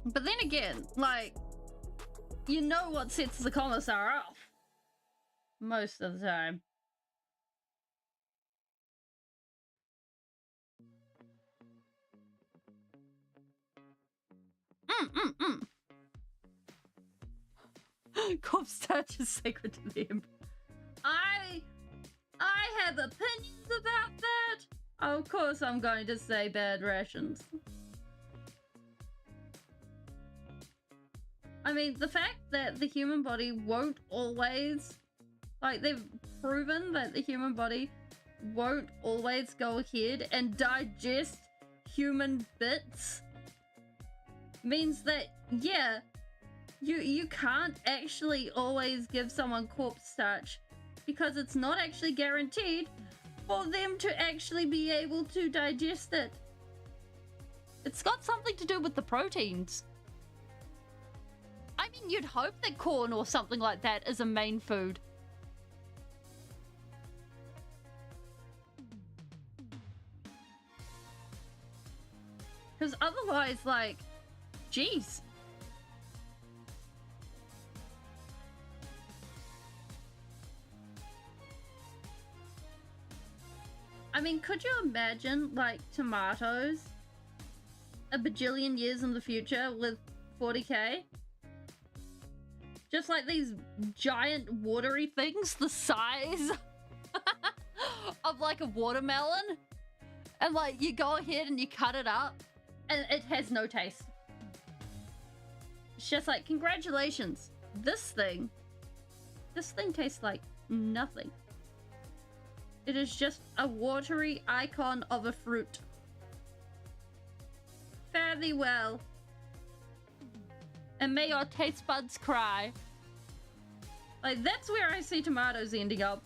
But then again, like, you know what sets the commissar off most of the time. Corpse touch is sacred to them. I have opinions about that. Of course I'm going to say bad rations. I mean, the fact that the human body won't always, like, they've proven that the human body won't always go ahead and digest human bits means that, yeah, you can't actually always give someone corpse starch because it's not actually guaranteed for them to actually be able to digest it. It's got something to do with the proteins. I mean, you'd hope that corn or something like that is a main food. Because otherwise, like, geez. I mean, could you imagine, like, tomatoes a bajillion years in the future with 40k? Just like these giant watery things the size of like a watermelon. And like you go ahead and you cut it up and it has no taste. It's just like, congratulations. This thing tastes like nothing. It is just a watery icon of a fruit. Fare thee well. And may your taste buds cry. Like, that's where I see tomatoes ending up.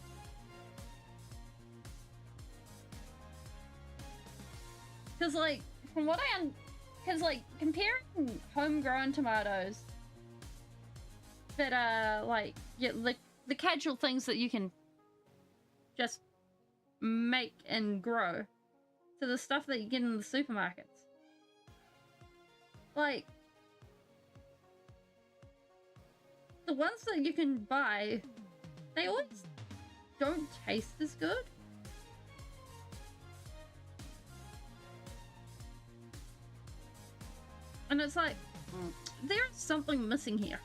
Because, like, from what because, like, comparing homegrown tomatoes that are, like, yeah, the casual things that you can just make and grow to the stuff that you get in the supermarkets. Like, the ones that you can buy, they always don't taste as good. And it's like, there's something missing here.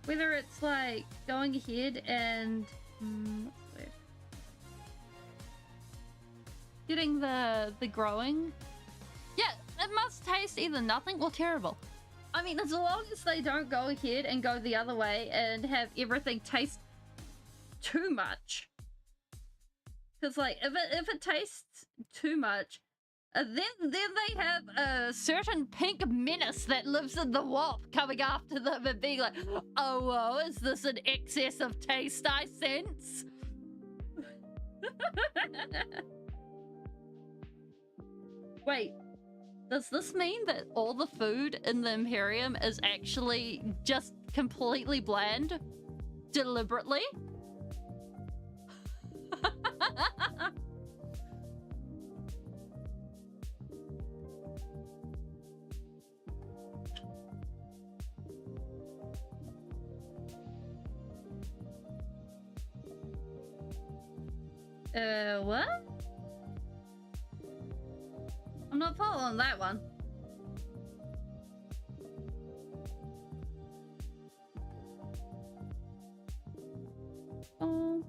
Whether it's like going ahead and what's the word? Getting the growing. Yeah, it must taste either nothing or terrible. I mean, as long as they don't go ahead and go the other way and have everything taste too much. Because, like, if it tastes too much, then they have a certain pink menace that lives in the warp coming after them and being like, oh, whoa, is this an excess of taste I sense? Wait, does this mean that all the food in the Imperium is actually just completely bland? Deliberately? What? I'm not following that one. Oh.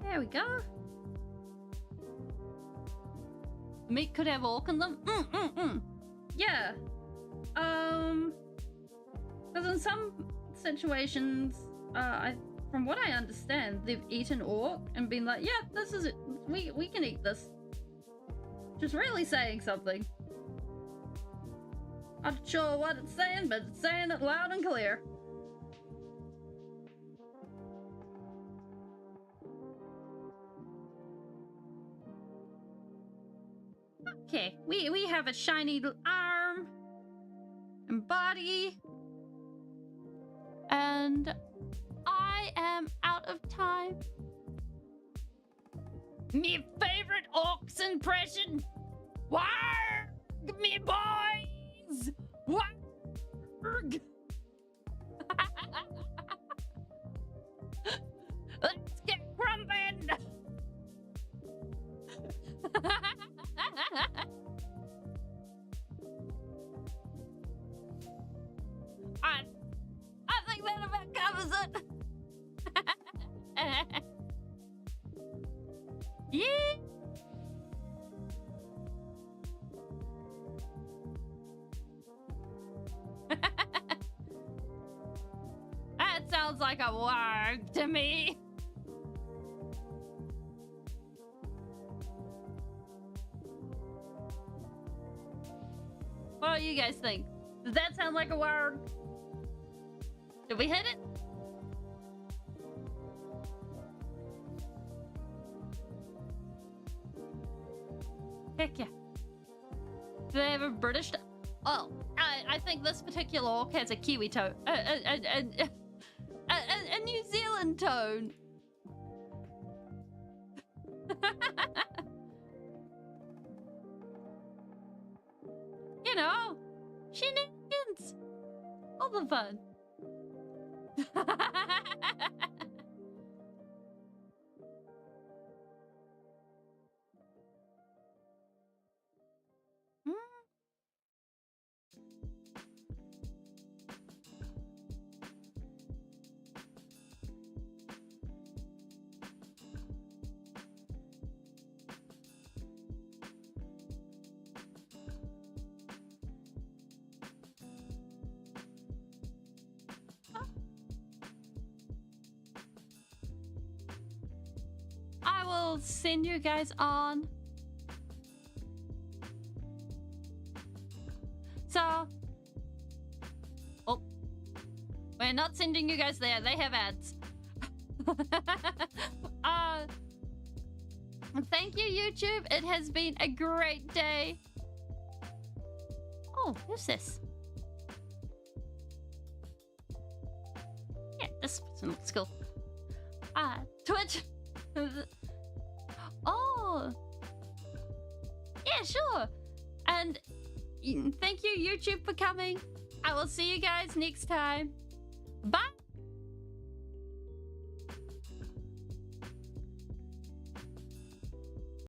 There we go. Meat could have orc in them. Yeah. Because in some situations, from what I understand, they've eaten orc and been like, yeah, this is it. We can eat this. Just really saying something. I'm not sure what it's saying, but it's saying it loud and clear. Okay, we have a shiny arm and body. And I am out of time. Me favorite orcs impression. Warg, me boys. Warg. Let's get crumbin'. I think that about covers it. Yeah. That sounds like a warg to me. What do you guys think? Does that sound like a warg? Did we hit it? Heck yeah. Do they have a British... Oh, I think this particular orc has a Kiwi tone. A New Zealand tone. You know, shenanigans. All the fun. I will send you guys on. So, oh, not sending you guys there. They have ads. Thank you, YouTube. It has been a great day. Oh, who's this? Yeah, this person looks cool. Twitch. Oh. Yeah, sure. And thank you, YouTube, for coming. I will see you guys next time. Bye.